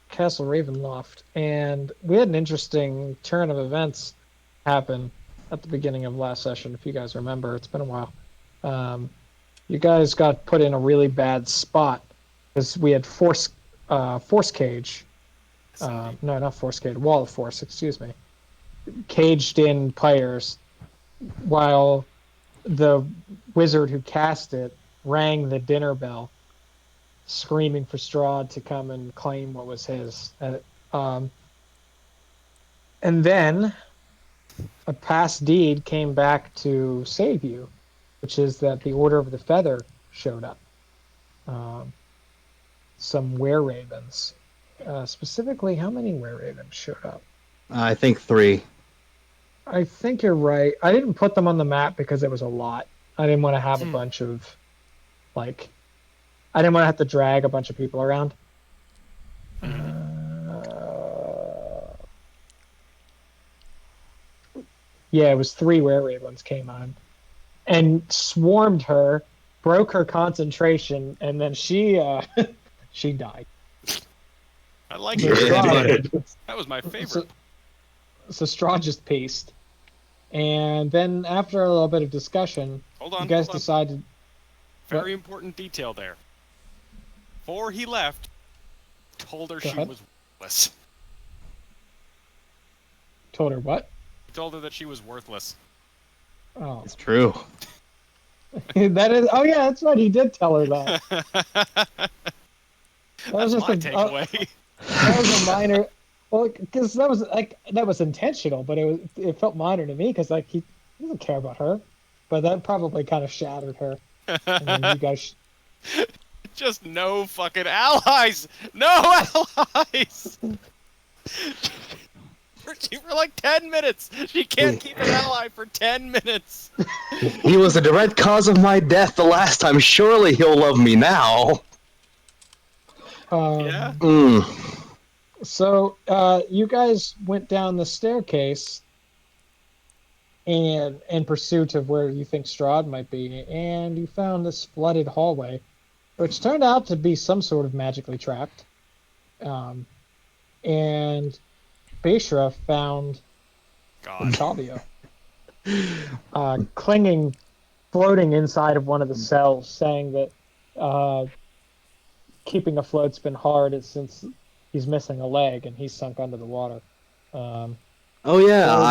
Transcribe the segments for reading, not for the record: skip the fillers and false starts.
Castle Ravenloft, and we had an interesting turn of events happen at the beginning of last session. If you guys remember, it's been a while. Um, you guys got put in a really bad spot because we had force cage. No, not force cage. Wall of force. Excuse me. Caged in players, while the wizard who cast it rang the dinner bell, screaming for Strahd to come and claim what was his. Um, and then a past deed came back to save you, which is that the Order of the Feather showed up. Um, some were-ravens. Specifically, how many were-ravens showed up? I think 3. I think you're right. I didn't put them on the map because it was a lot. I didn't want to have a bunch of, like, I didn't want to have to drag a bunch of people around. Yeah, it was 3 were-ravens came on and swarmed her, broke her concentration, and then she she died. I like So it. Strahd, That was my favorite. so Strahd just paced. And then after a little bit of discussion, you guys decided... Very important detail there. Before he left, told her she was worthless. Told her what? He told her that she was worthless. Oh. It's true. That is... Oh, yeah, that's right. He did tell her that. That's my takeaway. That was a minor... Well, because that was intentional, but it felt minor to me because he doesn't care about her. But that probably kind of shattered her. And then you guys... Just no fucking allies! No allies! For like 10 minutes! She can't keep an ally for 10 minutes! He was the direct cause of my death the last time. Surely he'll love me now. Yeah? So, you guys went down the staircase and in pursuit of where you think Strahd might be, and you found this flooded hallway, which turned out to be some sort of magically trapped. And Beshra found Tavio clinging, floating inside of one of the cells, saying that keeping afloat's been hard since he's missing a leg and he's sunk under the water. Oh yeah, so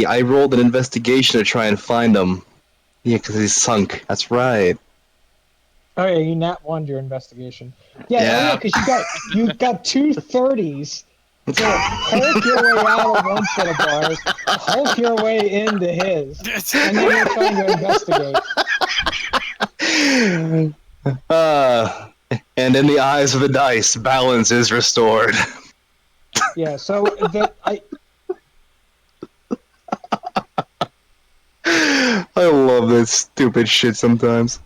I rolled an investigation to try and find him. Yeah, because he's sunk. That's right. Oh yeah, you nat 1'd your investigation. Yeah, because you got 2 30s to hulk your way out of one set of bars, hulk your way into his, and then you're trying to investigate. And in the eyes of the dice, balance is restored. Yeah, so I love this stupid shit sometimes.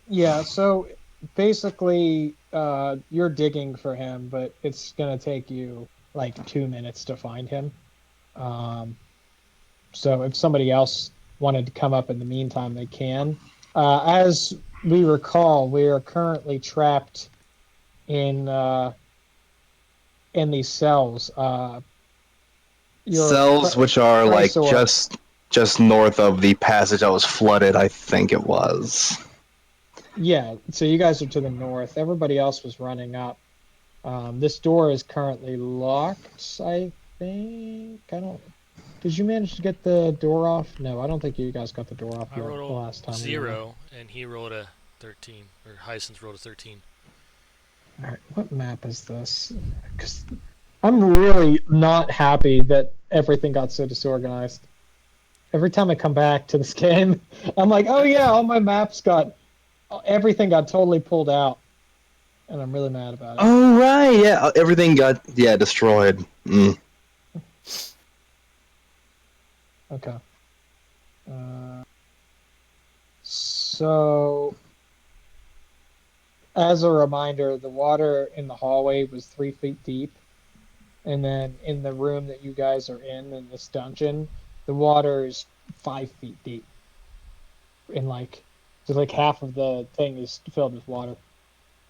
Yeah, so basically, you're digging for him, but it's gonna take you like 2 minutes to find him. So if somebody else wanted to come up in the meantime, they can. As we recall, we are currently trapped in these cells. Cells which are like just north of the passage that was flooded, I think it was. Yeah, so you guys are to the north. Everybody else was running up. This door is currently locked, I think. Did you manage to get the door off? No, I don't think you guys got the door off yet the last time. 0, and he rolled a 13, or Hyacinth rolled a 13. All right, what map is this? Because I'm really not happy that everything got so disorganized. Every time I come back to this game, I'm like, oh yeah, all my maps everything got totally pulled out. And I'm really mad about it. Oh, right, yeah, everything got, destroyed. Okay. So, as a reminder, the water in the hallway was 3 feet deep. And then in the room that you guys are in this dungeon, the water is 5 feet deep. And just half of the thing is filled with water.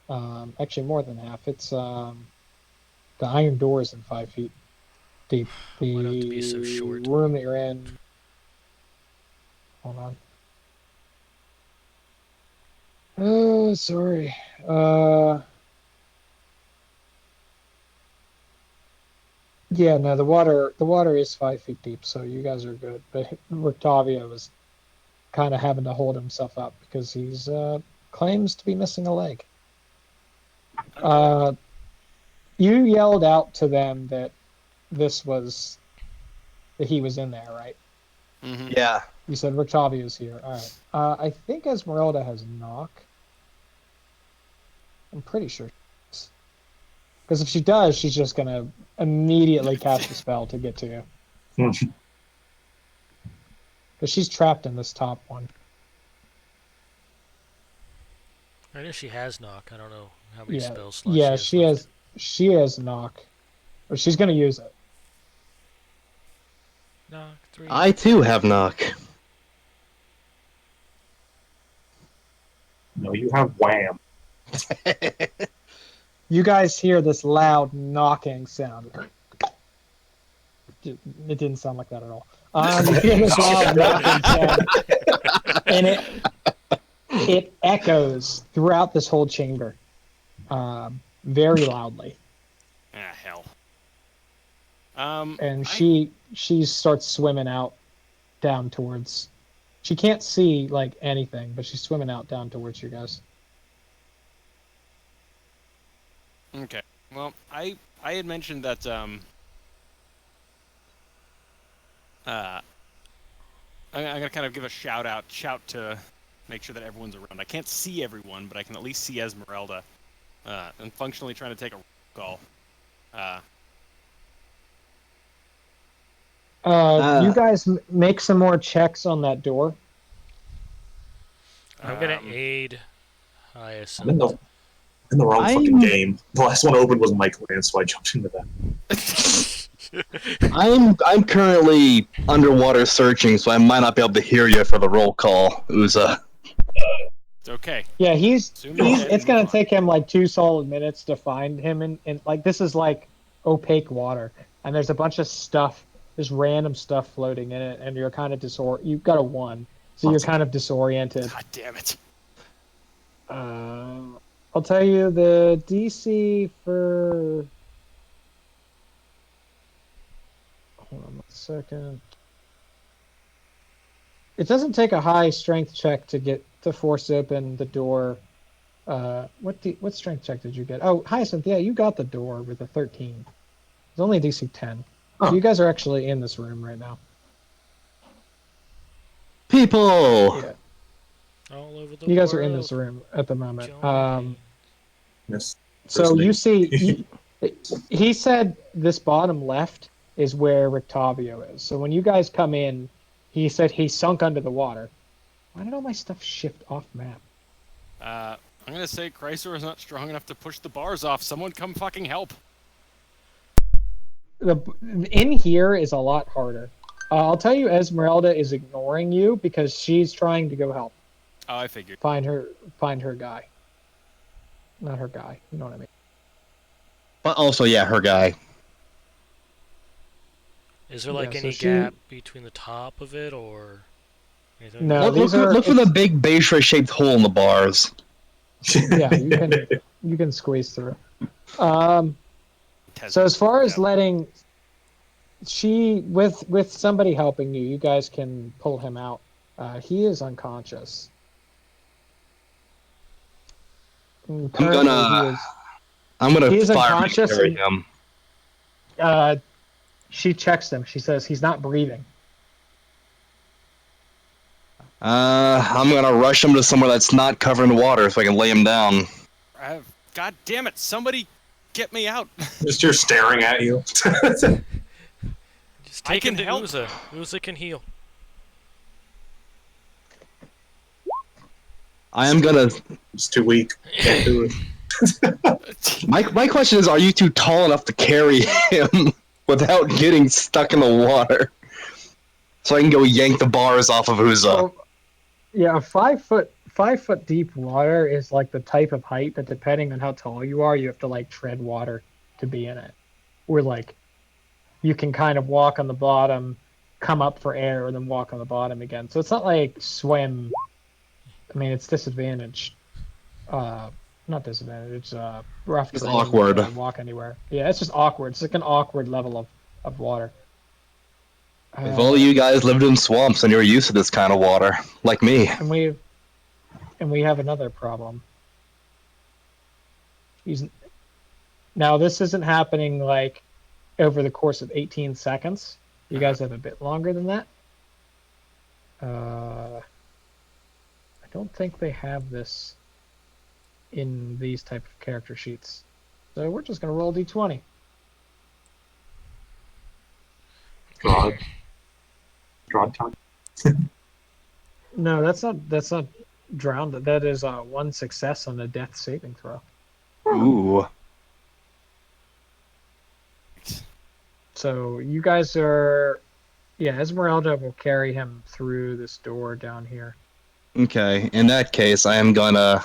Actually, more than half. It's the iron door isn't 5 feet deep. Why do I have to be The so short? room that you're in. Hold on. Oh, sorry. Yeah, no, the water is 5 feet deep, so you guys are good. But Rictavio was kind of having to hold himself up because he's claims to be missing a leg. Uh, you yelled out to them that this was that he was in there, right? Mm-hmm. Yeah. You said Rictavio's here. All right. I think Esmeralda has knock. I'm pretty sure. Because if she does, she's just gonna immediately cast a spell to get to you. Because she's trapped in this top one. I know she has knock. I don't know how many Yeah, spell slots yeah, she has left. she has knock, or she's gonna use it. Knock 3. I too have knock. No, you have wham. You guys hear this loud knocking sound. It didn't sound like that at all. You hear this loud knocking sound, and it echoes throughout this whole chamber, very loudly. Ah, hell. And she starts swimming out down towards. She can't see like anything, but she's swimming out down towards you guys. Okay. Well, I had mentioned that I'm gonna kind of give a shout to make sure that everyone's around. I can't see everyone, but I can at least see Esmeralda. I'm functionally trying to take a call. You guys make some more checks on that door. I'm gonna aid Hyacinth. I'm in the wrong fucking game. The last one opened was Mike Lance, so I jumped into that. I'm currently underwater searching, so I might not be able to hear you for the roll call, Uza. It's okay. Yeah, Assume you're dead it's and gonna move on. take him like 2 solid minutes to find him, and like this is like opaque water, and there's a bunch of stuff, there's random stuff floating in it, and you're kind of you've got a 1, so you're kind of disoriented. God damn it. I'll tell you the DC for. Hold on a second. It doesn't take a high strength check to force open the door. What strength check did you get? Oh, Hyacinth, yeah, you got the door with a 13. It's only a DC 10. Huh. So you guys are actually in this room right now. People! Yeah, All over the you guys are in world. this room at the moment. Join me. Yes. So you First see, he said this bottom left is where Rictavio is. So when you guys come in, he said he sunk under the water. Why did all my stuff shift off map? I'm gonna say Chrysler is not strong enough to push the bars off. Someone come fucking help. In here is a lot harder. I'll tell you, Esmeralda is ignoring you because she's trying to go help. Oh, I figured. Find her guy. Not her guy. You know what I mean? But also, yeah, her guy. Is there like Yeah, so any she- gap between the top of it or anything? No. Look for the big base-shaped hole in the bars. Yeah, you can squeeze through. So as far as letting with somebody helping you, you guys can pull him out. He is unconscious. Currently, I'm gonna he is fire unconscious carry and- him. she checks him. She says he's not breathing. I'm gonna rush him to somewhere that's not covered in water so I can lay him down. God damn it! Somebody get me out. Just you're staring at you. Just I take him can to help. Uza. Uza can heal. I am gonna. It's too weak. Can't do it. My question is, are you too tall enough to carry him without getting stuck in the water? So I can go yank the bars off of Uza. So, yeah, a 5 foot 5 foot deep water is like the type of height that, depending on how tall you are, you have to like tread water to be in it. Where like you can kind of walk on the bottom, come up for air, and then walk on the bottom again. So it's not like swim. I mean, it's disadvantaged. Not disadvantaged. It's rough It's terrain. awkward. To walk anywhere. Yeah, it's just awkward. It's like an awkward level of water. If only you guys lived in swamps and you were used to this kind of water, like me. And we have another problem. Now this isn't happening like over the course of 18 seconds. You guys have a bit longer than that. I don't think they have this in these type of character sheets. So we're just gonna roll d20. Strahd time. No, that's not drowned. That is one success on a death saving throw. Ooh. So you guys are, yeah, Esmeralda will carry him through this door down here. Okay, in that case, I am gonna...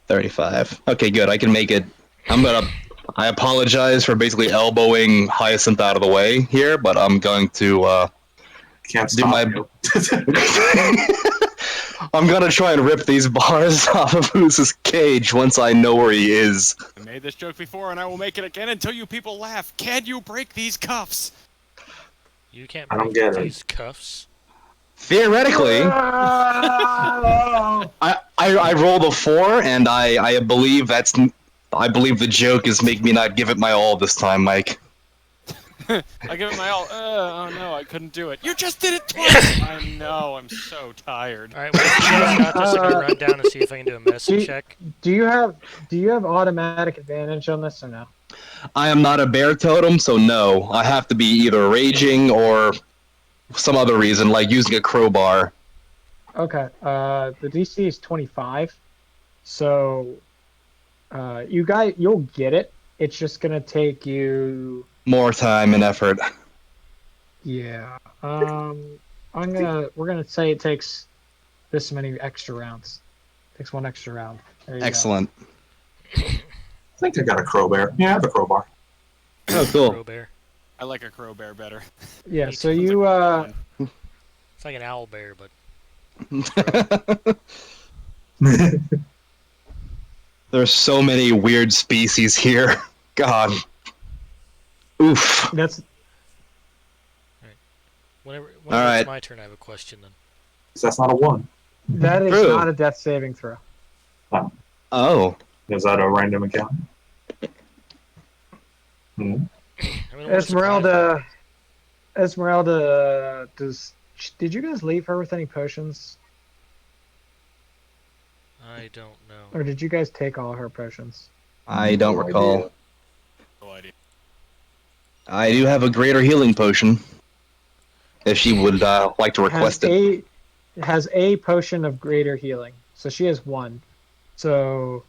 35. Okay, good, I can make it. I apologize for basically elbowing Hyacinth out of the way here, but I'm going to, Can't do stop my... you. I'm gonna try and rip these bars off of Who's cage once I know where he is. I made this joke before, and I will make it again until you people laugh. Can you break these cuffs? You can't I don't break get it. these cuffs. Theoretically, I rolled a 4, and I believe I believe the joke is make me not give it my all this time, Mike. I give it my all. Oh no, I couldn't do it. You just did it twice! I know, I'm so tired. Alright, well, if you guys got this, I'm gonna run down and see if I can do a medicine check. Do you have automatic advantage on this or no? I am not a bear totem, so no. I have to be either raging or some other reason, like using a crowbar. Okay. The DC is 25, so you'll get it. It's just gonna take you. More time and effort. Yeah. We're gonna say it takes this many extra rounds. Takes one extra round. There you Excellent. I think I got a crowbar. Yeah, I have a crowbar. Oh, cool. Crowbear. I like a crow bear better. Go. Yeah. So Sounds you like fun. It's like an owl bear, but There's so many weird species here. God. Oof. that's whenever Alright. it's my turn, I have a question then. That's not a 1. that is True. not a death saving throw. Oh. Is that a random account? I mean, what's Esmeralda, did you guys leave her with any potions, I don't know. or did you guys take all her potions? I don't recall. No idea. I do have a greater healing potion. If she would like to request it. Has a potion of greater healing, so she has one. So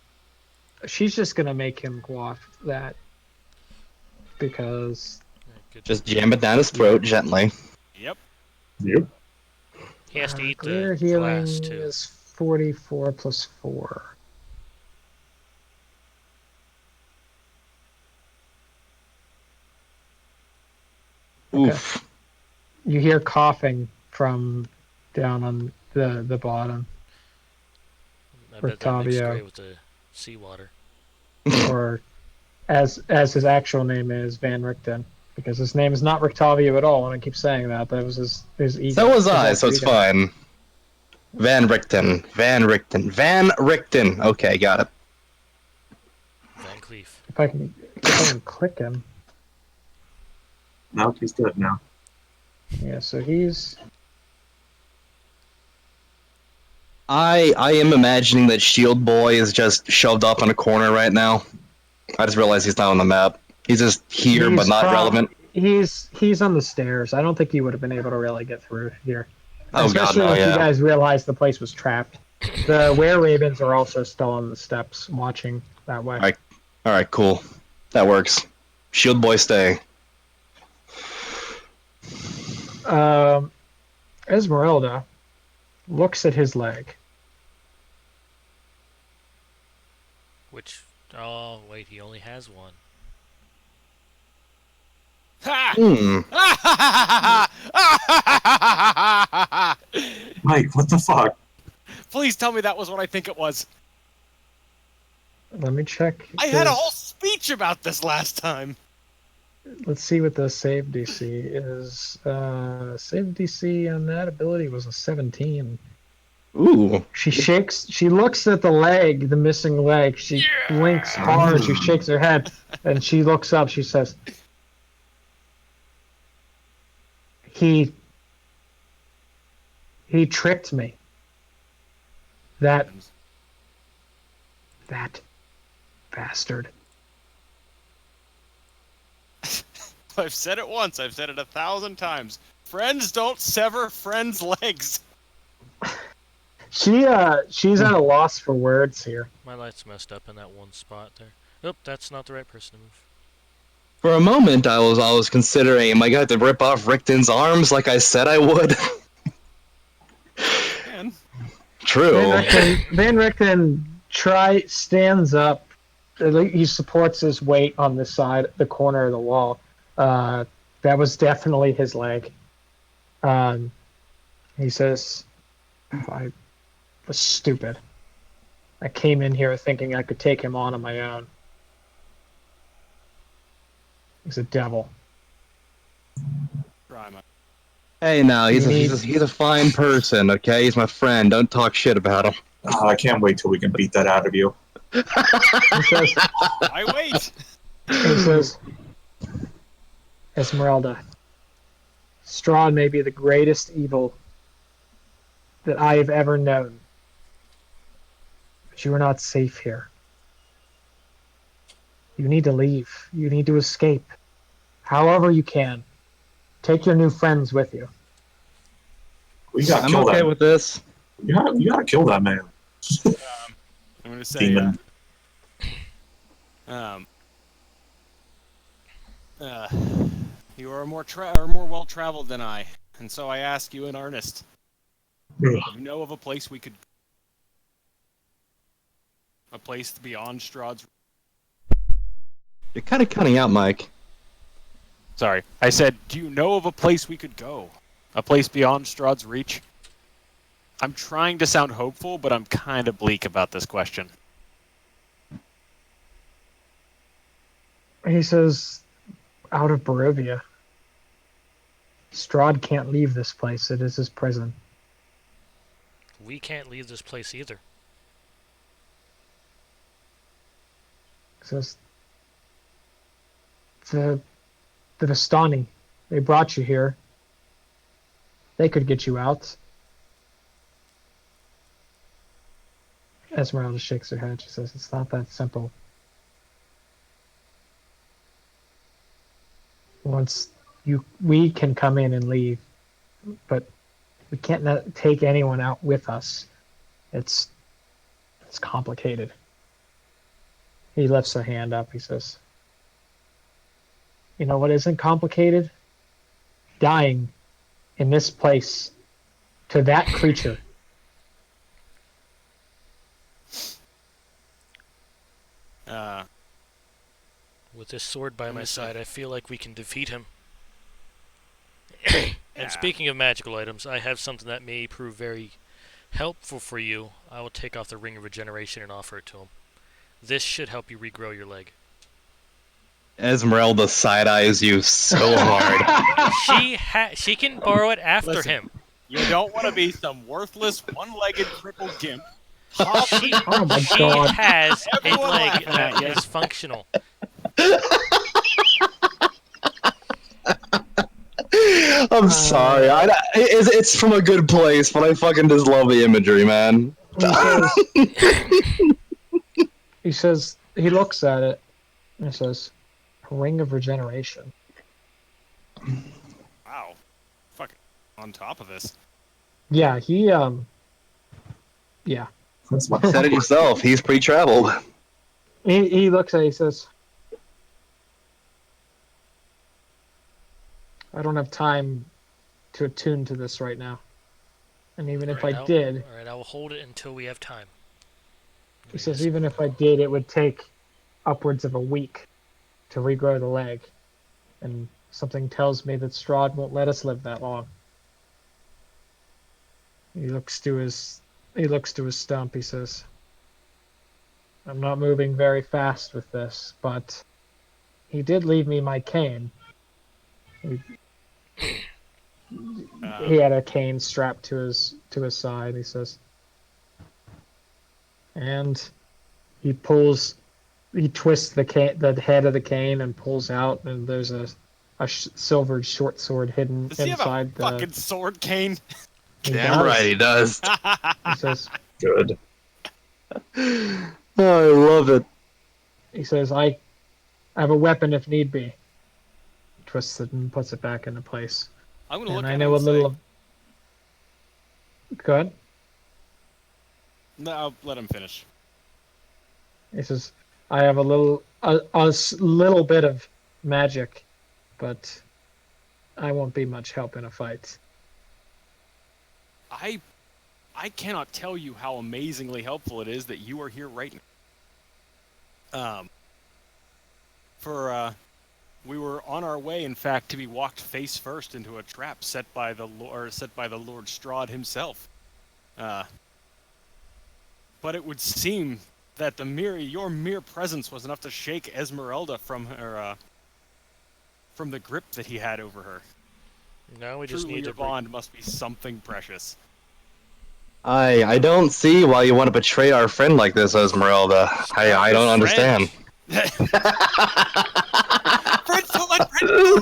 she's just gonna make him go off that because Alright, good. Just jam it down his throat gently. Yep. Yep. He has to eat greater the healing glass too. is 44 plus 4. Oof. You hear coughing from down on the bottom, I bet that makes Rictavio. great with the seawater. or as his actual name is Van Richten, because his name is not Rictavio at all, and I keep saying that. That was his ego. So was his I, alter so it's ego. fine. Van Richten. Van Richten. Okay, got it. Van Cleef. If I can click him. No, he's dead now. Yeah, so he's I am imagining that Shield Boy is just shoved up in a corner right now. I just realized he's not on the map. He's just here, but not relevant. He's on the stairs. I don't think he would have been able to really get through here. Oh god, Especially no, if you yeah. guys realized the place was trapped. The were-ravens are also still on the steps, watching that way. Alright, cool. That works. Shield Boy, stay. Esmeralda, looks at his leg. Which, oh wait, he only has one. Hmm. Mike, what the fuck? Please tell me that was what I think it was. Let me check. I had a whole speech about this last time. Let's see what the save DC is. Save DC on that ability was a 17. Ooh. She looks at the leg, the missing leg. She blinks hard. She shakes her head, and she looks up. She says, He tricked me. That bastard. I've said it once. I've said it 1,000 times. Friends don't sever friends' legs. She's at a loss for words here. My light's messed up in that one spot there. Oop, that's not the right person to move. For a moment, I was considering, am I going to have to rip off Richton's arms like I said I would? Man. True. Van Richten stands up. He supports his weight on this side, the corner of the wall. That was definitely his leg. He says, I was stupid. I came in here thinking I could take him on my own. He's a devil. Hey, now he's a fine person. Okay, he's my friend. Don't talk shit about him. I can't wait till we can beat that out of you. He says, I wait. He says, Esmeralda, Strahd may be the greatest evil that I have ever known. But you are not safe here. You need to leave. You need to escape. However you can. Take your new friends with you. I'm okay with this. You gotta kill that man. I'm going to say... Demon. You are more well-traveled than I, and so I ask you in earnest. Ugh. You know of a place we could... A place beyond Strahd's... You're kind of cutting out, Mike. Sorry. I said, do you know of a place we could go? A place beyond Strahd's reach? I'm trying to sound hopeful, but I'm kind of bleak about this question. He says, out of Barovia. Strahd can't leave this place. It is his prison. We can't leave this place either. He says, the Vistani, they brought you here. They could get you out. Esmeralda shakes her head. She says, it's not that simple. We can come in and leave, but we can't take anyone out with us. It's complicated. He lifts a hand up. He says, you know what isn't complicated? Dying in this place to that creature. With this sword by my side, I feel like we can defeat him. And speaking of magical items, I have something that may prove very helpful for you. I will take off the Ring of Regeneration and offer it to him. This should help you regrow your leg. Esmeralda side-eyes you so hard. She can borrow it after Listen, him. You don't want to be some worthless, one-legged crippled gimp. She God. has a Everyone leg laughing at that you. is functional. I'm sorry. It's from a good place, but I fucking just love the imagery, man. He says, he looks at it and he says, a ring of regeneration. Wow. Fucking on top of this. Yeah, yeah. That's my Said it yourself. He's pre-traveled. He looks at it, he says, I don't have time to attune to this right now. And even if I Alright, did, alright, I will hold it until we have time. he says, even if I did, it would take upwards of a week to regrow the leg. And something tells me that Strahd won't let us live that long. He looks to his stump. He says, I'm not moving very fast with this, but he did leave me my cane. He had a cane strapped to his side. He says, and he twists the head of the cane and pulls out, and there's a silvered short sword hidden Does he have a inside the. fucking sword cane? He Damn does. right he does. He says, Good. Oh, I love it. he says, I have a weapon if need be. Twists it and puts it back into place. I'm gonna look And at I him know a and little. say, Good. No, I'll let him finish. He says, I have a little bit of magic, but I won't be much help in a fight. I cannot tell you how amazingly helpful it is that you are here right now. We were on our way, in fact, to be walked face first into a trap set by the Lord Strahd himself. But it would seem that your mere presence was enough to shake Esmeralda from the grip that he had over her. No, we just Truly, need your to. bond must be something precious. I don't see why you want to betray our friend like this, Esmeralda. I don't understand. Friends don't let friends go.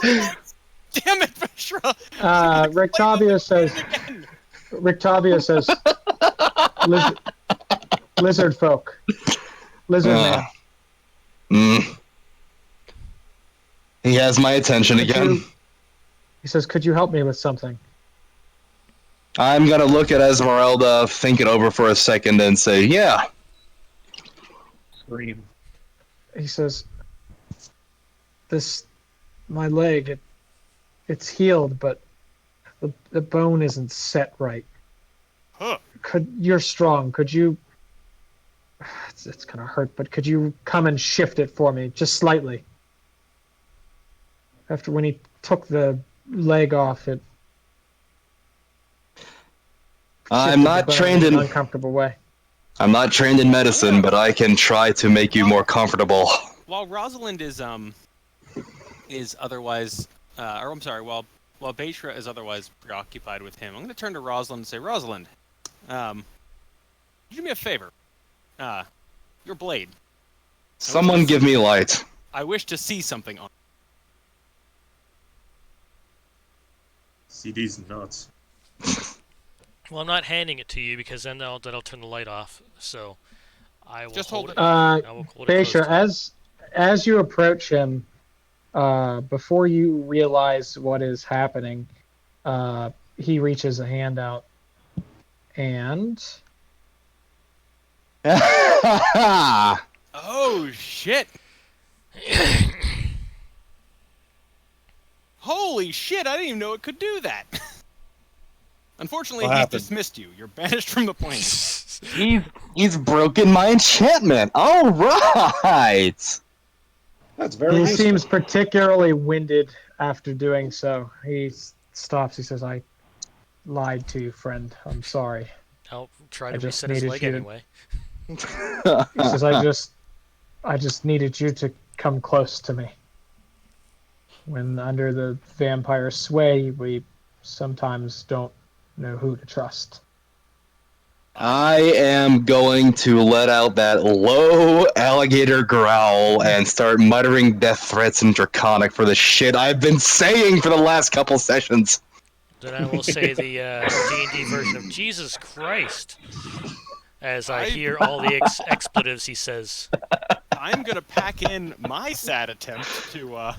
Damn it, Vishra! Rick Tavia says, lizard folk, lizard man. He has my attention again. He says, could you help me with something? I'm gonna look at Esmeralda, think it over for a second, and say, yeah. Scream. He says, my leg, it's healed, but the bone isn't set right. Huh. You're strong. Could you? It's gonna hurt, but could you come and shift it for me, just slightly? After when he took the leg off, it. I'm not trained in an uncomfortable way. I'm not trained in medicine, but I can try to make you more comfortable. While Rosalind is otherwise, while Beishra is otherwise preoccupied with him, I'm going to turn to Rosalind and say, Rosalind, do me a favor. Your blade. Someone give me light. I wish to see something on it. See these nuts. Well, I'm not handing it to you because then that'll turn the light off. So I will Just hold hold it. I will hold it close Beishra, to as you approach him, before you realize what is happening, he reaches a hand out, and Oh, shit! Holy shit, I didn't even know it could do that! Unfortunately, he's dismissed you. You're banished from the plane. He's broken my enchantment. All right. That's very he useful. seems particularly winded after doing so. He stops. He says, I lied to you, friend. I'm sorry. I'll try to just reset his needed leg you to- anyway. He says, I just needed you to come close to me. When under the vampire sway, we sometimes don't know who to trust. I am going to let out that low alligator growl and start muttering death threats in Draconic for the shit I've been saying for the last couple sessions. Then I will say the D&D version of Jesus Christ. As I hear all the expletives he says. I'm gonna pack in my sad attempt to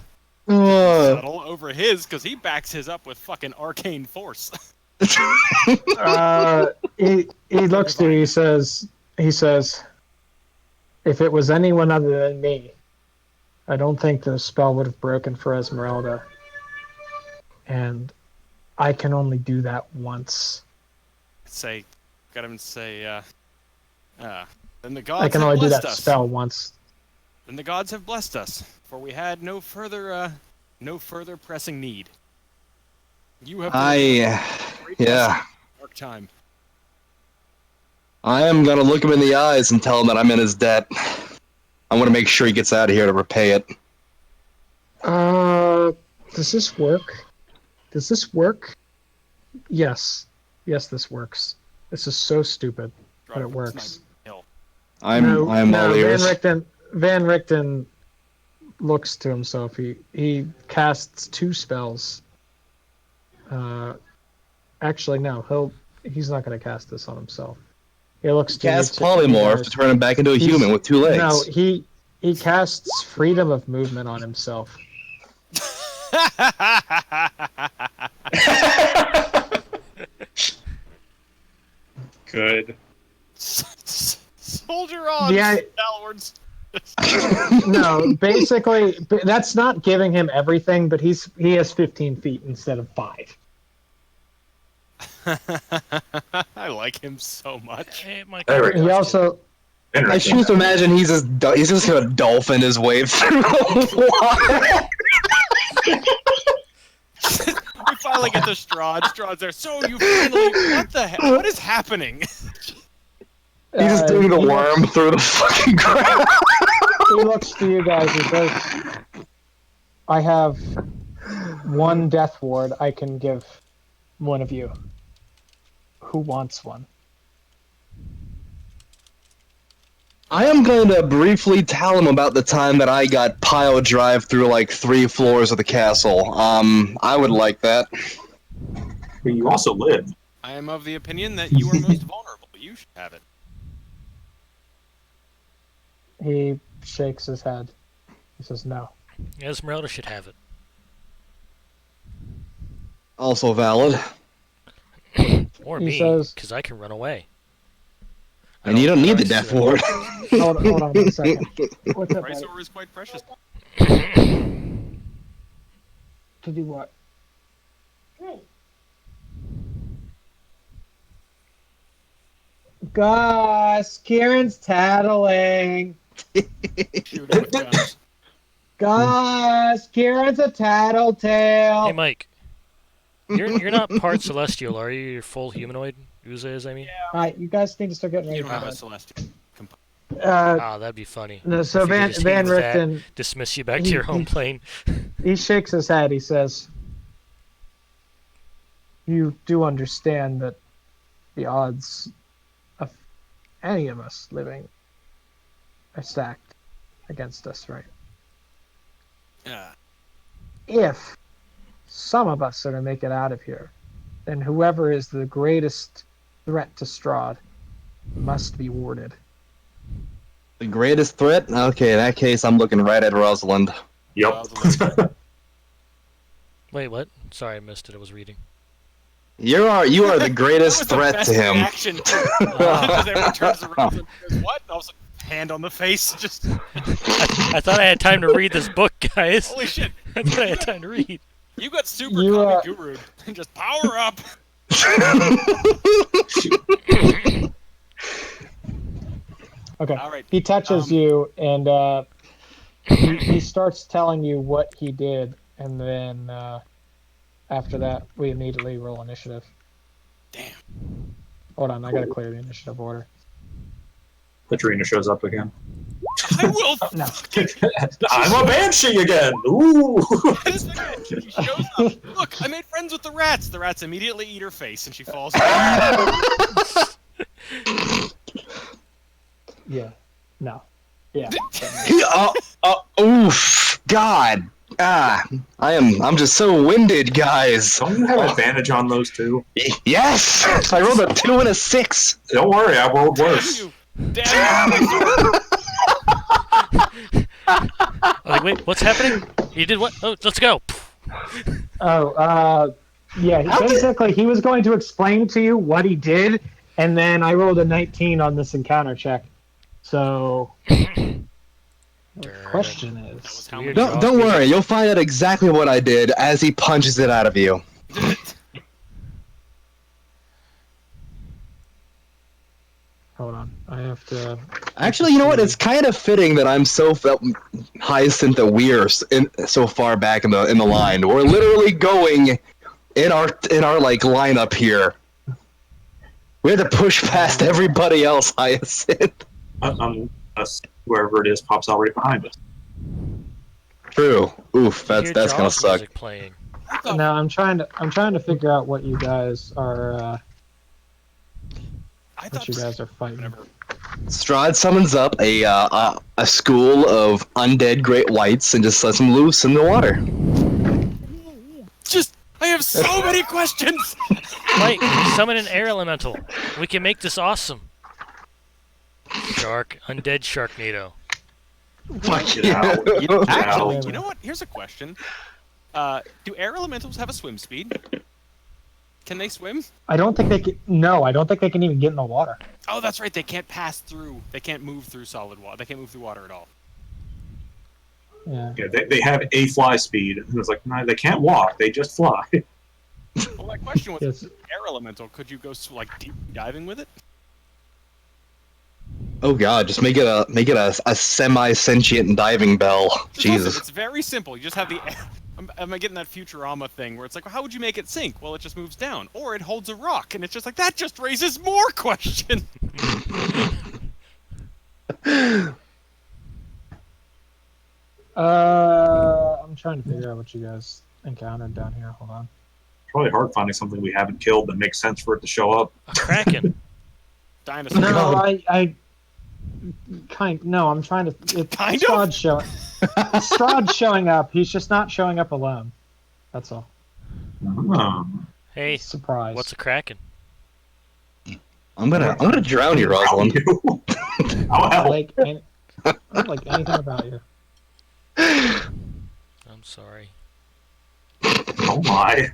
be subtle over his, because he backs his up with fucking arcane force. He looks to you. He says, if it was anyone other than me, I don't think the spell would have broken for Esmeralda. And I can only do that once. then the gods I can have only do blessed that us. spell once. Then the gods have blessed us, for we had no further pressing need. You have delivered great blessing in dark time. I am gonna look him in the eyes and tell him that I'm in his debt. I want to make sure he gets out of here to repay it. Does this work? Does this work? Yes. Yes, this works. This is so stupid, but it works. I'm all ears. Van Richten looks to himself. He casts 2 spells. Actually, no. He's not going to cast this on himself. He looks to Cast you polymorph guys. to turn him back into a human with 2 legs. No, he casts freedom of movement on himself. Good. Soldier on, Stalwarts. No, basically, that's not giving him everything, but he has 15 feet instead of 5. I like him so much. Hey, Mike, There we go. He also I choose to imagine he's just gonna dolphin his way through the water. We finally get to Strahd. Strahd's there. So you finally... What the hell? What is happening? He's just doing the worm through the fucking ground. He looks to you guys and says, I have 1 death ward I can give one of you. Who wants one? I am going to briefly tell him about the time that I got pile drive through like 3 floors of the castle. I would like that. But you also live. I am of the opinion that you are most vulnerable. You should have it. He shakes his head. He says, no. Esmeralda should have it. Also valid. Or He me, says- because I can run away. And you don't need the death ward. Hold on 1 second. What's up, Price buddy? over is quite precious. To do what? Gus, Kieran's tattling. Shoot with guns. Gus, Kieran's a tattletale. Hey, Mike. You're not part celestial, are you? You're full humanoid. Uza is, I mean. Alright, you guys need to start getting ready. You don't have for a bed. celestial. Ah, that'd be funny. No, so If you Van could just hit with that, Richten, dismiss you back to your home plane. he shakes his head. He says, you do understand that the odds of any of us living are stacked against us, right? Yeah. If some of us are to make it out of here, then whoever is the greatest threat to Strahd must be warded. The greatest threat? Okay, in that case, I'm looking right at Rosalind. Yep. Wait, what? Sorry, I missed it. I was reading. You are the greatest That was threat the to best him. reaction, too. Because everyone turns around and goes, what? And I was like, hand on the face. Just, I thought I had time to read this book, guys. holy shit. I thought I had time to read. You got super You, comic guru. Just power up. Okay. All right. He touches you, and he starts telling you what he did, and then after that, we immediately roll initiative. Damn. Hold on, I gotta clear the initiative order. Katrina shows up again. I will. No. I'm a banshee again. Ooh. She shows up. Look, I made friends with the rats. The rats immediately eat her face, and she falls. Yeah. No. Yeah. Oof. God. I'm just so winded, guys. Don't you have advantage on those two? Yes! I rolled a 2 and a 6. Don't worry, I rolled worse. Damn you. Like, wait, what's happening? You did what? Oh, let's go. Yeah, basically, he was going to explain to you what he did, and then I rolled a 19 on this encounter check. So, the question is... How many Don't worry, you'll find out exactly what I did as he punches it out of you. I have to. Actually, you know what? It's kind of fitting that I'm so hyacinth that we're so far back in the line. We're literally going in our like lineup here. We had to push past everybody else, Hyacinth. Whoever it is pops out right behind us. True. Oof, You hear that's gonna Jaws suck. music playing. No, I'm trying to figure out what you guys are I what thought you guys are fighting. whatever. Strahd summons up a school of undead great whites and just lets them loose in the water. I have so many questions. Mike, summon an air elemental. We can make this awesome. Undead Sharknado. Fuck Get out. you. Actually, Yeah. you know what? Here's a question. Do air elementals have a swim speed? Can they swim? I don't think they can. No, I don't think they can even get in the water. Oh, that's right. They can't pass through. They can't move through solid water. They can't move through water at all. Yeah. Yeah, they have a fly speed. And it's like, no, they can't walk. They just fly. Well, my question was, Yes. air elemental, could you go like deep diving with it? Oh god, just make it a semi-sentient diving bell. Just Jesus. listen, it's very simple. You just have the. Am I getting that Futurama thing where it's like, well, how would you make it sink? Well, it just moves down, or it holds a rock, and it's just like that. Just raises more questions. I'm trying to figure out what you guys encountered down here. Hold on. Probably hard finding something we haven't killed that makes sense for it to show up. A kraken. Dinosaur. No, no, I'm trying to. It's Kind of? Strahd's showing up. He's just not showing up alone. That's all. Hey, Surprise. what's a kraken? I'm gonna drown you, Rosalind. Oh, I hell. I don't like anything about you. I'm sorry. Oh my.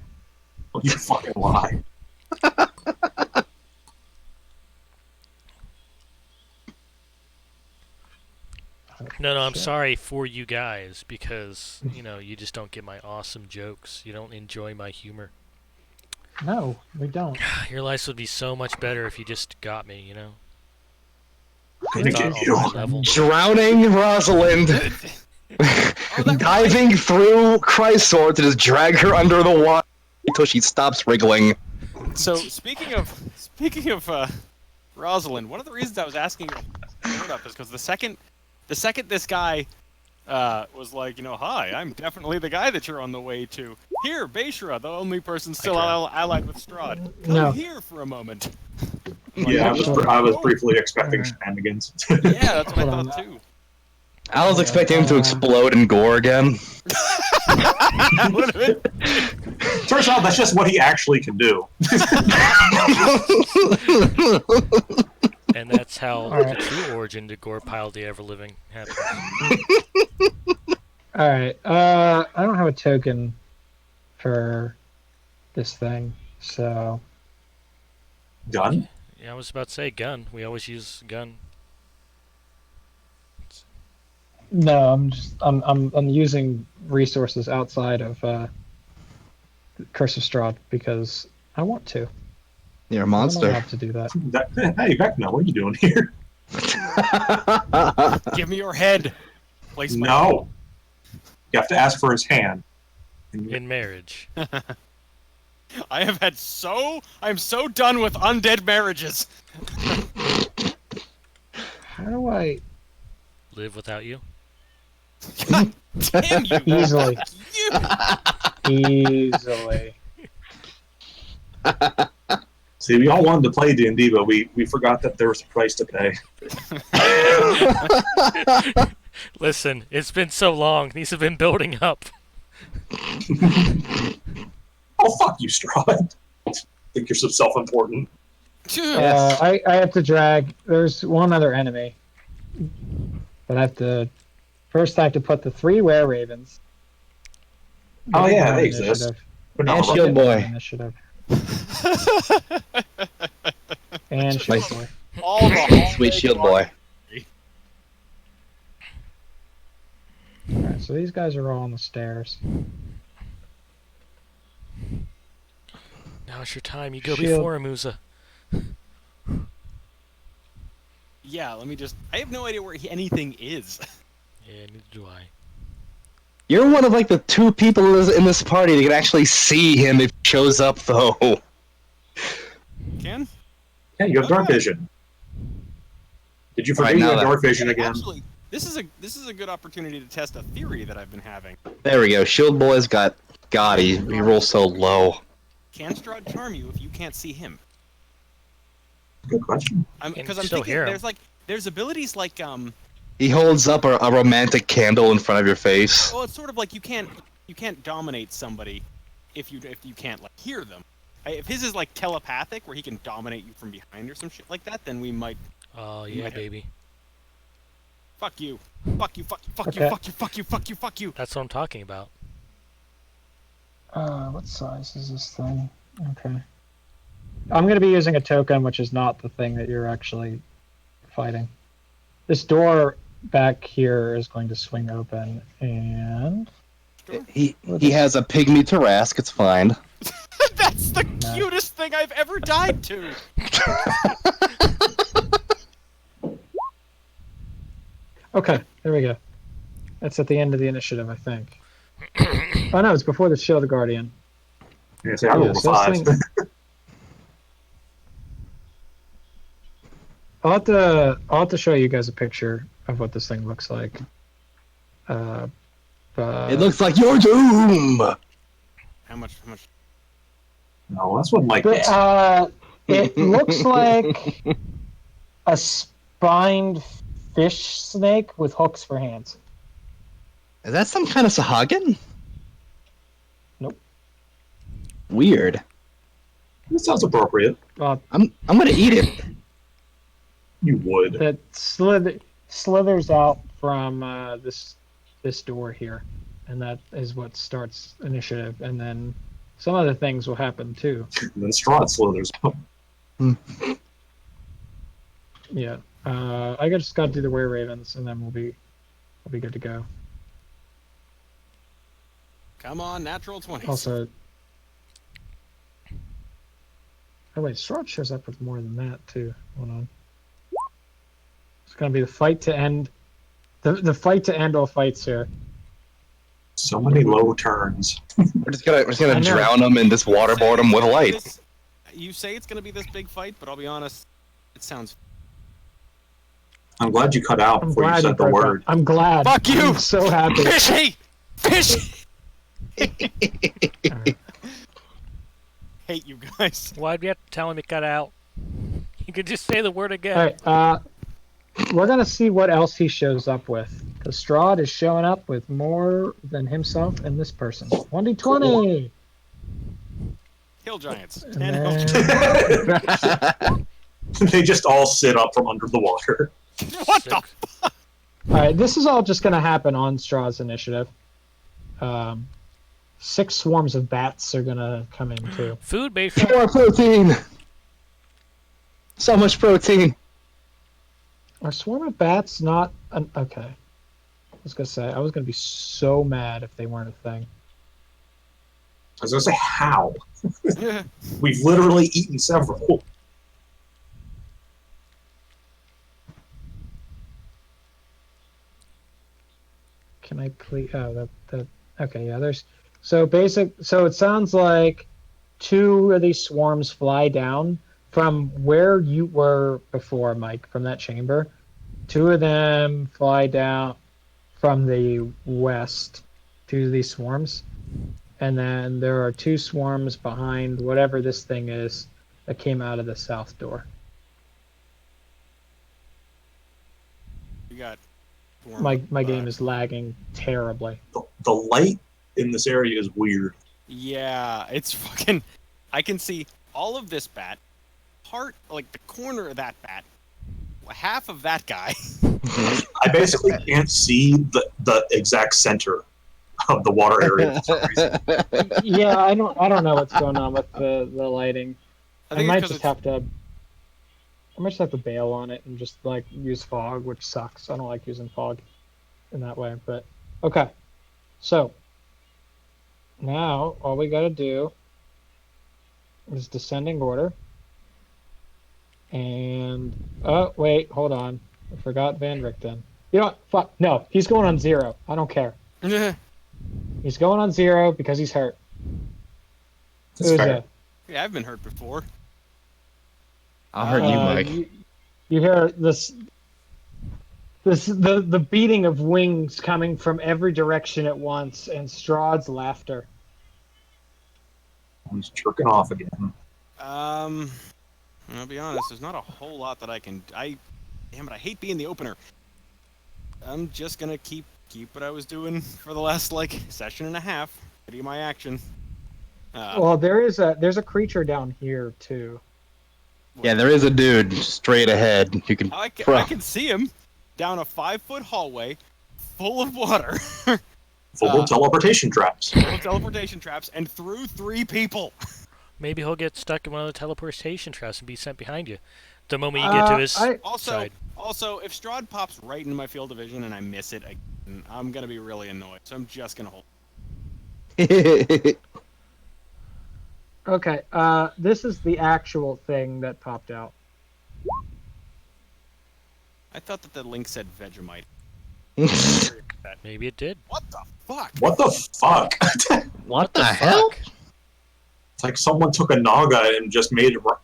Oh, you fucking lie. No, I'm Shit. sorry for you guys because, you just don't get my awesome jokes. You don't enjoy my humor. No, we don't. Your lives would be so much better if you just got me, I'm gonna It's get on you. my level. Drowning Rosalind. Diving through Chrysor to just drag her under the water until she stops wriggling. So speaking of Rosalind, one of the reasons I was asking you up is because the second this guy was like, hi, I'm definitely the guy that you're on the way to. Here, Beishra, the only person still allied with Strahd. Come No. here for a moment. Yeah, I was briefly expecting shenanigans. Yeah, that's what I Hold thought on. too. I was expecting him to explode in gore again. Turns out that's just what he actually can do. And that's how Alright. the true origin to Gore Pile the Ever Living happens. All right. I don't have a token for this thing, so Done? Yeah, I was about to say gun. We always use gun. no. I'm using resources outside of Curse of Strahd because I want to. You're a I'm monster. allowed to do that. Hey, Vecna, what are you doing here? Give me your head. Place my No. You have to ask for his hand. In marriage. I am so done with undead marriages. How do I Live without you. Damn you. easily? You. Easily. See, we all wanted to play D&D, but we forgot that there was a price to pay. Listen, it's been so long. These have been building up. Oh, fuck you, Strahd. Think you're so self-important. I have to drag. There's one other enemy, but I have to put the 3 were ravens. Oh, yeah, on they exist. initiative. But not And above Shield it. Boy. Initiative. And Shield Boy. All the Sweet shield boy. Alright, so these guys are all on the stairs. Now it's your time. You go Shield. before Amusa. Yeah, let me just. I have no idea where anything is. Yeah, neither do I. You're one of like the 2 people in this party that can actually see him if he shows up, though. Ken? Yeah, you have Oh, dark yeah. vision. Did you Right, forget you now have that- dark vision Hey, again? actually, this is a good opportunity to test a theory that I've been having. There we go. Shield Boy's got God. He rolls so low. Can Strahd charm you if you can't see him? Good question. Because you I'm still thinking hear him. there's abilities like He holds up a romantic candle in front of your face. well, it's sort of like you can't dominate somebody if you can't like hear them. If his is like telepathic, where he can dominate you from behind or some shit like that, then we might. Oh, You yeah, might- baby. Fuck you. Fuck you. Fuck you. Fuck Okay. you. Fuck you. Fuck you. Fuck you. Fuck you. That's what I'm talking about. What size is this thing? Okay. I'm going to be using a token, which is not the thing that you're actually fighting. This door back here is going to swing open, and He has a pygmy Tarask. It's fine. That's the No. cutest thing I've ever died to. okay, there we go. That's at the end of the initiative, I think. Oh no, it's before the Shield Guardian. Yeah, see, I rolled a so this 5. thing- I'll have to show you guys a picture of what this thing looks like. But It looks like your doom. How much? No, that's what Mike But, thinks. it looks like a spined fish snake with hooks for hands. Is that some kind of Sahagin? Nope. Weird. This sounds appropriate. I'm gonna eat it. You would. That slithers out from this door here, and that is what starts initiative. And then some other things will happen too. And then Strahd slithers up. Yeah. I just got to do the Were Ravens, and then we'll be good to go. Come on, natural 20s. Also, oh wait, Strahd shows up with more than that too. Hold on. It's gonna be the fight to end. The fight to end all fights here. So many low turns. We're just gonna I know. drown him and just waterboard him with light. You say it's gonna be this big fight, but I'll be honest, it sounds. I'm glad you cut out I'm before you glad said the broke word. up. I'm glad. Fuck you! I'm so happy. Fishy! Fishy! Alright. Hate you guys. Why'd you have to tell him he cut out? You could just say the word again. All right, we're gonna see what else he shows up with. Because Strahd is showing up with more than himself and this person. 1d20. Hill giants. And 10 hill then- giants. They just all sit up from under the water. What the? Sick. All right, this is all just gonna happen on Strahd's initiative. 6 swarms of bats are gonna come in too. Food based. More protein. So much protein. Are swarm of bats not an okay? I was gonna say I was gonna be so mad if they weren't a thing. I was gonna say, how? We've literally eaten several. Can I please? Oh, that. Okay, yeah. There's so it sounds like 2 of these swarms fly down from where you were before, Mike, from that chamber. 2 of them fly down from the west. 2 of these swarms, and then there are 2 swarms behind whatever this thing is that came out of the south door. You got. My game is lagging terribly. The light in this area is weird. Yeah, it's fucking. I can see all of this bat, like the corner of that bat, half of that guy. I basically can't see the exact center of the water area for some reason. Yeah, I don't know what's going on with the lighting. I think might it's 'cause just have to. I might just have to bail on it and just like use fog, which sucks. I don't like using fog in that way. But okay, so now all we got to do is descending order. And oh wait, hold on. I forgot Van Richten. You know what? Fuck. No, he's going on 0. I don't care. Yeah, He's going on 0 because he's hurt. That's fair. I've been hurt before. I'll hurt you, Mike. You hear the beating of wings coming from every direction at once, and Strahd's laughter. He's jerking off again. I'll be honest. There's not a whole lot that I can. Damn it! I hate being the opener. I'm just gonna keep what I was doing for the last session and a half. Getting my action. Well, there's a creature down here too. Yeah, there is a dude straight ahead. You can. I can see him down a 5-foot hallway, full of water, Full of teleportation traps. full of teleportation traps, and through 3 people. Maybe he'll get stuck in one of the teleportation traps and be sent behind you. The moment you get to his side. Also, if Strahd pops right in my field of vision and I miss it again, I'm gonna be really annoyed. So I'm just gonna hold. Okay, this is the actual thing that popped out. I thought that the link said Vegemite. Maybe it did. What the fuck? What the fuck? What the hell? It's like someone took a naga and just made it wrong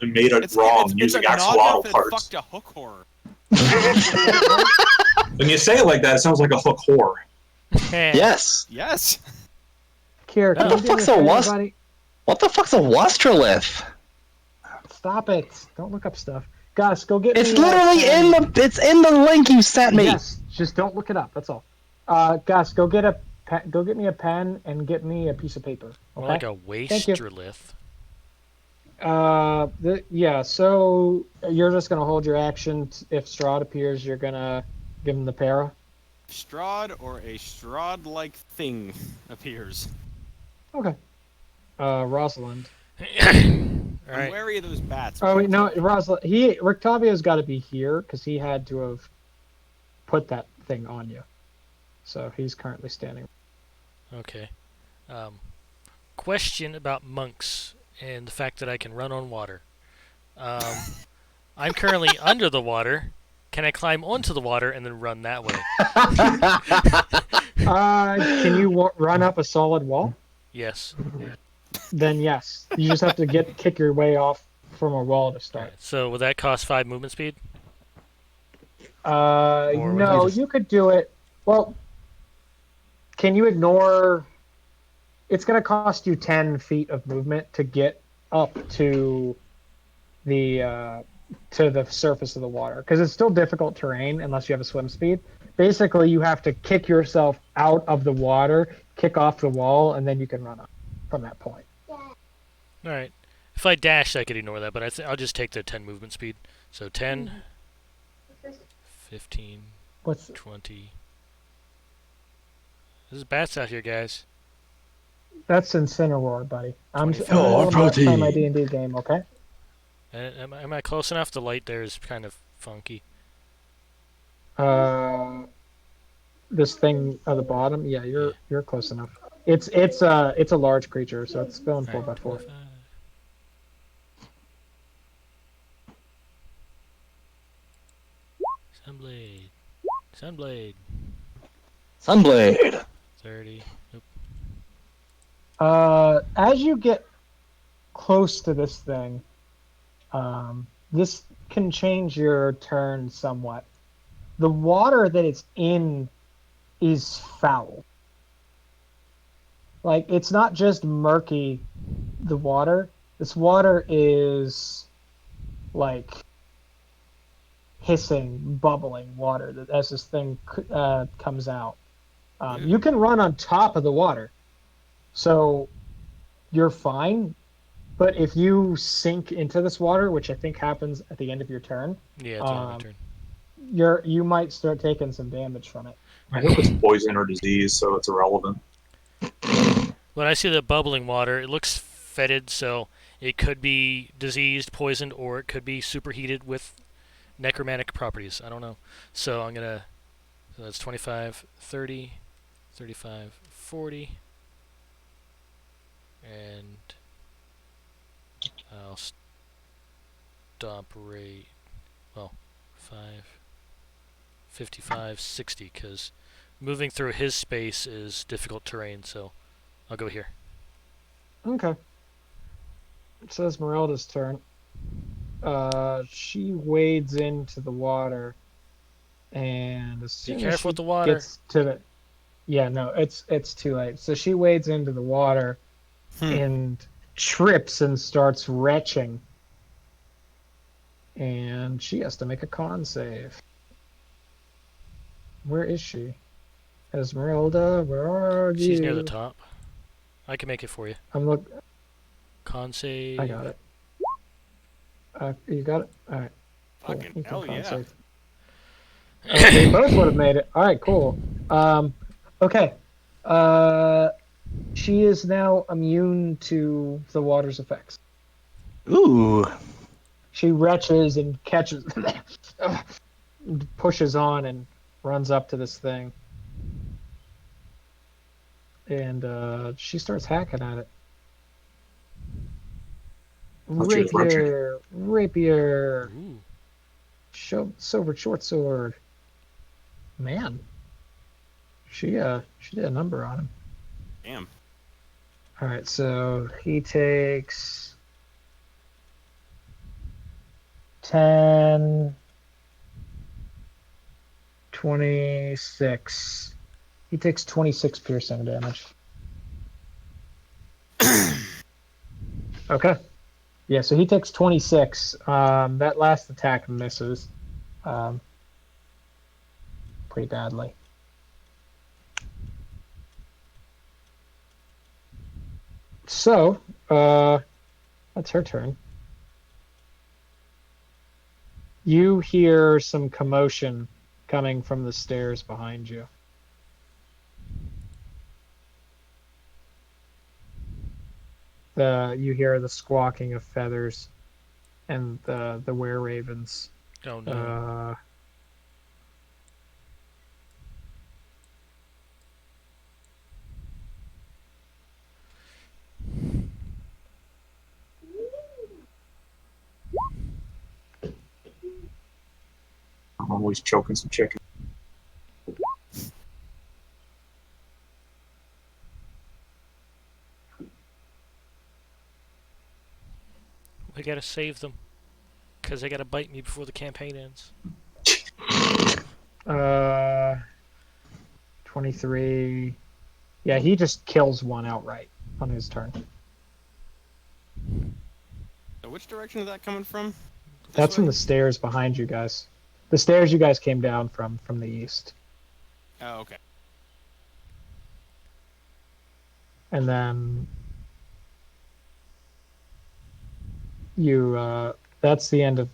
using axolotl parts. Fucked a hook horror. When you say it like that, it sounds like a hook whore. Yes. Yes. Kier, can What you the do me a fuck's a favor, wasp? buddy? What the fuck's a wastrolith? Stop it! Don't look up stuff. Gus, go get It's me. literally it's in the link you sent me. Yes, just don't look it up. That's all. Gus, go get me a pen and get me a piece of paper. Okay? More like a wastrolith. Yeah. So you're just gonna hold your action. If Strahd appears, you're gonna give him the para. Strahd or a Strahd-like thing appears. Okay. Rosalind. I'm Alright. wary of those bats. Oh wait, no, Rosalind. Rictavio's got to be here because he had to have put that thing on you. So he's currently standing. Okay. Question about monks and the fact that I can run on water. I'm currently under the water. Can I climb onto the water and then run that way? Can you run up a solid wall? Yes. Then yes. You just have to kick your way off from a wall to start. Alright, so would that cost 5 movement speed? No, you could do it. Well, can you ignore? It's going to cost you 10 feet of movement to get up to the surface of the water because it's still difficult terrain unless you have a swim speed. Basically, you have to kick yourself out of the water, kick off the wall, and then you can run up from that point. Alright. If I dash, I could ignore that, but I'll just take the 10 movement speed. So 10, 15, What's 20. There's bats out here, guys. that's Incineroar, buddy. I'm Oh, playing my D&D game, okay? Am I close enough? The light there is kind of funky. This thing at the bottom, yeah, you're close enough. It's a large creature, so it's going 4x4. 25. Sunblade. Sunblade. Sunblade. 30. Nope. As you get close to this thing, this can change your turn somewhat. The water that it's in is foul. Like, it's not just murky, the water. This water is, like, hissing, bubbling water as this thing comes out. You can run on top of the water, so you're fine. But if you sink into this water, which I think happens at the end of your turn, Yeah, it's on my turn. you might start taking some damage from it. I hope it's poison or disease, so it's irrelevant. When I see the bubbling water, it looks fetid, so it could be diseased, poisoned, or it could be superheated with necromantic properties. I don't know. So I'm going to... So that's 25, 30, 35, 40. And I'll stop right well, 5, 55, 60, because moving through his space is difficult terrain, so I'll go here. Okay. So Esmeralda's turn. She wades into the water, and as Be soon as careful with she the water. gets to the, yeah, no, it's too late. So she wades into the water and trips and starts retching, and she has to make a con save. Where is she? Esmeralda, where are you? She's near the top. I can make it for you. I'm look. Con save. I got it. You got it. All right. Cool. Fucking You can hell con yeah. save. They both would have made it. All right. Cool. Okay. She is now immune to the water's effects. Ooh. She retches and catches, pushes on, and runs up to this thing. And she starts hacking at it. Thought she was retching. Rapier, Ooh. silver short sword. Man, she did a number on him. Damn. All right, so he takes 10, 26. He takes 26 piercing damage. Okay. Yeah, so he takes 26. That last attack misses pretty badly. So, that's her turn. You hear some commotion coming from the stairs behind you. You hear the squawking of feathers and the were-ravens. Oh no. I'm always choking some chicken. We gotta save them. Because they gotta bite me before the campaign ends. 23. Yeah, he just kills one outright on his turn. So which direction is that coming from? That's from the stairs behind you guys. The stairs you guys came down from the east. Oh, okay. And then you that's the end of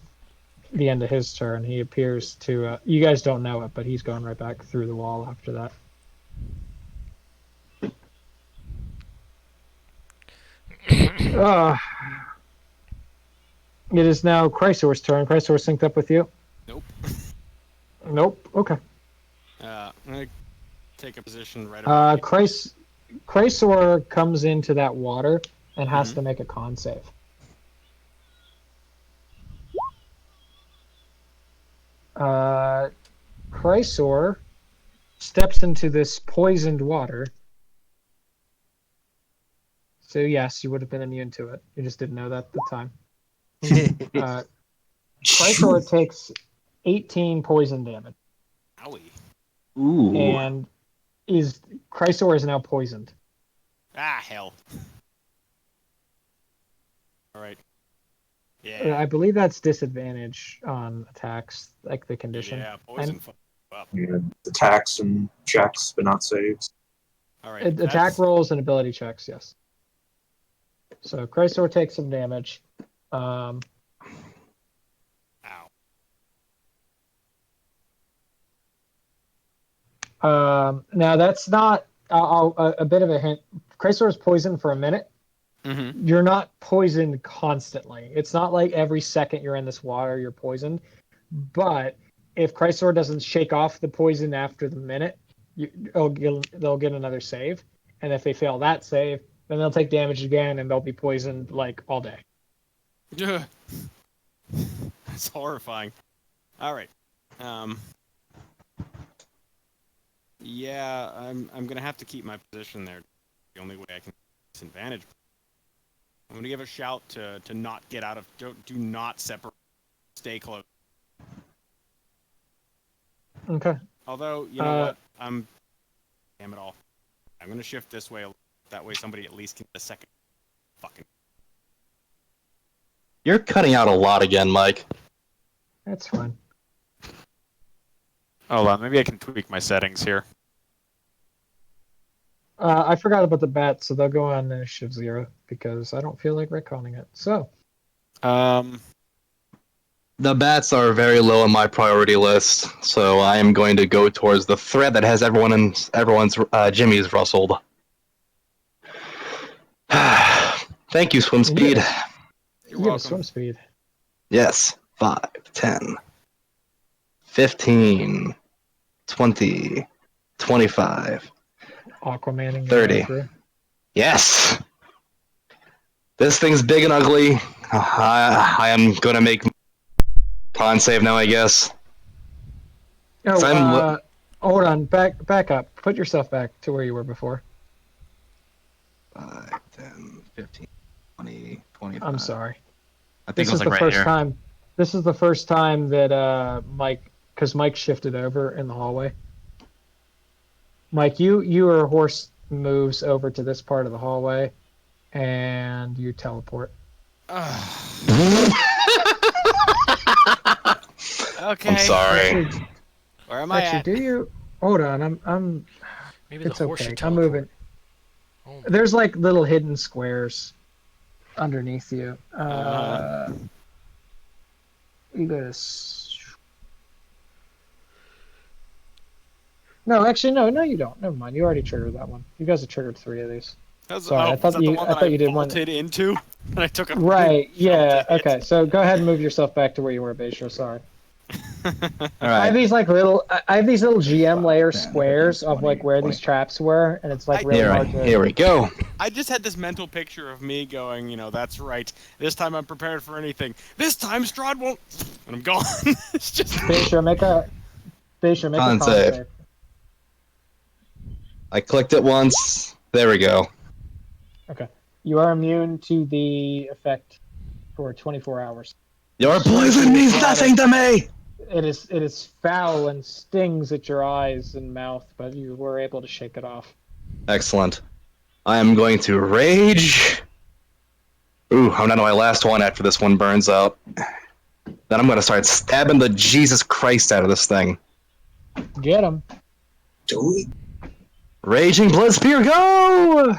his turn. He appears to you guys don't know it, but he's going right back through the wall after that. It is now Chrysor's turn. Chrysor synced up with you? Nope. Nope. Okay. I'm gonna take a position right about Chrysor comes into that water and has to make a con save. Chrysor steps into this poisoned water. So yes, you would have been immune to it. You just didn't know that at the time. Chrysor takes 18 poison damage. Owie. Ooh. And Chrysor is now poisoned. Ah, hell. All right. Yeah. I believe that's disadvantage on attacks, like the condition. Yeah, poison. Up. Yeah, attacks and checks, but not saves. All right. Attack rolls and ability checks, yes. So Chrysor takes some damage. Ow. Now that's not a bit of a hint. Chrysor is poisoned for a minute. Mm-hmm. You're not poisoned constantly. It's not like every second you're in this water you're poisoned. But if Chrysor doesn't shake off the poison after the minute, they'll get another save. And if they fail that save, then they'll take damage again and they'll be poisoned like all day. Yeah. That's horrifying. All right. Yeah, I'm gonna have to keep my position there. The only way I can disadvantage. I'm gonna give a shout to not get out of. Do not separate. Stay close. Okay. Although you know what, damn it all. I'm gonna shift this way. That way, somebody at least can get a second. Fucking. You're cutting out a lot again, Mike. That's fine. Hold on, maybe I can tweak my settings here. I forgot about the bats, so they'll go on initiative 0 because I don't feel like retconning it. So, The bats are very low on my priority list, so I am going to go towards the threat that has everyone's Jimmy's rustled. Thank you, swim speed. You're you get a welcome. swim speed. Yes. 5, 10, 15, 20, 25, Aquamaning 30. through. Yes! This thing's big and ugly. I am gonna make con save now, I guess. Oh, hold on. Back up. Put yourself back to where you were before. 5, 10, 15, 20, 25. I'm sorry. I think This it was is like the right first here. time. This is the first time that Mike, because Mike shifted over in the hallway. Mike, your horse moves over to this part of the hallway, and you teleport. Okay. I'm sorry. Actually, Where am I at? do you? Hold on. I'm. Maybe It's the horse okay. should I'm teleport. moving. Oh, There's like little hidden squares underneath you. You go to. No, actually, no, you don't. Never mind. You already triggered that one. You guys have triggered 3 of these. Sorry, I thought was that the you. one I that thought you did one. vaulted into? And I took a Right. Yeah. shot to hit. Okay. So go ahead and move yourself back to where you were, Beisha. Sorry. All I right. have these like little. I have these little GM 5, layer 10, squares 15, of like 20, where these 25. traps were, and it's like really hard to. Here we go. I just had this mental picture of me going, that's right. This time I'm prepared for anything. This time Strahd won't. And I'm gone. It's just. Beisha, make a Con con save. save. I clicked it once. There we go. Okay. You are immune to the effect for 24 hours. Your poison means nothing to me! It is foul and stings at your eyes and mouth, but you were able to shake it off. Excellent. I am going to rage. Ooh, I'm down to my last one after this one burns out. Then I'm going to start stabbing the Jesus Christ out of this thing. Get him. Do it. Raging Blood Spear, go!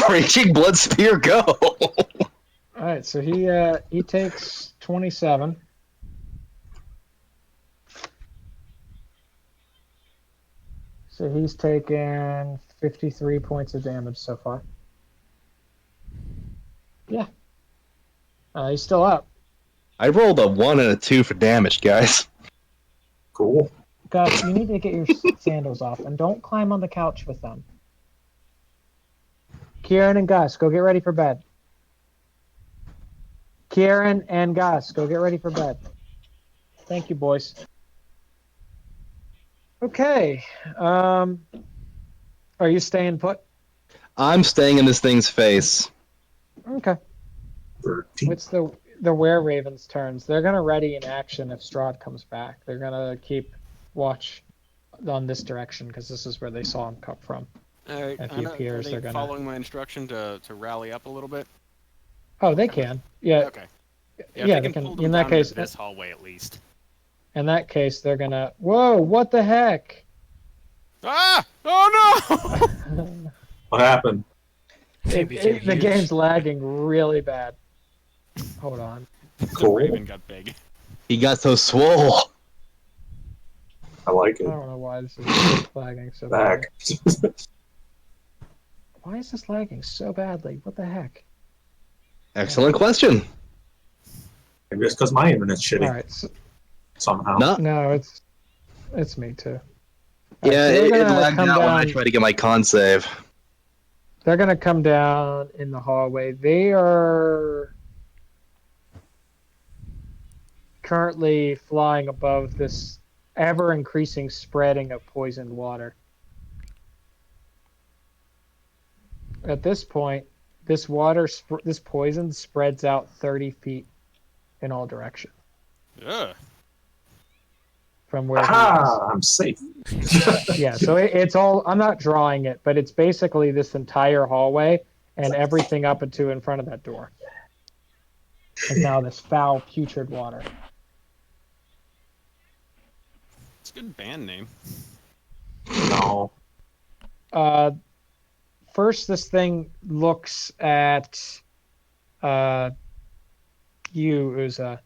Raging Blood Spear, go! All right, so he takes 27. So he's taken 53 points of damage so far. Yeah. He's still up. I rolled a 1 and a 2 for damage, guys. Cool. Gus, you need to get your sandals off, and don't climb on the couch with them. Kieran and Gus, go get ready for bed. Kieran and Gus, go get ready for bed. Thank you, boys. Okay. Are you staying put? I'm staying in this thing's face. Okay. 13. It's the were-ravens' turns. They're gonna ready in action if Strahd comes back. They're gonna keep watch on this direction because this is where they saw him come from. All right. If he appears, are they're they gonna. following my instruction to rally up a little bit? Oh, they can. Yeah. Okay. Yeah, Yeah, they they can can. pull them In that down case, to this hallway at least. in that case, they're gonna. Whoa! What the heck? Ah! Oh no! What happened? became The huge. game's lagging really bad. Hold on. The Cool. raven got big. He got so swole. I like I it. don't know why this is lagging so badly. Back. Why is this lagging so badly? What the heck? Excellent question. Maybe it's because my internet's shitty All right. So, somehow. no, it's me too. All right, Yeah, so they're it gonna lagged come out when I down. tried to get my con save. They're gonna come down in the hallway. They are. currently flying above this ever-increasing spreading of poisoned water. At this point, this this poison spreads out 30 feet in all directions Ugh. from where he is. Aha! I'm safe. Yeah, so it's all, I'm not drawing it, but it's basically this entire hallway and everything up into in front of that door is now this foul, putrid water. It's a good band name. No. First, this thing looks at you, Uza,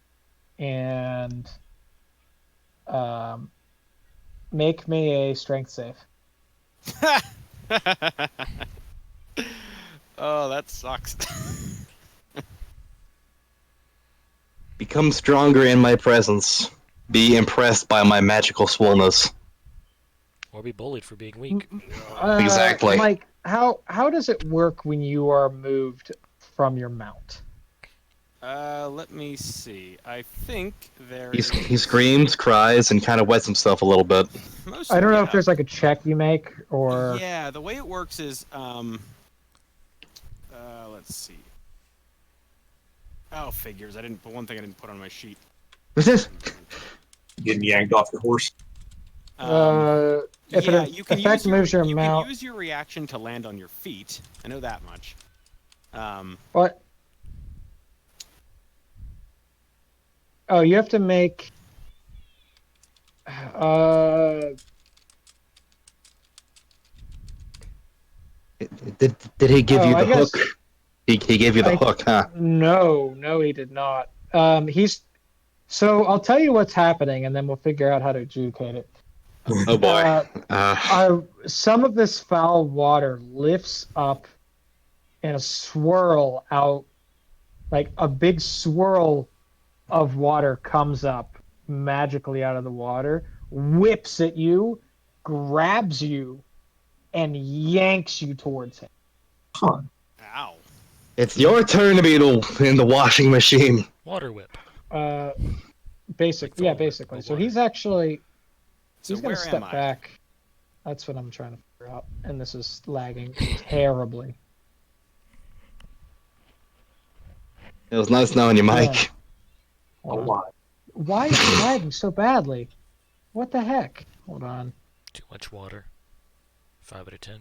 and make me a strength save. Oh, that sucks. Become stronger in my presence. Be impressed by my magical swollenness. Or be bullied for being weak. Exactly. Mike, how does it work when you are moved from your mount? Let me see. I think there He is... screams, cries, and kind of wets himself a little bit. Most, I don't know if yeah. there's like a check you make or Yeah, the way it works is, let's see. Oh, figures. But one thing I didn't put on my sheet. What's this? Getting yanked off your horse. if Yeah, it you can effect moves your you mount. can use your reaction to land on your feet. I know that much. What? Oh, you have to make. Did he give you I the guess- hook? He gave you the hook, huh? No, he did not. So I'll tell you what's happening, and then we'll figure out how to adjudicate it. Oh boy. Some of this foul water lifts up in a swirl out, like a big swirl of water comes up magically out of the water, whips at you, grabs you, and yanks you towards him. Huh. Ow. It's your turn to be in the washing machine. Water whip. Basically. But So water. he's actually So he's gonna where step am I? back. That's what I'm trying to figure out, and this is lagging terribly. It was nice knowing you, Mike. Yeah. A Hold on. lot. Why is it lagging so badly? What the heck? Hold on. Too much water. 5 out of 10.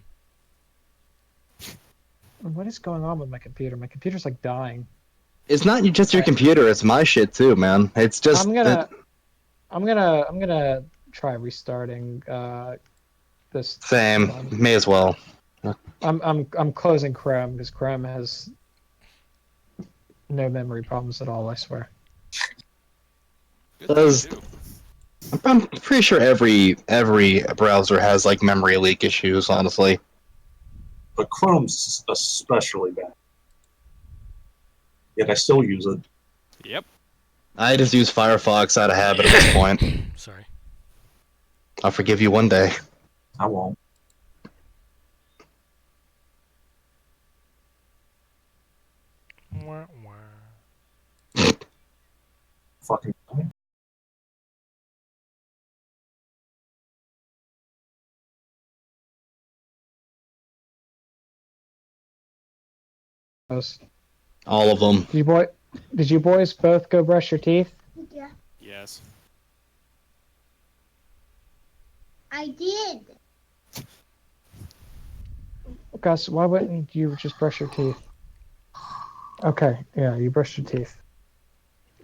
What is going on with my computer? My computer's like dying. It's not just your computer; it's my shit too, man. It's just I'm gonna try restarting this. same. May as well. I'm closing Chrome because Chrome has no memory problems at all, I swear. Good Does- thing, too. I'm pretty sure every browser has like memory leak issues. Honestly, But Chrome's especially bad. Yet I still use it. Yep. I just use Firefox out of habit at this point. Sorry. I'll forgive you one day. I won't. Wah, wah. Fucking. All of them. Did you boys both go brush your teeth? Yeah, Yes. I did. Gus, why wouldn't you just brush your teeth? Okay, yeah, you brushed your teeth.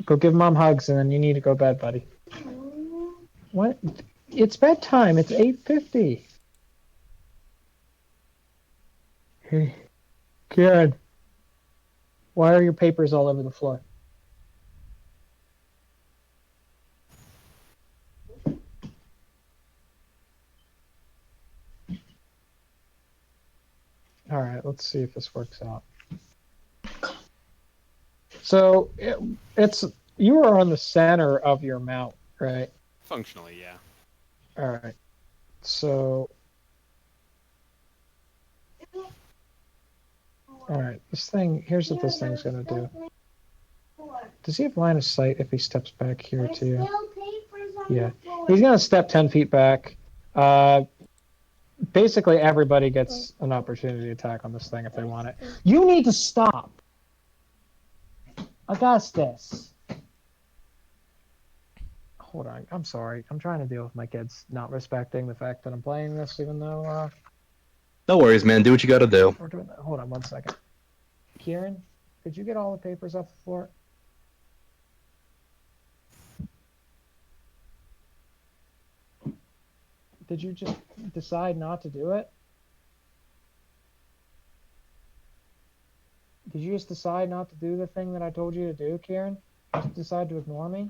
Go give mom hugs, and then you need to go to bed, buddy. What? It's bedtime. It's 8:50. Hey, Kieran, why are your papers all over the floor? All right, let's see if this works out. So it's you are on the center of your mount, right? Functionally, yeah. All right. So, all right. Here's what this thing's gonna do. Does he have line of sight if he steps back here There's too? still papers on Yeah. the floor. He's gonna step 10 feet back. Basically, everybody gets an opportunity attack on this thing if they want it. You need to stop, Augustus. Hold on. I'm sorry. I'm trying to deal with my kids not respecting the fact that I'm playing this, even though No worries, man. Do what you gotta do. we're doing that. Hold on 1 second. Kieran, could you get all the papers off the floor? Did you just decide not to do it? Did you just decide not to do the thing that I told you to do, Kieran? Just decide to ignore me?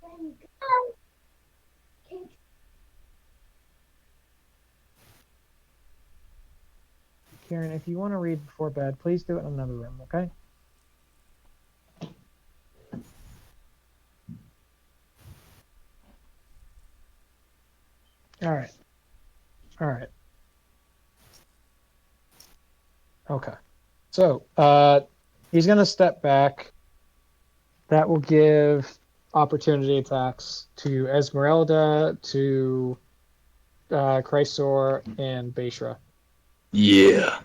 Thank God. Can't Kieran, if you want to read before bed, please do it in another room, okay? All right. All right. Okay. So, he's going to step back. That will give opportunity attacks to Esmeralda, to Chrysor, and Beishra. Yeah.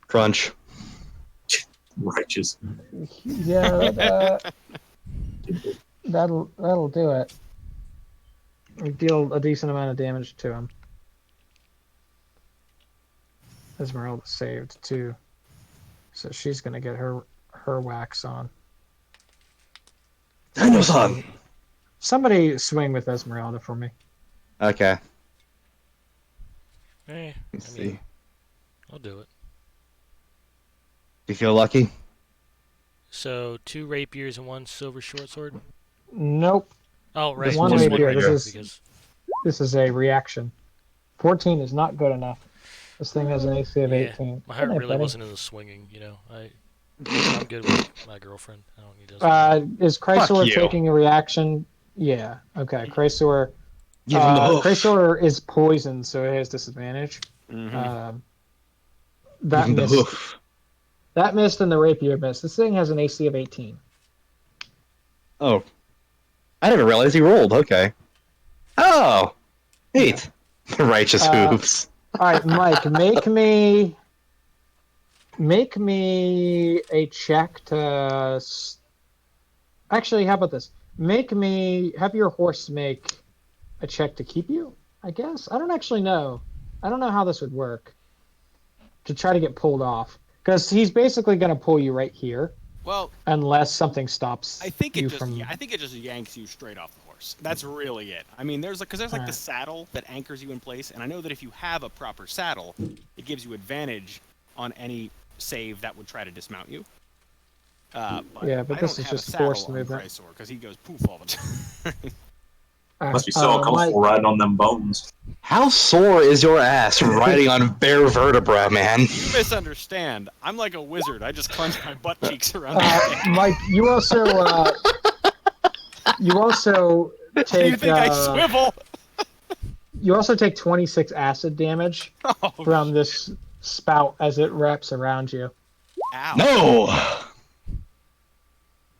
Crunch. Righteous. Yeah, that'll do it. We deal a decent amount of damage to him. Esmeralda saved too, so she's gonna get her wax on. Daniel-san. Somebody swing with Esmeralda for me. Okay. Eh, Let's I see. mean, I'll do it. Do you feel lucky? So 2 rapiers and 1 silver short sword. Nope. Oh, right. Just one just rapier. one This rapier is- because This is a reaction. 14 is not good enough. This thing has an AC of Yeah, 18. my Good heart night, really buddy. wasn't in the swinging. I'm good with my girlfriend. I don't need to. Is Chrysor you. taking a reaction? Yeah. Okay. Chrysor. Give him the hoof. Chrysor is poisoned, so it has disadvantage. Mhm. Give That him the missed. hoof. That missed, and the rapier missed. This thing has an AC of 18. Oh. I never realized he rolled. Okay. Oh. Neat. Righteous hooves. All right, Mike, make me a check to. Actually, how about this? Have your horse make a check to keep you. I guess I don't actually know. I don't know how this would work. To try to get pulled off, because he's basically going to pull you right here, Well, unless something stops I think it you just from. I think it just yanks you straight off the horse. That's really it. I mean, there's like the Alright. saddle that anchors you in place, and I know that if you have a proper saddle, it gives you advantage on any save that would try to dismount you. But Yeah, but I this don't is have just a saddle forced on movement. Chrysor because he goes poof all the time. Must be so Mike, uncomfortable riding on them bones. How sore is your ass riding on bare vertebra, man? You misunderstand. I'm like a wizard. I just clench my butt cheeks around the stick. Mike, you also Do you take think I swivel? you also take 26 acid damage Oh, from this spout as it wraps around you. ow. No!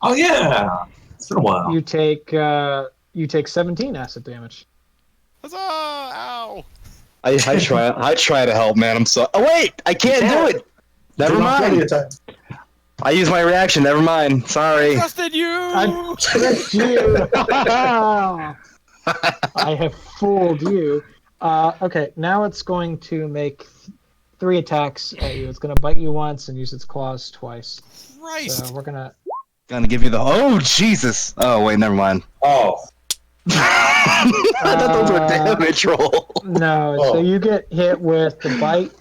Oh yeah, it's been a while. You take 17 acid damage. Huzzah! Ow! I try to help, man. I'm so. Oh wait, I can't do it. Never Do not mind. attack. I use my reaction. Never mind. Sorry. Trusted you! I tricked you. I have fooled you. Okay, now it's going to make 3 attacks at you. It's going to bite you once and use its claws twice. Christ! So we're gonna. Gonna give you the. Oh Jesus! Oh wait, never mind. Oh, I thought those were damage roll. No, so Oh. you get hit with the bite.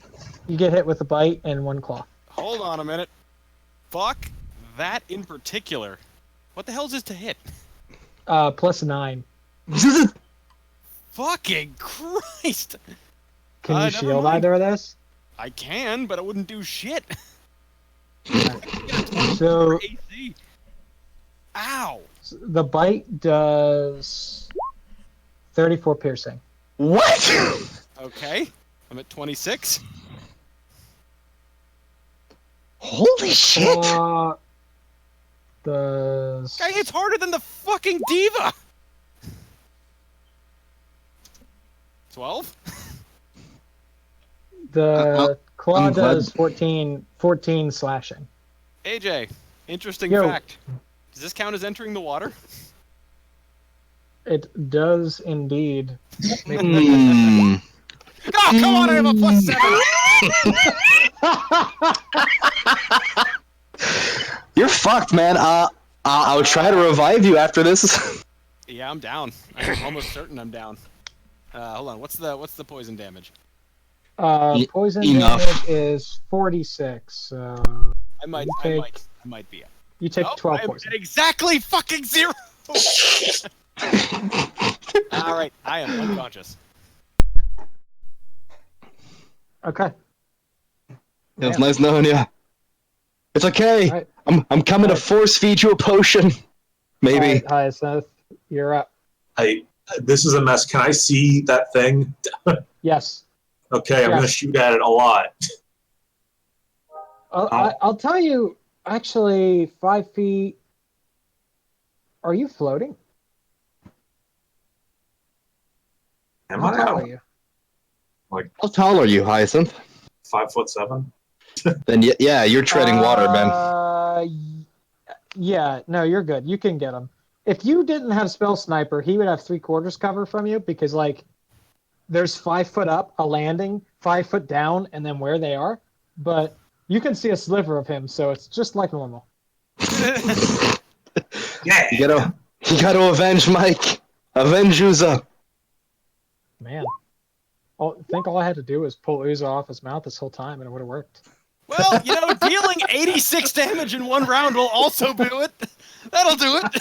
You get hit with the bite and 1 claw. Hold on a minute. Fuck that in particular. What the hell is this to hit? Plus 9. Fucking Christ! Can you Never shield mind. either of those? I can, but it wouldn't do shit. So AC. Ow! the bite does 34 piercing. What? Okay, I'm at 26. Holy shit! Claw does Guy hits harder than the fucking diva. 12. the claw I'm glad- does 14 slashing. AJ, interesting Yo. fact. Does this count as entering the water? It does indeed. Hmm. Oh, come on! I have a +7. You're fucked, man. I'll try to revive you after this. Yeah, I'm down. I'm almost certain I'm down. Hold on. What's the poison damage? Poison Enough. damage is 46. I might be. You take Nope, 12 I'm poison. at exactly fucking 0. All right, I am unconscious. Okay. It was Man. nice knowing you. It's okay. Alright. I'm coming to Alright. force feed you a potion. Maybe. Alright, hi, Seth. You're up. This is a mess. Can I see that thing? Yes. Okay, I'm Yeah. gonna shoot at it a lot. I'll tell you, actually, 5 feet. Are you floating? Am How I? tall are you? How tall are you, Hyacinth? 5'7". Then yeah, you're treading water, man. Yeah, no, you're good. You can get him. If you didn't have spell sniper, he would have 3/4 cover from you because like there's 5 foot up, a landing, 5 foot down, and then where they are. But you can see a sliver of him, so it's just like normal. Yeah. You gotta avenge Mike. Avenge Uza. Man, I think all I had to do was pull Uzo off his mouth this whole time, and it would have worked. Well, dealing 86 damage in 1 round will also do it. That'll do it.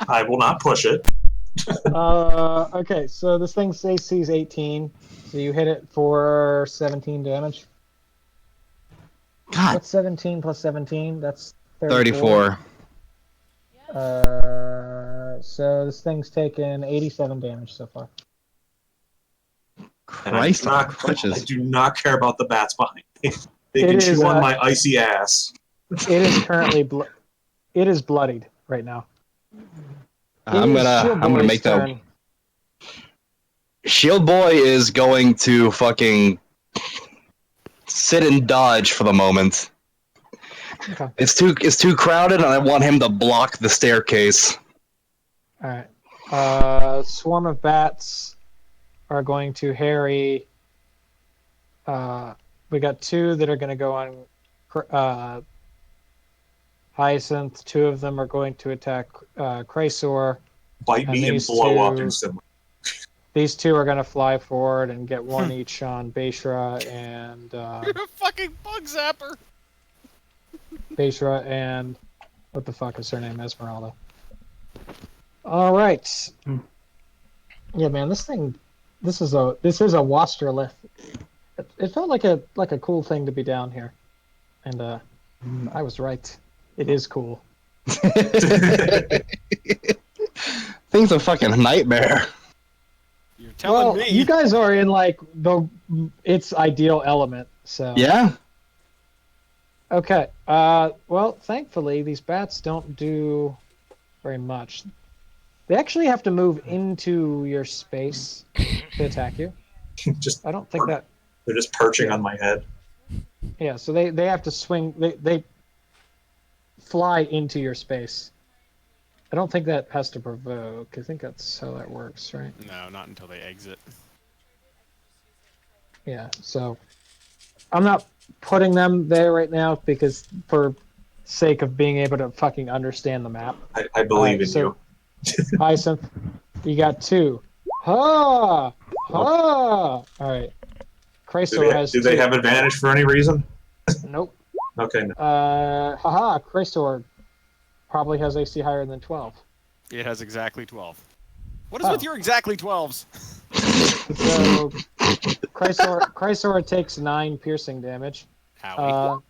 I will not push it. Okay, so this thing's AC is 18, so you hit it for 17 damage. God. What's 17 plus 17? That's 34. So this thing's taken 87 damage so far. And I Christ do, on not, I crutches. do not care about the bats behind me. They It can is, chew on my icy ass. It is currently it is bloodied right now. I'm It is Shield gonna Boy's make that. turn. Shield Boy is going to fucking sit and dodge for the moment. Okay. It's too crowded, and I want him to block the staircase. All right. Swarm of bats are going to harry. We got 2 that are going to go on Hyacinth. 2 of them are going to attack Chrysor. Bite And me and these blow up two- instantly. These 2 are going to fly forward and get 1 each on Beishra and You're a fucking bug zapper. what the fuck is her name? Esmeralda. All right. Yeah, man, this is a Wasterlith. It felt like a cool thing to be down here, and I was right. It is cool. Thing's a fucking nightmare. You're telling me. You guys are in like its ideal element. So Yeah. Okay. Well, thankfully these bats don't do very much. They actually have to move into your space to attack you. Just I don't think that. they're just perching on my head. Yeah, so they have to swing. They fly into your space. I don't think that has to provoke. I think that's how that works, right? No, not until they exit. Yeah. So I'm not putting them there right now because for sake of being able to fucking understand the map. I believe in you. Hyacinth, you got 2. Ha! Ha! All right. Chrysor has Do 2. they have advantage for any reason? Nope. Okay. No. Haha, Chrysor probably has AC higher than 12. It has exactly 12. What is with your exactly 12s? So Chrysor takes 9 piercing damage. Howie.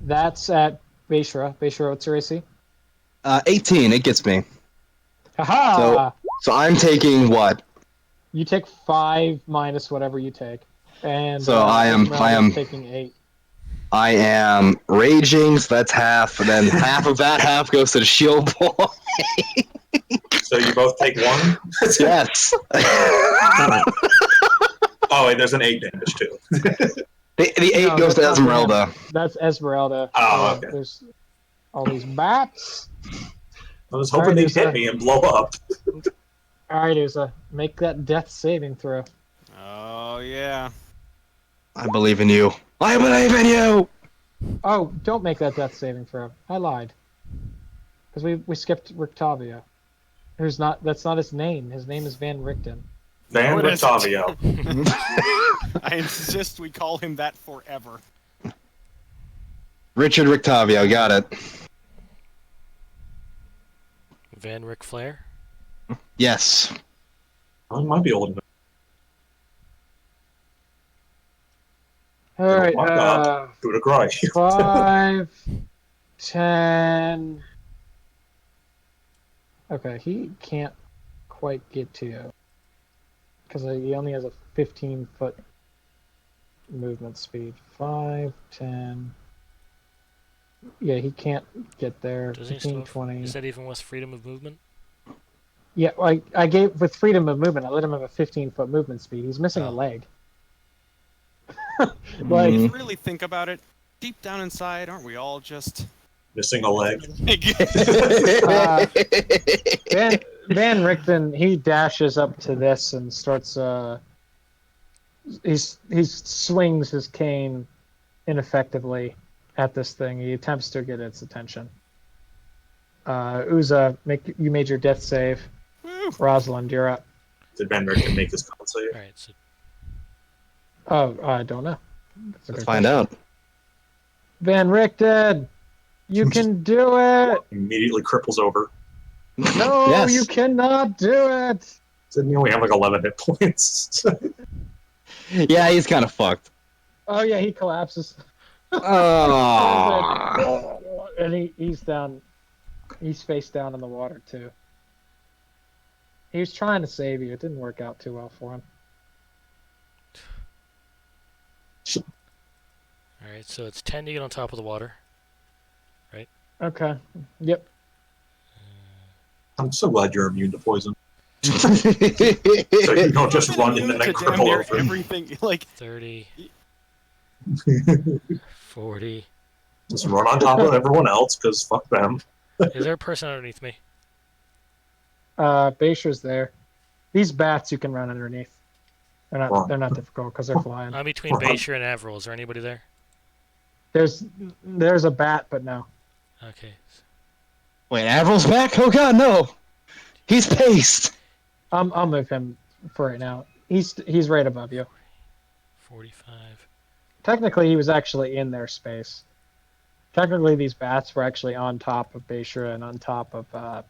That's at Beishra. Beishra, what's your AC? 18. It gets me. Haha! So I'm taking what? You take 5 minus whatever you take. And So I am Esmeralda's taking 8. I am raging, so that's half, and then half of that half goes to the shield boy. So you both take 1? Yes. Oh, wait, there's an 8 damage too. The 8 No, goes to that's not to him. Esmeralda. That's Esmeralda. Oh, okay. There's all these bats. I was All hoping right, they'd hit me and blow up. All right, Uza, make that death saving throw. Oh yeah. I believe in you. I believe in you. Oh, don't make that death saving throw. I lied. Because we skipped Rictavio. Who's not? That's not his name. His name is Van Richten. Van No, it isn't. Rictavio. I insist we call him that forever. Richard Rictavio, got it. Van Ric Flair. Yes. I might be old enough. All right. Walk up. Do the cry. 5, 10. Okay, he can't quite get to you because he only has a 15-foot movement speed. 5, 10. Yeah, he can't get there. Doesn't he 15, still? 20. Is that even with freedom of movement? Yeah, I gave with freedom of movement. I let him have a 15-foot movement speed. He's missing a Oh. leg. If Like, you really think about it, deep down inside, aren't we all just Missing a leg. uh, Van Richten, he dashes up to this and starts. He swings his cane ineffectively at this thing. He attempts to get its attention. Uza, you made your death save. Woo. Rosalind, you're up. Did Van Richten make his con save? All right. So Oh, I don't know. That's a Let's good find question. out. Van Richten, you can do it. Immediately cripples over. No, Yes. you cannot do it. Didn't he only have like 11 hit points? Yeah, he's kind of fucked. Oh yeah, he collapses. Oh. And he's down. He's face down in the water too. He was trying to save you. It didn't work out too well for him. all right. So it's 10 to get on top of the water. Okay. Yep. I'm so glad you're immune to poison. So you don't just run in and then to damn cripple near over. everything. Like 30, 40. Just run on top of everyone else, because fuck them. Is there a person underneath me? Basher's there. These bats you can run underneath. They're not difficult because they're flying. I'm between Bayshire and Avril. Is there anybody there? There's a bat, but no. Okay. Wait, Avril's back? Oh god, no! He's paced! I'll move him for right now. He's right above you. 45. Technically, he was actually in their space. Technically, these bats were actually on top of Bayshire and on top of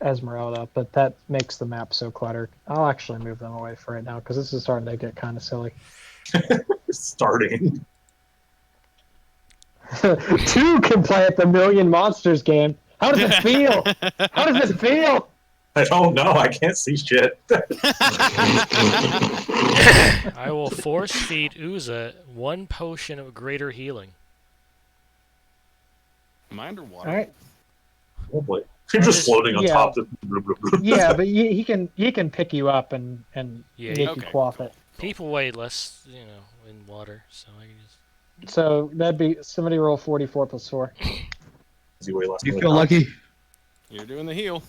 Esmeralda, but that makes the map so cluttered. I'll actually move them away for right now because this is starting to get kind of silly. Starting. 2 can play at the Million Monsters game. How does it feel? How does it feel? I don't know. I can't see shit. I will force feed Uza 1 potion of greater healing. Am I underwater? All right. Oh boy. You're just floating on Yeah. top of Yeah, but he can pick you up and Yeah, make you okay, quaff it. People weigh less, in water, so I can just. So that'd be somebody roll 44 plus 4. You feel lucky? You're doing the heal.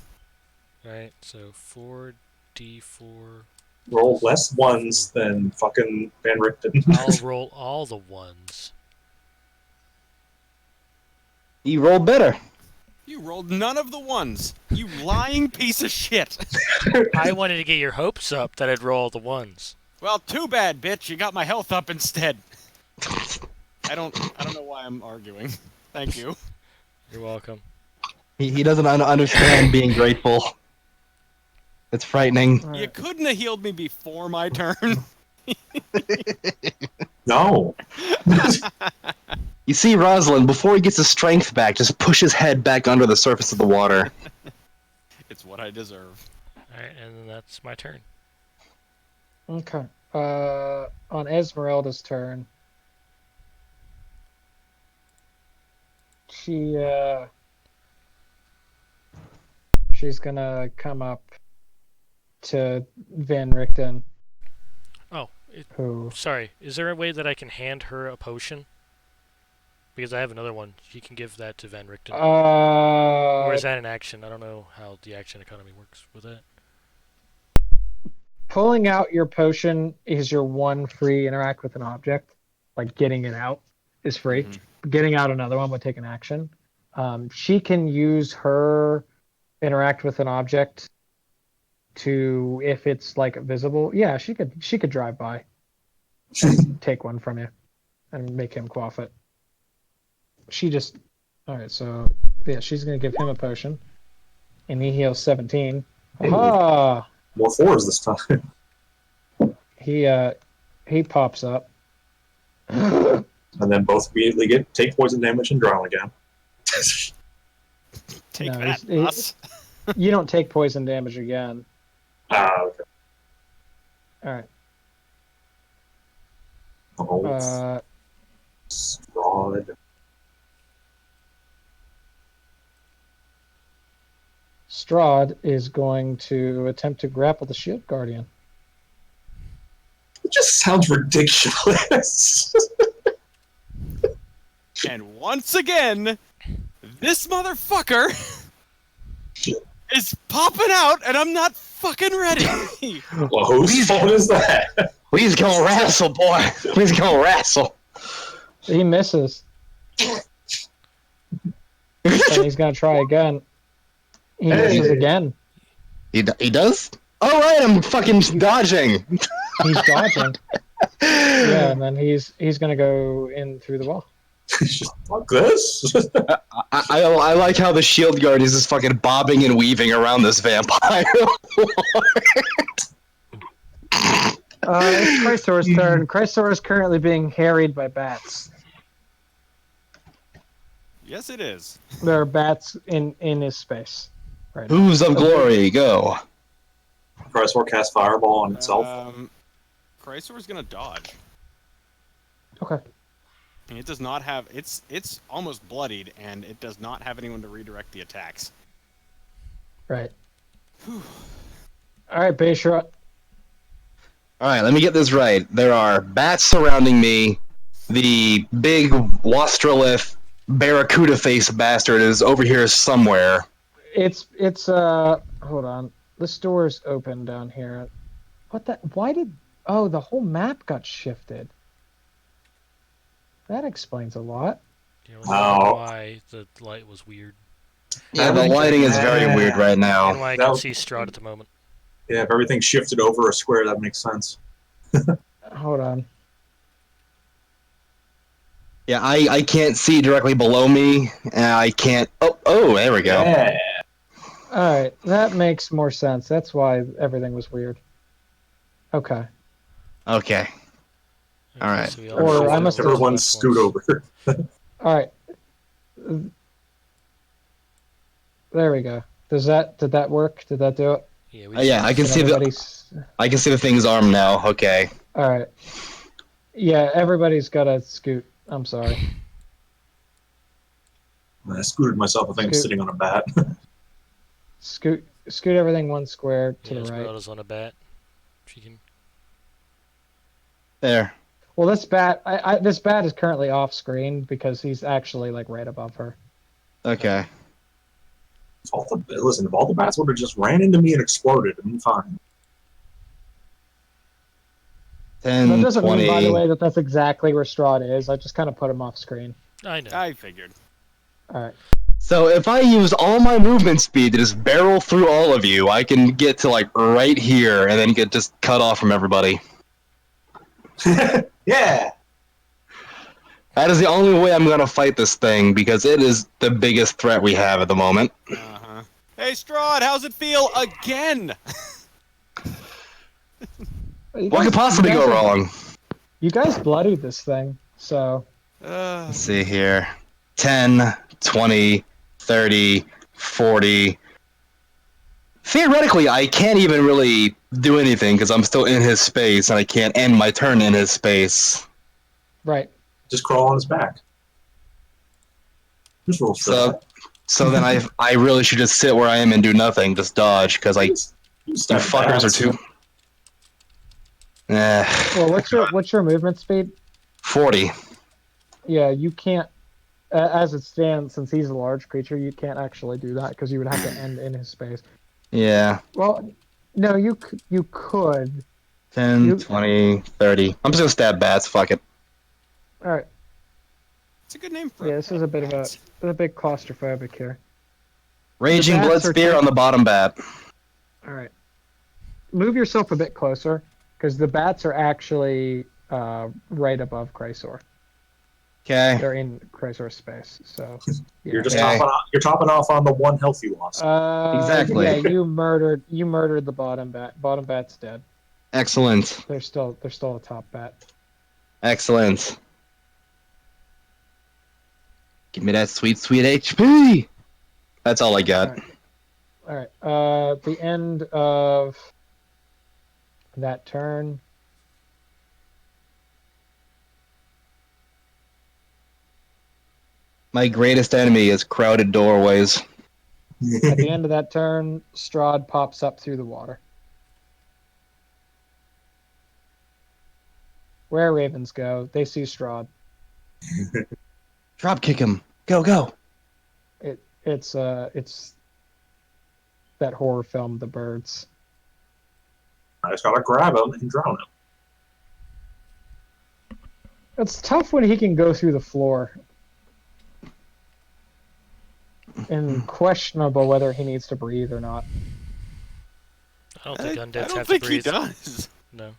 Right, so 4d4. Roll less ones than fucking Van Richten. I'll roll all the ones. You rolled better. You rolled none of the ones. You lying piece of shit. I wanted to get your hopes up that I'd roll all the ones. Well, too bad, bitch. You got my health up instead. I don't know why I'm arguing. Thank you. You're welcome. He doesn't understand being grateful. It's frightening. All You right. couldn't have healed me before my turn. No. You see, Rosalind, before he gets his strength back, just push his head back under the surface of the water. It's what I deserve. Alright, and then that's my turn. Okay. On Esmeralda's turn, she's gonna come up to Van Richten, Oh, who sorry. Is there a way that I can hand her a potion? Because I have another one. She can give that to Van Richten. Or is that an action? I don't know how the action economy works with that. pulling out your potion is your one free interact with an object. Like getting it out is free. Getting out another one would take an action. She can use her interact with an object to, if it's like visible. Yeah, she could drive by and take one from you and make him quaff it. She just all right. So yeah, she's gonna give him a potion, and he heals 17. Aha! More fours this time. He pops up. And then both immediately take poison damage and drown again. Take No, that, he's- us. You don't take poison damage again. Okay. All right. Oh, Strahd. Strahd is going to attempt to grapple the shield guardian. It just sounds ridiculous. And once again, this motherfucker is popping out, and I'm not fucking ready. Well, whose fault is that? Please go wrestle, boy. Please go wrestle. He misses. And he's going to try again. He misses again. He does? Oh, right, I'm fucking dodging. He's dodging. Yeah, and then he's going to go in through the wall. Fuck this. I like how the shield guard is just fucking bobbing and weaving around this vampire. It's Chrysor's turn. Chrysor is currently being harried by bats. Yes, it is. There are bats in his space. Right. Hooves of glory, go. Chrysor cast Fireball on itself. Chrysor's gonna dodge. Okay. And it does not have it's almost bloodied, and it does not have anyone to redirect the attacks. Right. All right, Bayshot. Alright, let me get this right. There are bats surrounding me. The big Wastrolith Barracuda face bastard is over here somewhere. It's hold on. This door's open down here. What the why did the whole map got shifted. That explains a lot. You know, Oh. why the light was weird. Yeah, the lighting is very weird right And now. why I that can was- see Strahd at the moment. Yeah, if everything shifted over a square, that makes sense. Hold on. Yeah, I can't see directly below me, and I can't... Oh, there we go. Yeah. All right, that makes more sense. That's why everything was weird. Okay. Okay. All right. So we all Or shifted I must over have- Everyone left scoot once. over. All right. There we go. Did that work? Did that do it? Yeah, we Yeah, I can Did see the everybody's- I can see the thing's arm now. Okay. All right. Yeah, everybody's got to scoot. I'm sorry. I scooted myself. I think I'm Scoot. sitting on a bat. Scoot everything one square to yeah, the right. Esmeralda's on a bat. She can. There. Well, this bat, this bat is currently off screen because he's actually like right above her. Okay. Listen, if all the bats would have just ran into me and exploded, I'd be fine. 10, That doesn't 20... mean, by the way, that that's exactly where Strahd is. I just kind of put him off screen. I know. I figured. All right. So if I use all my movement speed to just barrel through all of you, I can get to like right here and then get just cut off from everybody. Yeah. That is the only way I'm gonna fight this thing because it is the biggest threat we have at the moment. Uh-huh. Hey, Strahd, how's it feel again? What could possibly go wrong? You guys bloodied this thing, so Let's see here. 10, 20, 30, 40. Theoretically, I can't even really do anything because I'm still in his space and I can't end my turn in his space. right. Just crawl on his back. Just roll So, Strahd. so then I really should just sit where I am and do nothing, just dodge, because like You you stab the fuckers are bats. too. Eh, Well, what's your movement speed? 40. Yeah, you can't. As it stands, since he's a large creature, you can't actually do that because you would have to end in his space. Yeah. Well, no, you could. 10, You 20, 30. I'm just gonna stab bats, fuck it. all right? It's a good name for Yeah, a this is a bit claustrophobic here. Raging bats Blood are Spear on the bottom bat. All right, move yourself a bit closer because the bats are actually right above Chrysor. Okay. They're in Chrysor's space, so yeah. You're just Okay. topping off on the 1 health you lost. Exactly. Yeah, you murdered the bottom bat. Bottom bat's dead. Excellent. There's still a top bat. Excellent. Give me that sweet, sweet HP. That's all I got. All right. At the end of that turn, My greatest enemy is crowded doorways. at the end of that turn, Strahd pops up through the water. Where ravens go, they see Strahd. Drop kick him. Go, go. It's that horror film, The Birds. I just gotta grab him and drown him. It's tough when he can go through the floor. And questionable whether he needs to breathe or not. I don't think I undeads don't have think to he breathe. does. No.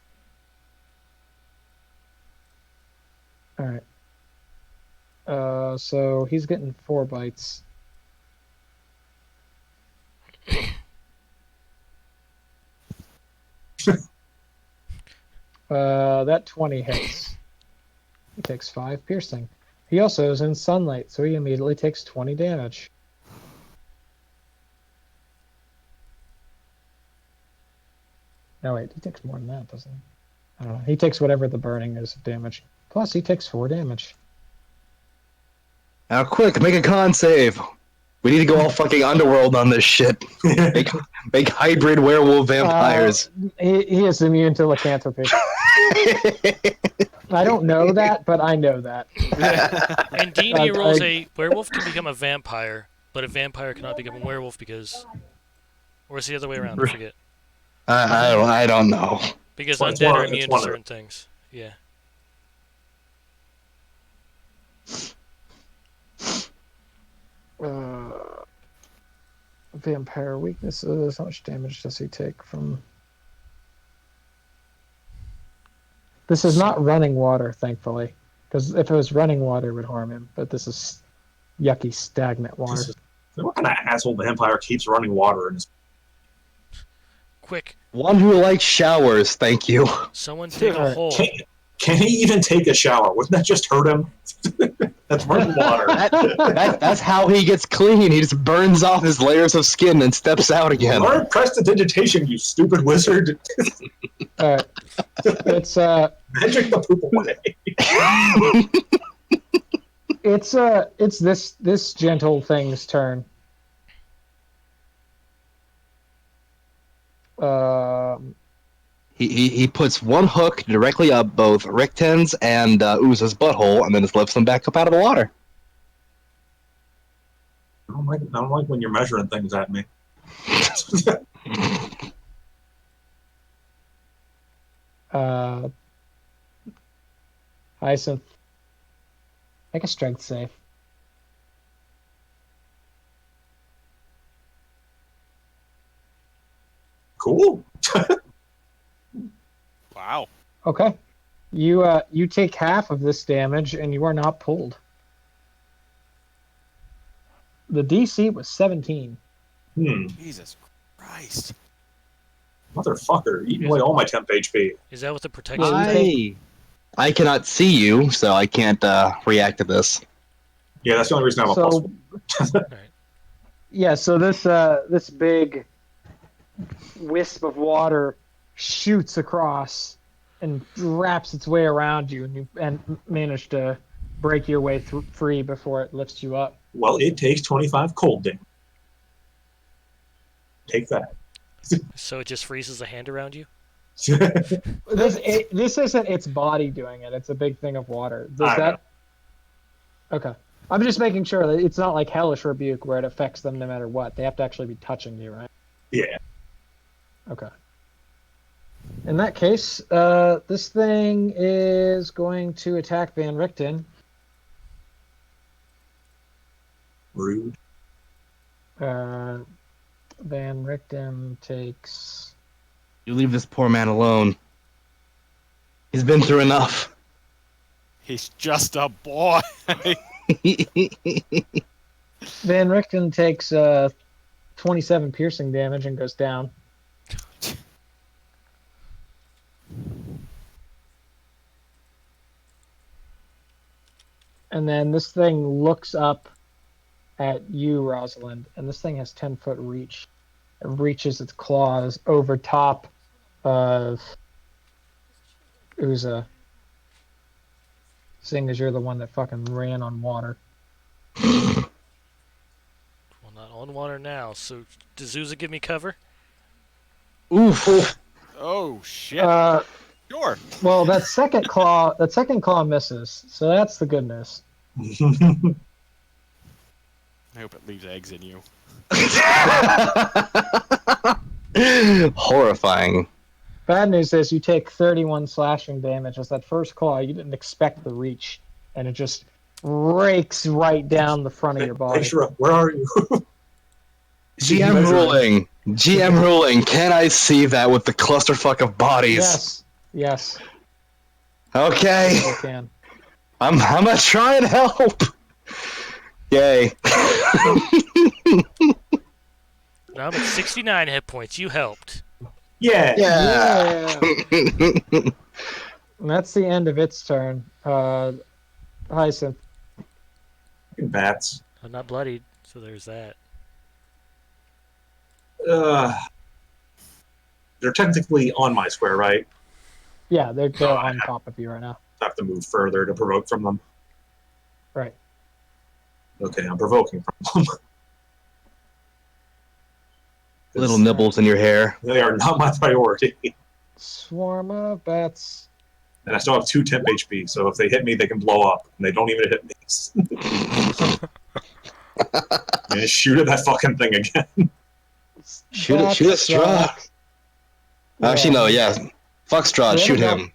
All right. So he's getting 4 bites. That 20 hits. He takes 5 piercing. He also is in sunlight, so he immediately takes 20 damage. No, wait, he takes more than that, doesn't he? I don't know. He takes whatever the burning is of damage. Plus, he takes 4 damage. Now, quick, make a con save. We need to go all fucking underworld on this shit. Make hybrid werewolf vampires. He is immune to lycanthropy. I don't know that, but I know that. In D&D rules, a werewolf can become a vampire, but a vampire cannot become a werewolf because... Or is it the other way around? I forget. I don't know. Because Well, it's undead one- are it's immune to one of certain things. Yeah. Vampire weaknesses. How much damage does he take from... This is not running water, thankfully. Because if it was running water, it would harm him. But this is yucky, stagnant water. What kind of asshole vampire keeps running water in his... Quick, One who likes showers, thank you. someone dig a Alright. hole. Can he even take a shower? Wouldn't that just hurt him? That's running water. That's how he gets clean. He just burns off his layers of skin and steps out again. Learn prestidigitation, you stupid wizard. Alright. It's Magic the poop away. it's this gentle thing's turn. He puts one hook directly up both Ricten's and Uza's butthole, and then just lifts them back up out of the water. I don't like when you're measuring things at me. Hyacinth. Make a strength save. Cool. Wow. Okay. You take half of this damage and you are not pulled. The DC was 17. Jesus Christ. Motherfucker, eating away all my temp HP. Is that what the protection Yeah, is? I cannot see you, so I can't react to this. Yeah, that's the only reason I have a So plus. yeah, so this big wisp of water shoots across and wraps its way around you, and you manage to break your way free before it lifts you up. Well, it takes 25 cold damage. Take that. So it just freezes a hand around you? This isn't its body doing it. It's a big thing of water. Does I know. that? Okay. I'm just making sure that it's not like Hellish Rebuke where it affects them no matter what. They have to actually be touching you, right? Yeah. Okay. In that case, this thing is going to attack Van Richten. Rude. Van Richten takes. You leave this poor man alone. He's been through enough. He's just a boy. Van Richten takes 27 piercing damage and goes down. And then this thing looks up at you, Rosalind, and this thing has 10-foot reach. It reaches its claws over top of Uza. Seeing as you're the one that fucking ran on water. Well, not on water now. So does Zuza give me cover? Oof. Oh shit. Sure. Well, that second claw misses, so that's the good news. I hope it leaves eggs in you. Horrifying. Bad news is you take 31 slashing damage as that first claw, you didn't expect the reach, and it just rakes right down the front of your body. Hey, Shura, where are you? GM ruling. GM ruling. Can I see that with the clusterfuck of bodies? Yes. Yes. Okay. You can. I'm gonna try and help. Yay. Now I'm at 69 hit points. You helped. Yeah. Yeah. And that's the end of its turn. Hyacinth. Bats. I'm not bloodied, so there's that. They're technically on my square, right? Yeah, they're on top of you right now. I have to move further to provoke from them. Right. Okay, I'm provoking from them. Little nibbles in your hair. They are not my priority. Swarm of bats. And I still have 2 temp HP, so if they hit me, they can blow up. And they don't even hit me. And just shoot at that fucking thing again. Shoot it, Bats shoot it, Strahd. suck. Actually, no, yeah. Fuck Strahd, We shoot haven't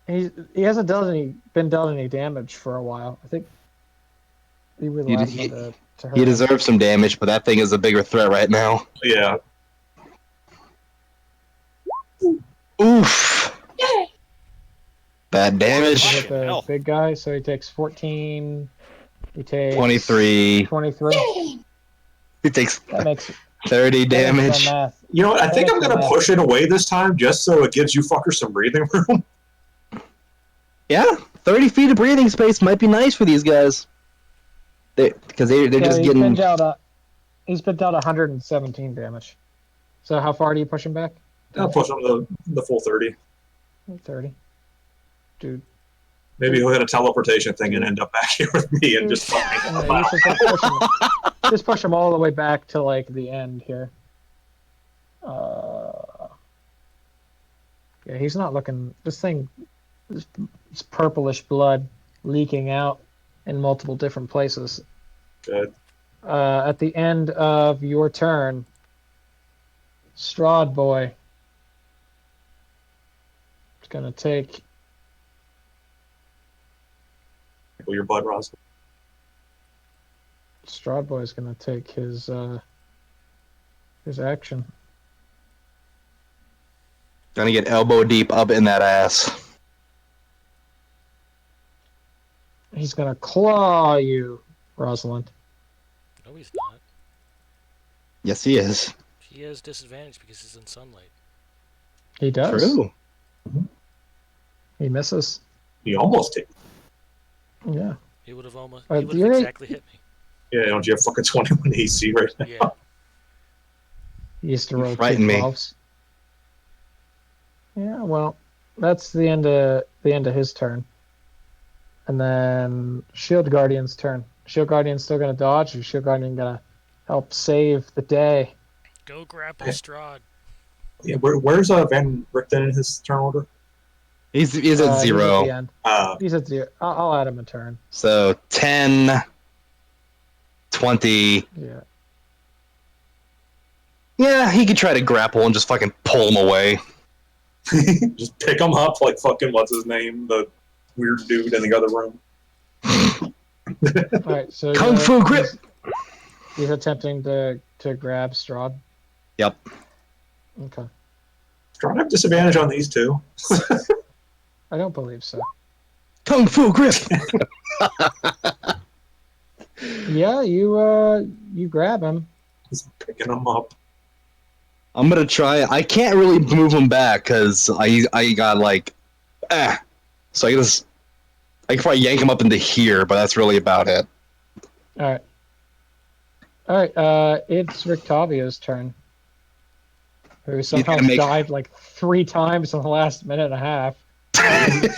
him. He hasn't been dealt any damage for a while. I think he would He- last he- to hurt He him. deserves some damage, but that thing is a bigger threat right now. Yeah. Oof. Bad damage. Hit the hell. big guy, so he takes 14. He takes 23. 23. He takes That makes 30 that makes damage. the math. You know what? I That think I'm makes going to sense. push it away this time just so it gives you fuckers some breathing room. Yeah, 30 feet of breathing space might be nice for these guys. Because they're So just he's getting. been dealt he's been dealt 117 damage. So how far do you push him back? I'll push them the full 30. 30. Dude. Maybe he'll hit a teleportation thing and end up back here with me and just fuck me. You should just push him all the way back to like the end here. Yeah, he's not looking. This thing, it's purplish blood leaking out in multiple different places. Good. At the end of your turn, Strahd boy is gonna take. Tickle your butt, Ross. Strahd boy is gonna take his action. Gonna get elbow deep up in that ass. He's gonna claw you, Rosalind. No, he's not. Yes, he is. He has disadvantage because he's in sunlight. He does. True. He misses. He almost hit. Yeah. He would have almost. Uh, He would have you're- exactly hit me. Yeah, don't you have fucking 21 AC right now? Yeah. He used to You roll frighten me. 2 12s. Yeah, well, that's the end of his turn. And then Shield Guardian's turn. Shield Guardian's still gonna dodge, or Shield Guardian gonna help save the day? Go grapple Strahd. Yeah, where's Van Richten in his turn order? He's at He's at 0. the end. Uh, He's at 0. I'll add him a turn. So 10, 20. Yeah. Yeah, he could try to grapple and just fucking pull him away. just pick him up like fucking what's his name, the weird dude in the other room. All right. So Kung Fu grip. He's attempting to grab Strahd. Yep. Okay. Strahd have disadvantage on these two. I don't believe so. Kung Fu grip. Yeah, you grab him. Just picking him up. I'm gonna try. I can't really move him back because I got like, So I can probably yank him up into here, but that's really about it. All right. All right. It's Rictavio's turn, who somehow gonna make- died like 3 times in the last minute and a half.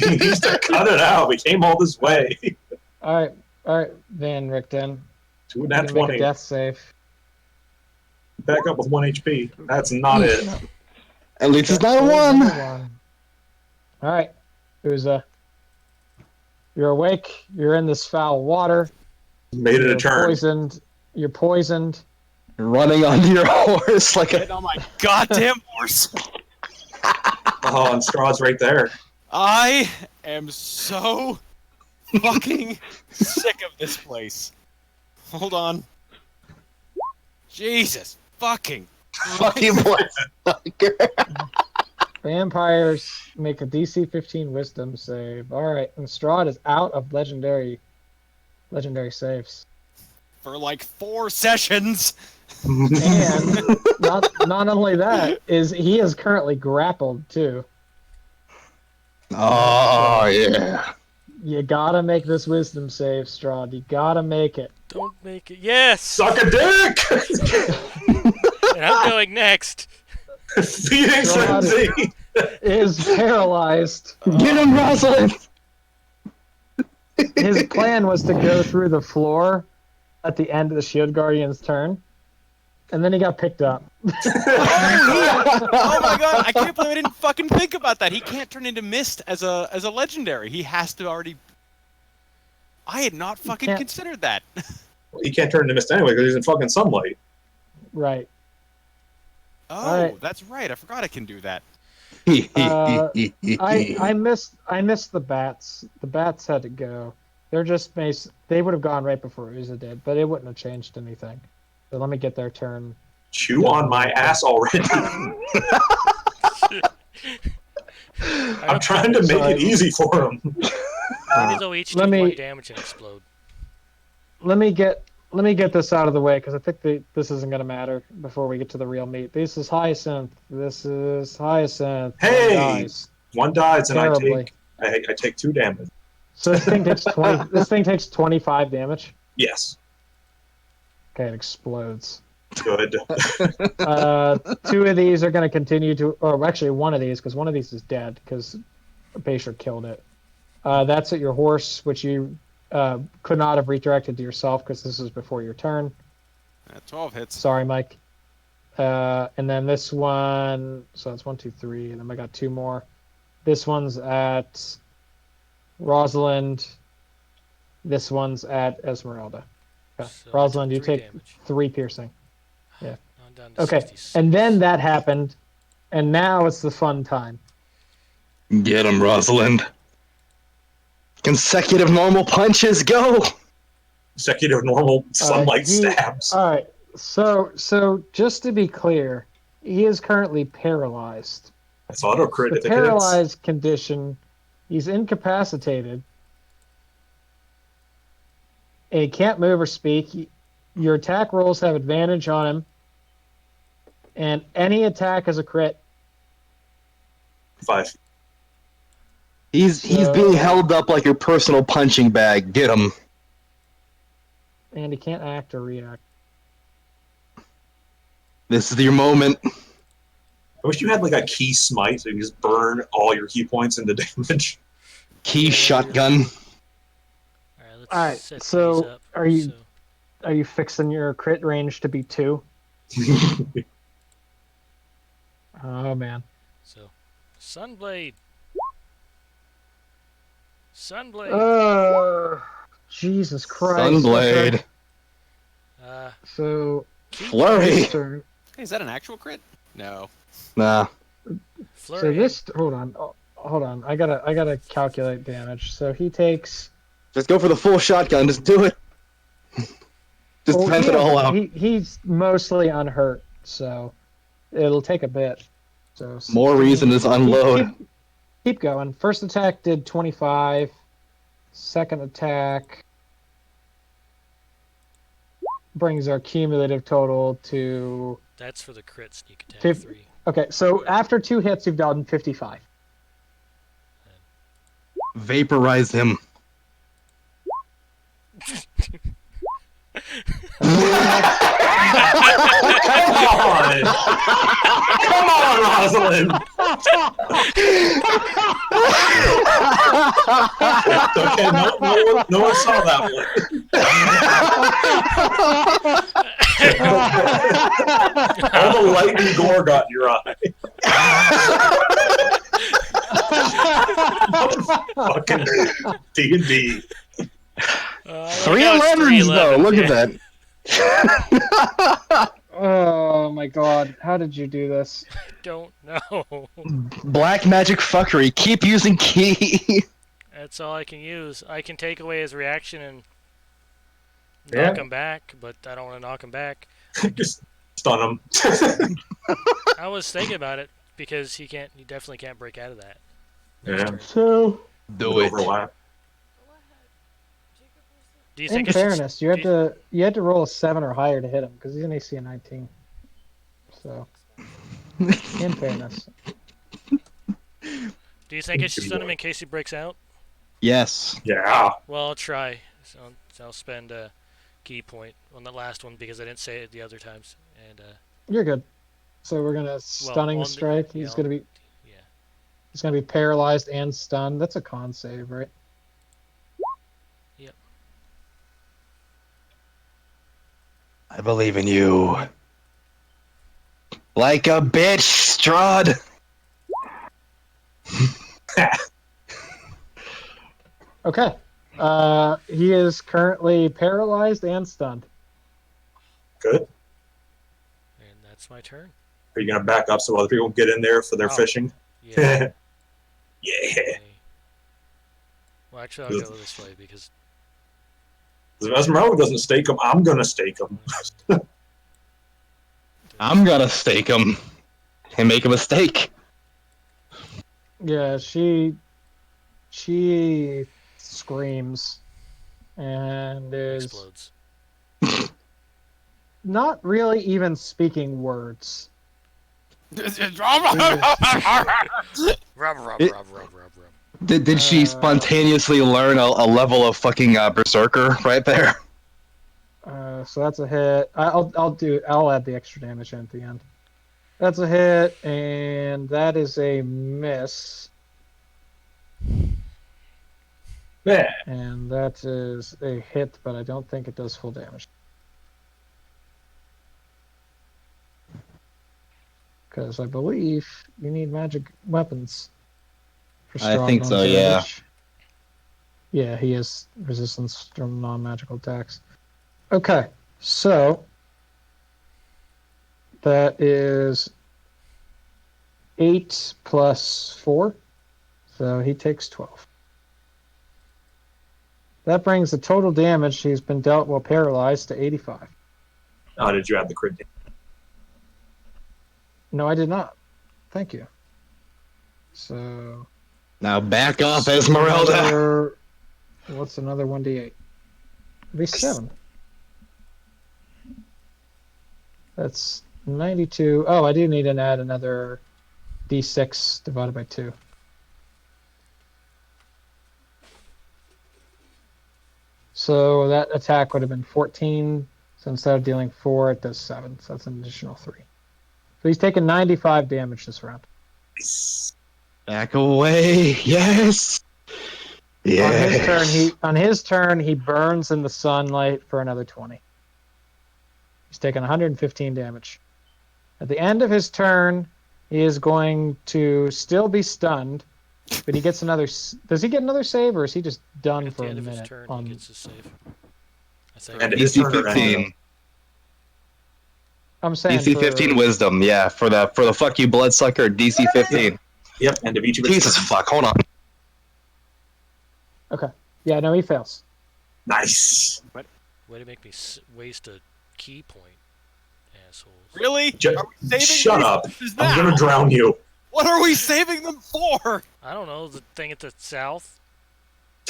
He needs to cut it out. We came all this way. All right, Van Richten. 2 You nat can make a 20. death save. Back up with 1 HP. That's not it. At least it's not a Death save 1. number 1. All right, Uza. You're awake. You're in this foul water. Made it a You're turn. poisoned. You're poisoned. Running onto your horse like Get a. on my goddamn horse. Oh, and Strahd's right there. I am so fucking sick of this place. Hold on. Jesus fucking. Fucking fucker. Vampires make a DC 15 Wisdom save. All right, and Strahd is out of legendary saves. For like 4 sessions. And not only that is he is currently grappled too. Oh yeah. You gotta make this Wisdom save, Strahd. You gotta make it. Don't make it. Yes! Suck a dick! And I'm going next. Feeding God. frenzy! Is paralyzed. Get him, Rosalind. His plan was to go through the floor at the end of the Shield Guardian's turn, and then he got picked up. Oh my god, I can't believe I didn't fucking think about that. He can't turn into Mist as a legendary. He has to already. I had not fucking can't- considered that. He can't turn into mist anyway because he's in fucking sunlight. Right. Oh, Alright. that's right. I forgot I can do that. I missed the bats. The bats had to go. They're just they would have gone right before Uza did, but it wouldn't have changed anything. So let me get their turn. Chew on my ass already. I'm trying to make it easy for him. It is OH let take me- 1 damage and explode. Let me get this out of the way because I think this isn't going to matter before we get to the real meat. This is Hyacinth. One Hey! dies. One dies and Terribly. I take 2 damage. So this thing takes 20. This thing takes 25 damage. Yes. Okay, it explodes. Good. 2 of these are going to continue to, or actually 1 of these because 1 of these is dead because Basher killed it. That's at your horse, which you could not have redirected to yourself because this is before your turn. 12 hits. Sorry, Mike. And then this one, so that's 1, 2, 3, and then I got 2 more. This one's at Rosalind. This one's at Esmeralda. Okay. So Rosalind, you 3 take damage. 3 piercing. I'm down to Okay, 66. and then that happened, and now it's the fun time. Get him, Rosalind. Consecutive normal punches, go! Consecutive normal sunlight he- stabs. All right, so just to be clear, he is currently paralyzed. That's auto crit The if it hits. paralyzed condition, he's incapacitated. And he can't move or speak. Your attack rolls have advantage on him. And any attack is a crit. 5. He's being held up like your personal punching bag. Get him. And he can't act or react. This is your moment. I wish you had like a key smite so you can just burn all your key points into damage. Key shotgun. Alright, let's Alright, set so- these up. Are you So are you fixing your crit range to be 2? Oh man. so Sunblade. Sunblade. Jesus Christ. Okay. Sunblade. So Key Flurry. this turn. Hey, is that an actual crit? No. Nah. So Flurry. this hold on. I gotta calculate damage. So he takes. Just go for the full shotgun. Just do it. Just Well, vent it all out. he's mostly unhurt, so it'll take a bit. So More 16. reason to unload. Keep going. First attack did 25. Second attack brings our cumulative total to. That's for the crit sneak attack 50. 3. Okay, so after 2 hits, you've done 55. Vaporize him. Come on, Rosalind. Okay, no one saw that one. All the lightning gore got in your eye. Fucking D&D. 311s though. Look at that. Oh my god, how did you do this? Don't know. Black magic fuckery. Keep using key. That's all I can use. I can take away his reaction and Yeah. knock him back, but I don't want to knock him back. Just stun him. I was thinking about it because he definitely can't break out of that. next Yeah. turn. So, Do it. Overlap. Do you in think I should? fairness, you had to roll a 7 or higher to hit him because he's an AC of 19. So, in fairness, Do you think I should stun him in case he breaks out? Yes. Yeah. Well, I'll try. So I'll spend a key point on the last one because I didn't say it the other times. And you're good. So we're gonna stunning on the- strike. yeah, He's gonna be yeah. paralyzed and stunned. That's a con save, right? Yep. I believe in you. Like a bitch, Strahd. Okay. He is currently paralyzed and stunned. Good. And that's my turn. Are you gonna back up so other people get in there for their Oh. fishing? Yeah. Yeah. Okay. Well, actually, I'll go this way because If Esmeralda doesn't stake him, I'm gonna stake him. I'm gonna stake him and make a mistake. Yeah, she screams and is explodes. not really even speaking words. Rub. Did she spontaneously learn a level of fucking berserker right there? So that's a hit. I'll add the extra damage in at the end. That's a hit, and that is a miss. Yeah. And that is a hit, but I don't think it does full damage. Because I believe you need magic weapons for I strong think so, yeah. damage. Yeah, he has resistance from non-magical attacks. Okay, so that is 8 plus 4, so he takes 12. That brings the total damage he's been dealt while paralyzed to 85. Oh, did you add the crit? No, I did not. Thank you. So Now back off, Esmeralda. What's another 1d8? It'd be 7. That's 92. Oh, I do need to add another d6 divided by 2. So that attack would have been 14. So instead of dealing 4, it does 7. So that's an additional 3. So he's taken 95 damage this round. Back away. Yes. Yeah. On his turn he burns in the sunlight for another 20. He's taken 115 damage. At the end of his turn, he is going to still be stunned, but he gets another. Does he get another save, or is he just done At for the a end of his minute? turn, he gets his save. I think. And his DC turn or end. 15. I'm saying DC for 15 wisdom, yeah. For the fuck you bloodsucker, DC 15. Yep, end of each of its Jesus turns. fuck, hold on. Okay. Yeah, no, he fails. Nice. Way to make me waste a key point, assholes. Really? Ju- Are we saving Shut these up. bitches I'm now? gonna drown you. What are we saving them for? I don't know, the thing at the south.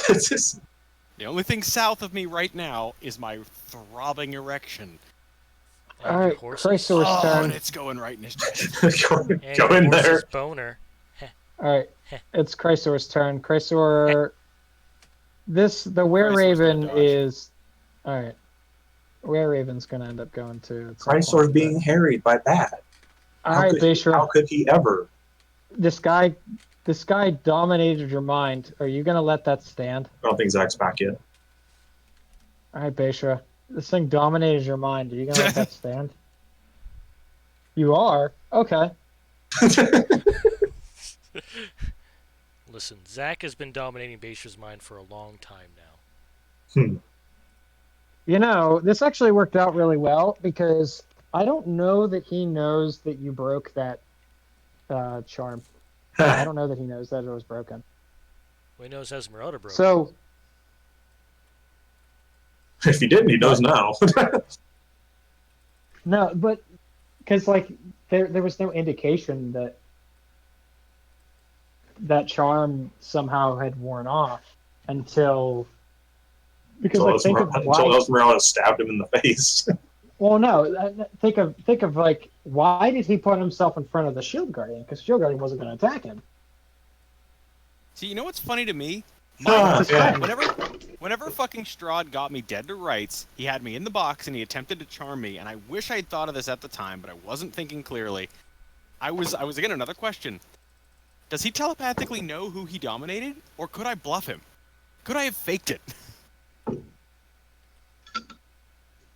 It's just- The only thing south of me right now is my throbbing erection. And All your right, horse's, Chrysaor's Oh, turn. and it's going right in his chest. go and go your in horse's there. boner. All right, it's Chrysaor's turn. Chrysaor, the Were Chrysaor's Raven gonna dodge. is. All right, Were Raven's gonna end up going to. at some Chrysaor's point, being harried by that. All right, How Bayshore. could he ever? This guy dominated your mind. Are you gonna let that stand? I don't think Zach's back yet. All right, Bayshore. This thing dominated your mind. Are you gonna let that stand? You are? Okay. Listen, Zach has been dominating Baysha's mind for a long time now. You know, this actually worked out really well because I don't know that he knows that you broke that charm. I don't know that he knows that it was broken. Well, he knows Esmeralda broke. So, If he didn't, he does now. no, but because like there was no indication that that charm somehow had worn off until because like think of Until why. Esmeralda stabbed him in the face. Well, no, think of like why did he put himself in front of the Shield Guardian? Because Shield Guardian wasn't going to attack him. See, you know what's funny to me? Yeah. Whenever fucking Strahd got me dead to rights, he had me in the box and he attempted to charm me, and I wish I had thought of this at the time, but I wasn't thinking clearly. I was again another question. Does he telepathically know who he dominated, or could I bluff him? Could I have faked it?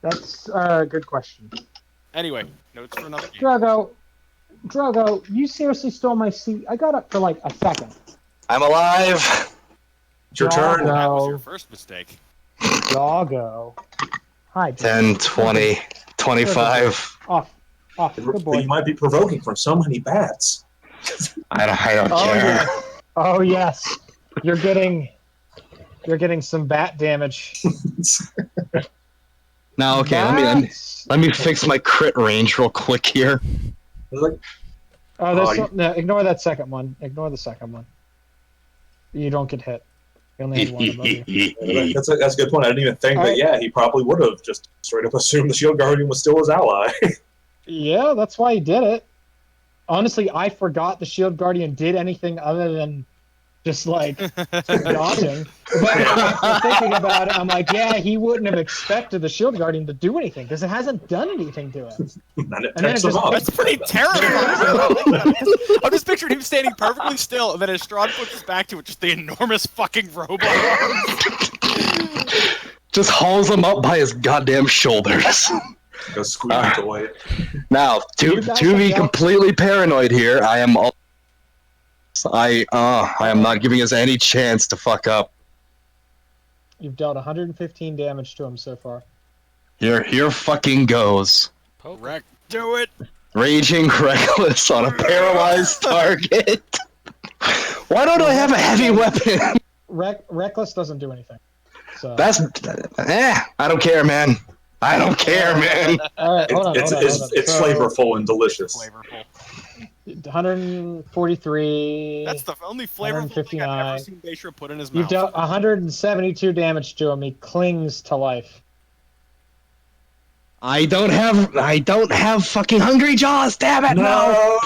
That's a good question. Anyway, notes for another game. Drogo, you seriously stole my seat. I got up for like a second. I'm alive. It's your turn. No. That was your first mistake. Doggo. Hi. 10, 20, 25. Off. Good But boy. you might be provoking from so many bats. I don't Oh care. yes. Oh yes. You're getting some bat damage. Now, okay, let me fix my crit range real quick here. Like, Oh, there's Oh, some, no, ignore that second one. Ignore the second one. You don't get hit. You only have one above you. that's a good point. I didn't even think, but Alright. yeah, he probably would have just straight up assumed the Shield Guardian was still his ally. Yeah, that's why he did it. Honestly, I forgot the Shield Guardian did anything other than just like dodging. But after thinking about it, I'm like, yeah, he wouldn't have expected the Shield Guardian to do anything because it hasn't done anything to him. And it And then takes it him just up. That's pretty terrifying. I'm just picturing him standing perfectly still, and then as Strahd puts his back to it, just the enormous fucking robot arms. Just hauls him up by his goddamn shoulders. Go squeeze toy. Now, You guys to have be dealt- completely paranoid here, I am not giving us any chance to fuck up. You've dealt 115 damage to him so far. Here fucking goes. Poke. Wreck, do it. Raging Reckless on a paralyzed target. Why don't I have a heavy weapon? Reckless doesn't do anything. So That's I don't care, man. I don't care, man. all right, hold on. It's So, flavorful and delicious. Flavorful. 143. That's the only flavorful thing I've ever seen Bayshore put in his You've mouth. dealt 172 damage to him. He clings to life. I don't have fucking hungry jaws. Damn it, no.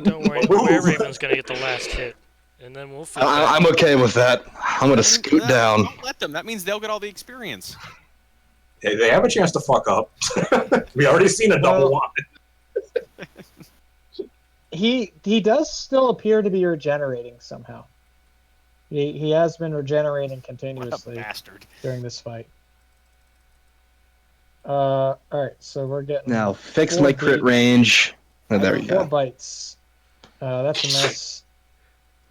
Don't worry, the Were Raven's gonna get the last hit, and then we'll feel better. I'm okay with that. I'm gonna scoot down. Don't let them. That means they'll get all the experience. Hey, they have a chance to fuck up. We already seen a double Well- one. He does still appear to be regenerating somehow. He has been regenerating What a continuously bastard. during this fight. All right, so we're getting Now fix 4 my crit range. Oh, there you 4 go. bites. That's a miss.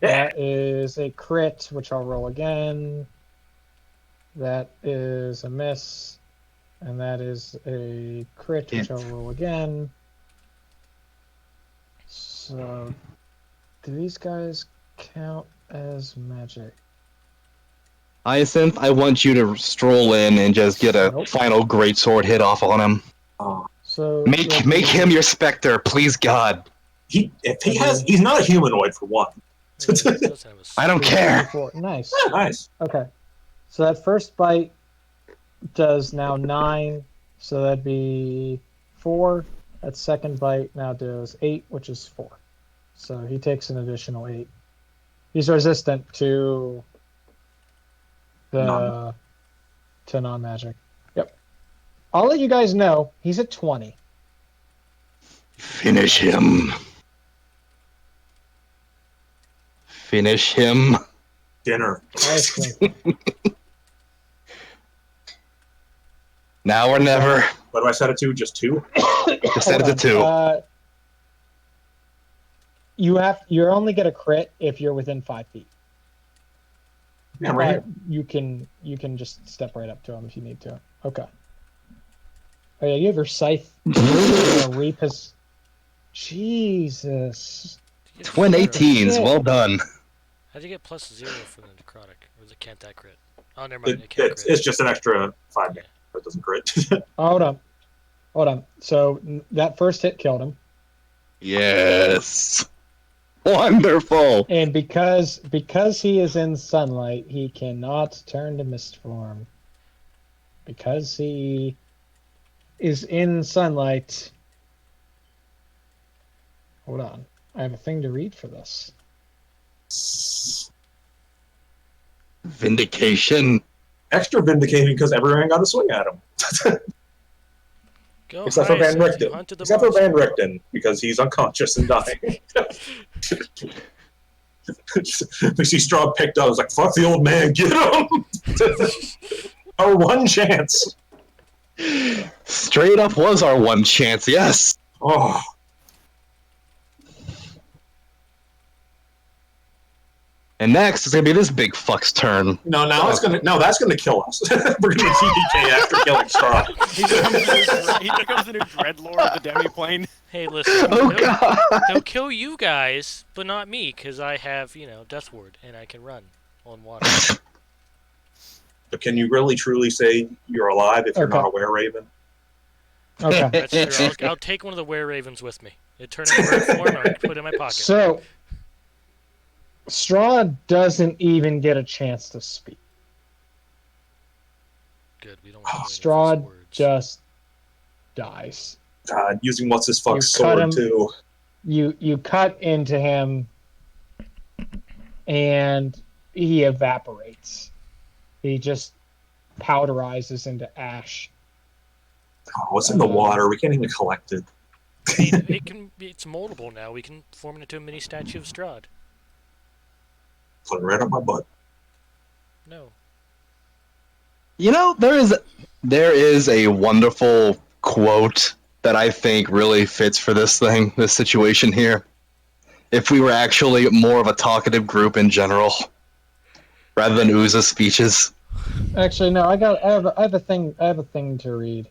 Yeah. That is a crit, which I'll roll again. That is a miss. And that is a crit, which I'll roll again. So, do these guys count as magic? Hyacinth, I want you to stroll in and just get a Nope. final greatsword hit off on him. Oh. So Make him your specter, please God. He's not a humanoid for one. Yeah, it does have a I don't care. 4. Nice. Yeah, nice. Okay. So that first bite does now 9. So that'd be 4. That second bite now does 8, which is 4. So he takes an additional 8. He's resistant to non-magic. Yep. I'll let you guys know he's at 20. Finish him. Finish him. Dinner. Now or never. What do I set it to? Just 2? Just set it to 2. You only get a crit if you're within 5 feet. Yeah, right here. You can just step right up to him if you need to. Okay. Oh yeah, you have your scythe. Reap his. Jesus. Twin 18s, well done. How'd you get +0 for the necrotic? Or can't that crit? Oh, never mind. It's just an extra 5 damage. It doesn't crit. Hold on. So that first hit killed him. Yes. Wonderful. And because he is in sunlight, he cannot turn to mist form. Because he is in sunlight. Hold on. I have a thing to read for this. Vindication. Extra vindicating because everyone got a swing at him. Go Except for Van Hyacinth, you Richten. hunted the Except for monster. Van Richten, because he's unconscious and dying. We see Strahd picked up. I was like, fuck the old man, get him! Our one chance. Straight up was our one chance, yes. Oh. And next is gonna be this big fuck's turn. No, that's gonna kill us. We're gonna TPK after killing Strahd. He becomes the new Dreadlord of the Demiplane. Hey, listen. Oh God! He'll kill you guys, but not me, because I have, Death Ward, and I can run on water. But can you really truly say you're alive if you're not a were-raven? Okay. That's true. I'll take one of the were-ravens with me. It turned into bird form, and I can put it in my pocket. So Strahd doesn't even get a chance to speak. Good, we don't want to Strahd just dies. God, using what's his fuck You sword cut him. too. You cut into him, and he evaporates. He just powderizes into ash. Oh, what's in the water? We can't even collect it. I mean, it's moldable now. We can form it into a mini statue of Strahd. Put it right on my butt. No. You know, there is a wonderful quote that I think really fits for this situation here. If we were actually more of a talkative group in general, rather than Uza's speeches. Actually, no. I have a thing to read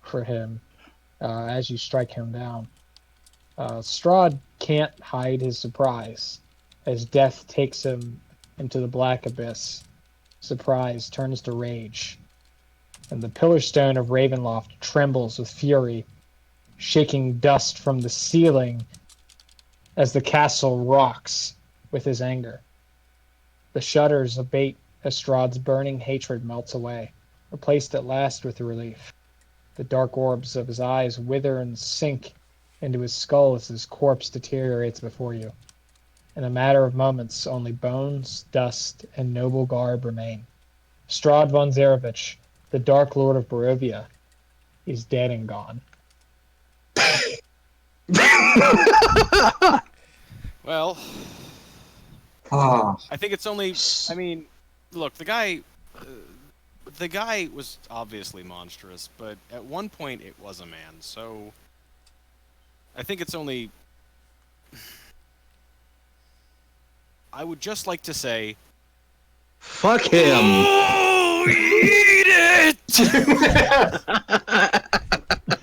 for him as you strike him down. Strahd can't hide his surprise as death takes him into the black abyss. Surprise turns to rage, and the pillar stone of Ravenloft trembles with fury, shaking dust from the ceiling as the castle rocks with his anger. The shudders abate as Strahd's burning hatred melts away, replaced at last with relief. The dark orbs of his eyes wither and sink into his skull as his corpse deteriorates before you. In a matter of moments, only bones, dust, and noble garb remain. Strahd von Zarevich, the Dark Lord of Barovia, is dead and gone. Well, Ah, I think it's only. I mean, look, the guy was obviously monstrous, but at one point it was a man. So I think it's only. I would just like to say. Fuck him. Oh, eat it!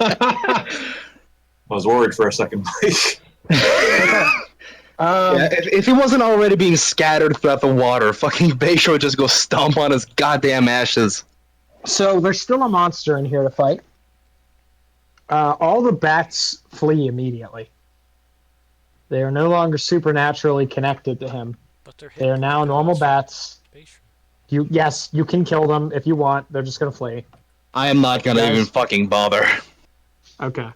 I was worried for a second, Mike. Yeah, if he wasn't already being scattered throughout the water, fucking Bayshore would just go stomp on his goddamn ashes. So there's still a monster in here to fight. All the bats flee immediately. They are no longer supernaturally connected to him. But they're They are now normal bats. Yes, you can kill them if you want. They're just gonna flee. I am not gonna Guys. even fucking bother. Okay.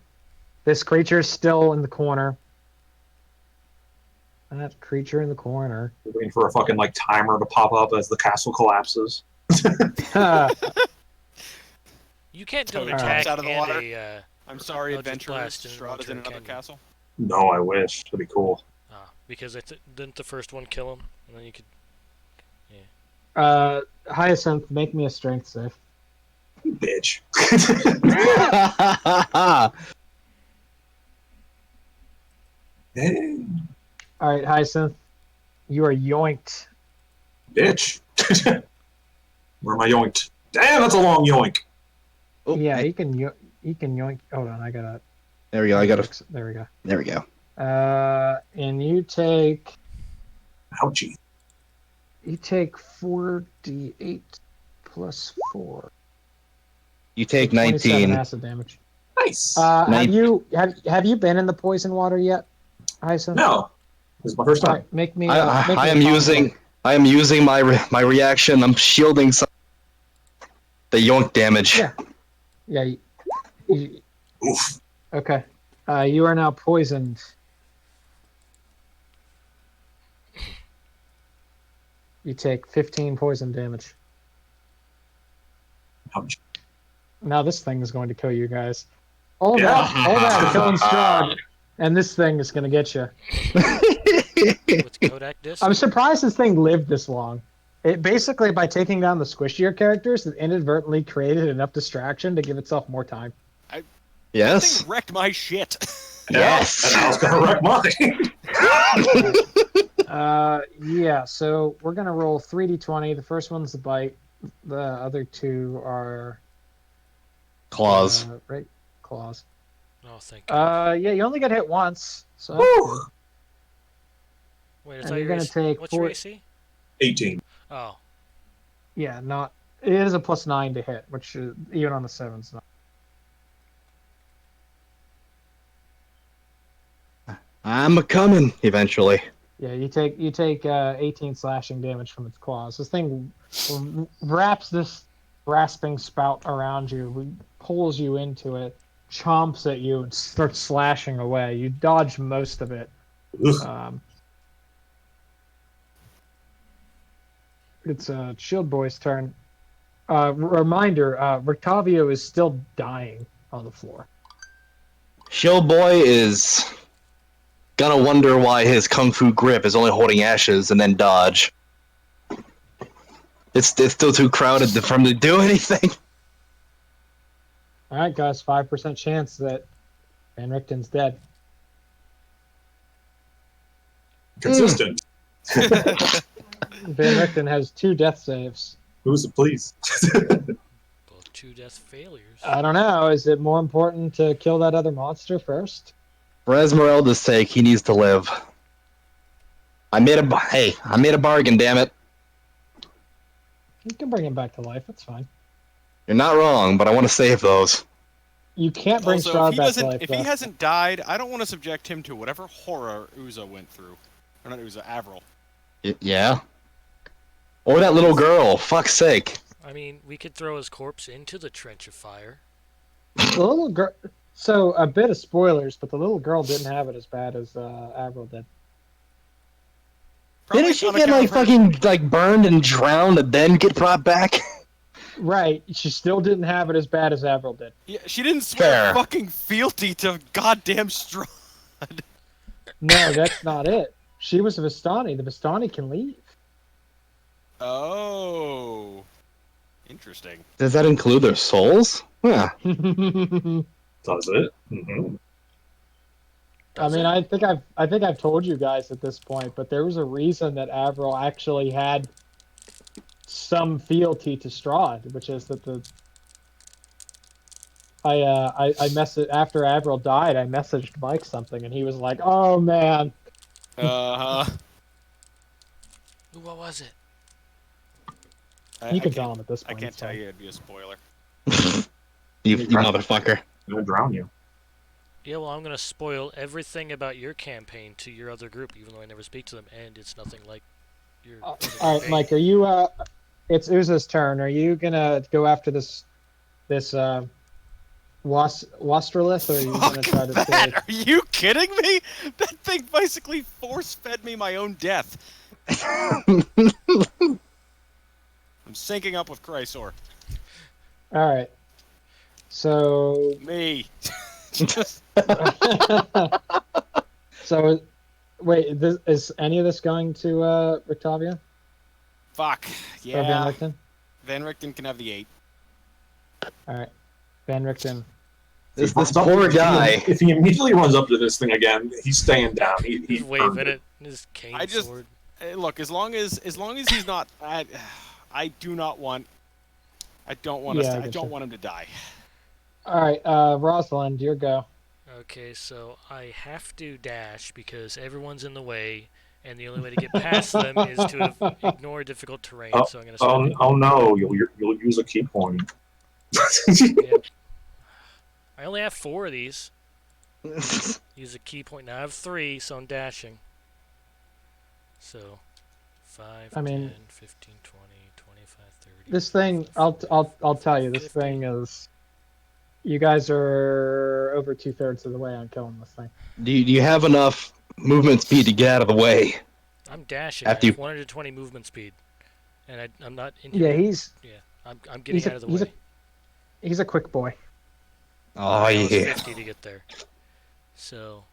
This creature is still in the corner. That creature in the corner. Waiting for a fucking like timer to pop up as the castle collapses. You can't do an Toad attack jumps out of the and water. a. I'm sorry, I'll just adventurers. blast and Strahd is in return another cannon. castle. No, I wish. That'd be cool. Because didn't the first one kill him? And then you could. Hyacinth, make me a strength save. Bitch. Hey, All right, Hyacinth, you are yoinked. bitch. Where am I yoinked? Damn, that's a long yoink. Oh, Yeah, he can yoink. Hold on, I gotta. there we go. I gotta. There we go. There we go. And you take Ouchie. 4d8 plus 4. You take 27 19. acid damage. Nice. Have you been in the poison water yet, Hyacinth? No, this is my first All time. right, make me. I make me am a con using. check. I am using my reaction. I'm shielding some the yoink damage. Yeah. Yeah. Oof. Okay. You are now poisoned. You take 15 poison damage. Ouch. Now this thing is going to kill you guys. All that killing Strahd, and this thing is going to get you. With Kodak disc? I'm surprised this thing lived this long. It basically, by taking down the squishier characters, it inadvertently created enough distraction to give itself more time. Yes. Thing wrecked my shit. Yes. And I was gonna wreck mine. Yeah, so we're going to roll 3d20. The first one's the bite. The other two are... Claws. right, claws. Oh, thank God. Yeah, you only get hit once. So that's good. Wait, and is that you're your gonna AC? take What's four- your AC? 18. Oh. Yeah, not... It is a +9 to hit, which is, even on the 7's not... I'm a coming eventually. Yeah, you take 18 slashing damage from its claws. This thing wraps this grasping spout around you, pulls you into it, chomps at you, and starts slashing away. You dodge most of it. Ugh. It's Shield Boy's turn. Reminder: Rictavio is still dying on the floor. Shield Boy is gonna wonder why his kung fu grip is only holding ashes and then dodge. It's still too crowded for him to do anything. All right, guys, 5% chance that Van Richten's dead. Consistent. Van Richten has 2 death saves. Who's the please? Well, 2 death failures. I don't know. Is it more important to kill that other monster first? For Esmeralda's sake, he needs to live. I made a bargain, damn it. You can bring him back to life. That's fine. You're not wrong, but I want to save those. You can't bring Also, Strahd back to life. if though. he hasn't died, I don't want to subject him to whatever horror Uza went through. Or not Uza, Avril. Yeah. Or that little girl, fuck's sake. I mean, we could throw his corpse into the trench of fire. The little girl. So a bit of spoilers, but the little girl didn't have it as bad as Avril did. Probably Didn't she on get account like of her- fucking burned and drowned and then get brought back? Right. She still didn't have it as bad as Avril did. Yeah, she didn't swear Fair. fucking fealty to goddamn Strahd. No, that's not it. She was a Vistani. The Vistani can leave. Oh, interesting. Does that include their souls? Yeah. Does it? Mm-hmm. I mean, I think I've told you guys at this point, but there was a reason that Avril actually had some fealty to Strahd, which is that I messaged after Avril died. I messaged Mike something, and he was like, "Oh man." Uh-huh. Ooh, what was it? You I can can't, tell him at this I point. can't it's tell fine. you. It'd be a spoiler. You motherfucker. I'm gonna drown you. Yeah, well, I'm gonna spoil everything about your campaign to your other group, even though I never speak to them, and it's nothing like your. All other right, campaign. Mike, are you? It's Uza's turn. Are you gonna go after this Wastrelith, or are you gonna Fuck try to that! save? Are you kidding me? That thing basically force-fed me my own death. I'm syncing up with Chrysor. All right. So Me. Just so wait, is any of this going to Rictavia fuck. or Van Yeah. Richten? Van Richten can have the 8. All right, Van Richten. This Runs up- poor if he- guy. If he immediately runs up to this thing again, he's staying down. He He's earned waving it. His cane I just- sword. Look, as long as he's not, I do not want. I don't want us. Yeah, I I getcha. don't want him to die. All right, Rosalind, your go. Okay, so I have to dash because everyone's in the way, and the only way to get past them is to ignore difficult terrain. So I'm gonna start. Oh no! You'll use a key point. Yep. I only have 4 of these. Use a key point. Now I have 3, so I'm dashing. So 5, I mean, 10, 15, 20, 25, 30. This thing, 40, I'll tell you, this 50. thing is. You guys are over 2/3 of the way on killing this thing. Do you have enough movement speed to get out of the way? I'm dashing. After I have you- 120 movement speed, and I'm not in Yeah, here. he's I'm getting out of the way. he's a quick boy. Oh That was yeah. 50 to get there. So,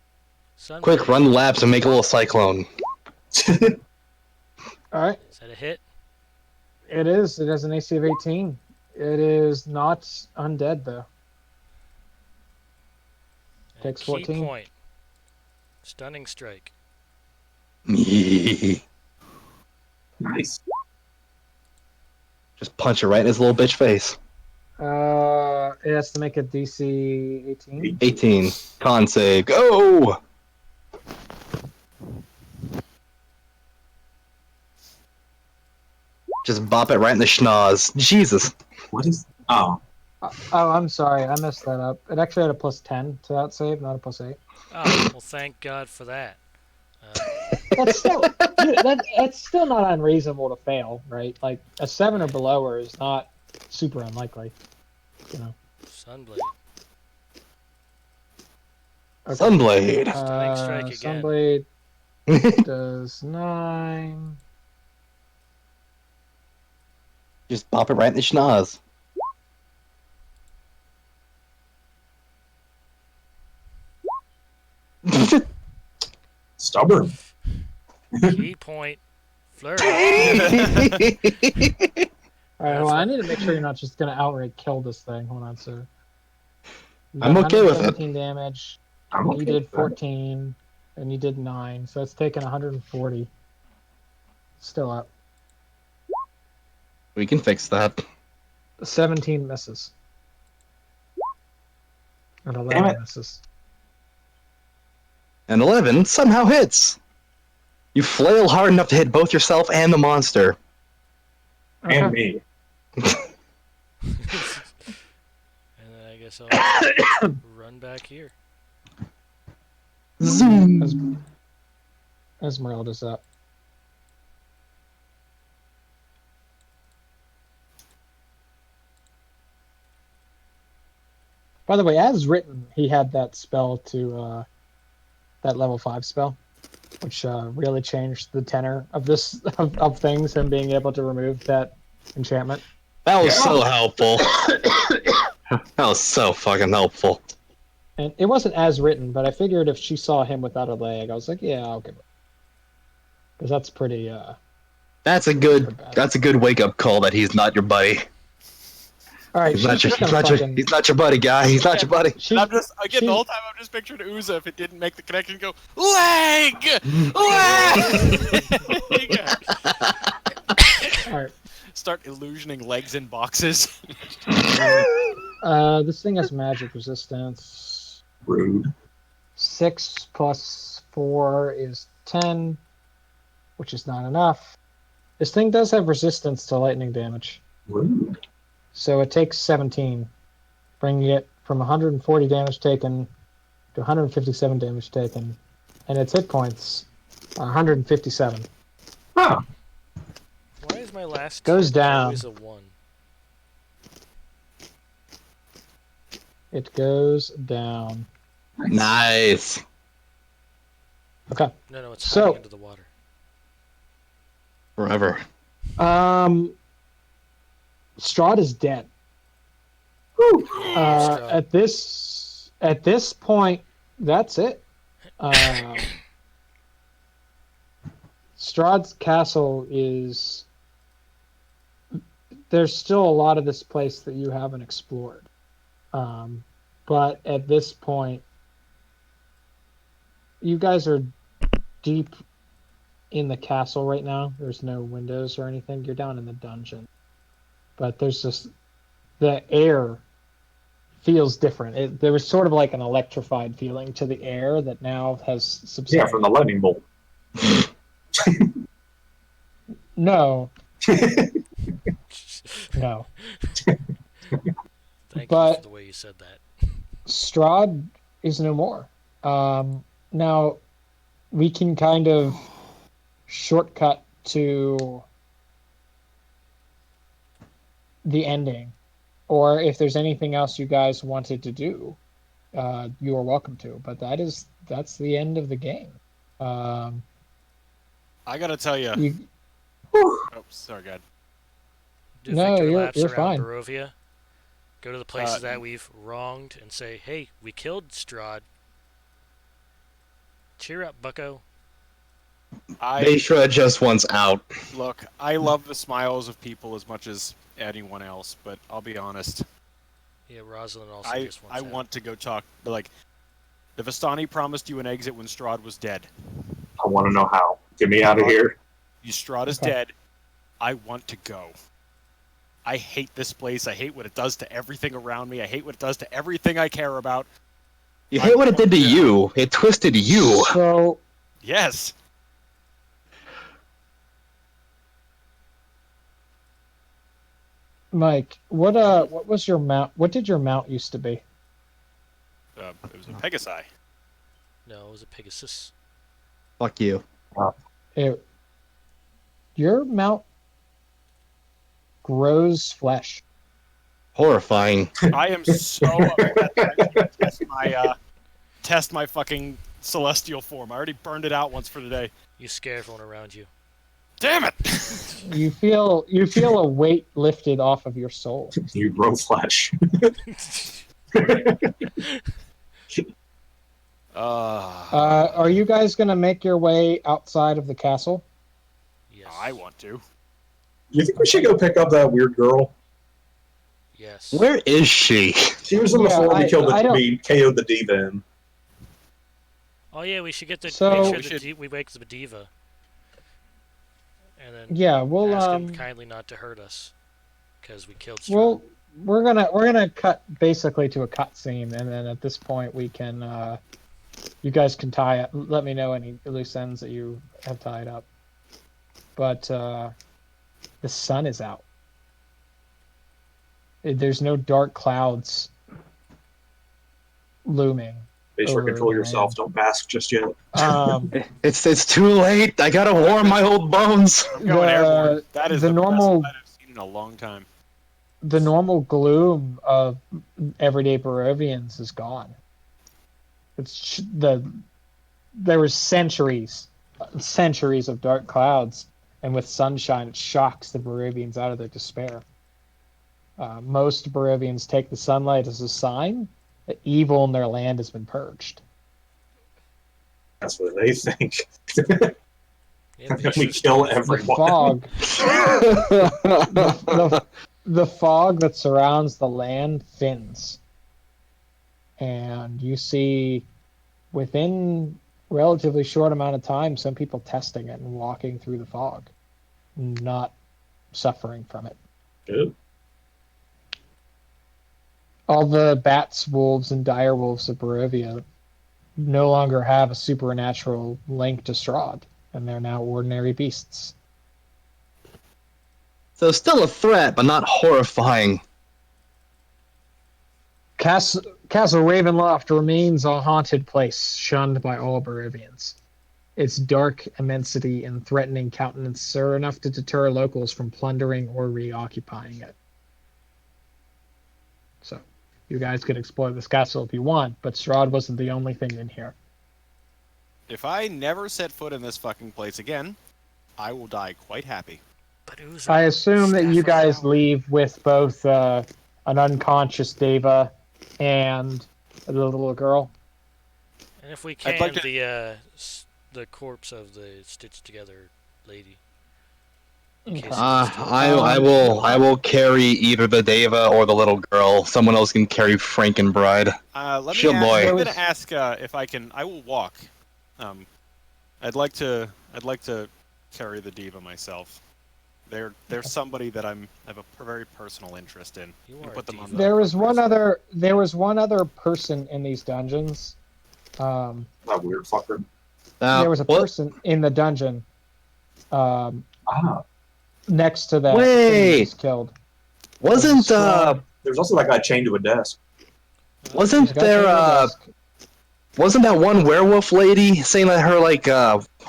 Quick, run laps and make a little cyclone. All right, Is that a hit? it is. It has an AC of 18. It is not undead though. And Takes key 14. point. Stunning strike. Just Nice. punch it right in his little bitch face. It has to make a DC 18. 18. Con save. Go! Just bop it right in the schnoz. Jesus. What is? Oh, Oh, I'm sorry, I messed that up. It actually had a +10 to that save, not a +8. Oh, well, thank God for that. That's still that's still not unreasonable to fail, right? Like a 7 or below is not super unlikely, you know. Sunblade. Okay. Sunblade. Stunning strike again. Sunblade does 9. Just bop it right in the schnoz. stubborn. Key point. Flurry. All right, That's hold on. I what- need to make sure you're not just gonna outright kill this thing. Hold on, sir. You I'm got okay with it. 117 damage. I'm okay You did with that. 14, and you did 9, so it's taken 140. Still up. We can fix that. 17 misses. And Damn 11 it. misses. And 11 somehow hits. You flail hard enough to hit both yourself and the monster. And Okay. me. And then I guess I'll run back here. Zoom. Esmeralda's up. By the way, as written, he had that spell to that level 5 spell, which really changed the tenor of this of things, and being able to remove that enchantment. That was Yeah. so helpful. That was so fucking helpful. And it wasn't as written, but I figured if she saw him without a leg, I was like, yeah, I'll give it. because that's pretty. That's a pretty good. bad. That's a good wake up call that he's not your buddy. All right, He's not she's your. just He's gonna not your. fucking. He's not your buddy, guy. He's not your buddy. She's, I'm just again she's, the whole time I'm just picturing Uza if it didn't make the connection go leg. Leg! all right. Start illusioning legs in boxes. This thing has magic resistance. Rude. 6 plus 4 is 10, which is not enough. This thing does have resistance to lightning damage, Rude. so it takes 17, bringing it from 140 damage taken to 157 damage taken, and its hit points are 157. Huh. Why is my last Goes hit down. always a 1? It goes down. Nice. Okay. No, it's So- hiding under the water. Forever. Strahd is dead. Strahd. At this point, that's it. Strahd's castle is. There's still a lot of this place that you haven't explored, but at this point, you guys are deep in the castle right now. There's no windows or anything. You're down in the dungeon, but there's just the air feels different. There was sort of like an electrified feeling to the air that now has subsided. Yeah, from the lightning bolt. No, no. Thank you But- for the way you said that. Strahd is no more. Now, we can kind of shortcut to the ending, or if there's anything else you guys wanted to do, you are welcome to. But that's the end of the game. I gotta tell you. You, Oh, sorry, God. Do No, victory you're- laps you're around fine. Barovia. Go to the places that we've wronged and say, hey, we killed Strahd. Cheer up, bucko. Bayshra just wants out. Look, I love the smiles of people as much as anyone else, but I'll be honest. Yeah, Rosalind also I just wants out. want to go talk. Like, the Vistani promised you an exit when Strahd was dead. I want to know how. Get me out of here. Strahd is Okay. dead. I want to go. I hate this place. I hate what it does to everything around me. I hate what it does to everything I care about. You hate what it did to you. It twisted you. so Yes. Mike, what was your mount? What did your mount used to be? It was a Pegasi. No, it was a Pegasus. Fuck you. Your mount grows flesh. Horrifying. I am so upset that I can't test my fucking celestial form. I already burned it out once for today. You scare everyone around you. Damn it! You feel a weight lifted off of your soul. You grow flesh. Are you guys gonna make your way outside of the castle? Yes. I want to. You think we should go pick up that weird girl? Yes. Where is she? She was in the Yeah, floor I don't- we KO'd the diva in. Oh yeah, we should get the So- make We sure should- we wake the diva, and then Yeah, we'll ask him kindly not to hurt us, because we killed Strahd. well we're gonna cut basically to a cutscene, and then at this point we can you guys can tie it. Let me know any loose ends that you have tied up. But the sun is out. There's no dark clouds looming. Basically, Over control the yourself. land. Don't bask just yet. It's too late. I gotta warm my old bones. I'm going airborne. That is the the normal- best light I've seen in a long time. The normal gloom of everyday Barovians is gone. There was centuries of dark clouds, and with sunshine, it shocks the Barovians out of their despair. Most Barovians take the sunlight as a sign that evil in their land has been purged. That's what they think. And then we Ambitious kill 24. The everyone. fog, the fog that surrounds the land thins, and you see within relatively short amount of time some people testing it and walking through the fog, not suffering from it. Good. All the bats, wolves, and dire wolves of Barovia no longer have a supernatural link to Strahd, and they're now ordinary beasts. So still a threat, but not horrifying. Castle Ravenloft remains a haunted place, shunned by all Barovians. Its dark immensity and threatening countenance are enough to deter locals from plundering or reoccupying it. So, you guys could explore this castle if you want, but Strahd wasn't the only thing in here. If I never set foot in this fucking place again, I will die quite happy. But who's I assume that you Staff of guys Power. leave with both an unconscious Deva and the little girl. And if we I'd can, like to- the corpse of the stitched together lady. Okay. I will carry either the Deva or the little girl. Someone else can carry Frankenbride. Let me Shield ask, boy. I'm gonna ask if I can. I will walk. I'd like to carry the diva myself. They're somebody that I have a very personal interest in. You I'm gonna are put a them on diva. the There was progress. one other person in these dungeons. That weird fucker. There was a what? person in the dungeon Ah. next to that thing Wait. you just killed. Wasn't There's also that guy chained to a desk. wasn't He's got there chained to a desk. wasn't that one werewolf lady saying that her like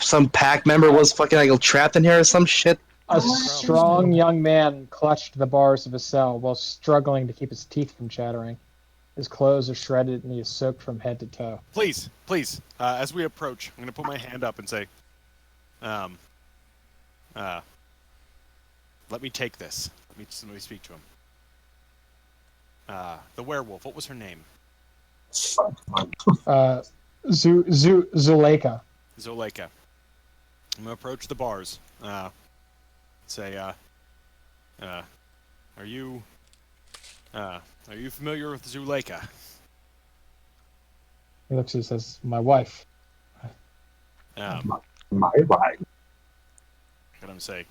some pack member was fucking like trapped in here or some shit? A strong young man clutched the bars of his cell while struggling to keep his teeth from chattering. His clothes are shredded and he is soaked from head to toe. Please, as we approach, I'm gonna put my hand up and say, let me take this. Let me speak to him. The werewolf. What was her name? Zuleika. Zoleka. I'm gonna approach the bars. Say, are you familiar with Zuleika? He looks and says, "My wife." Um, My right. What I'm say?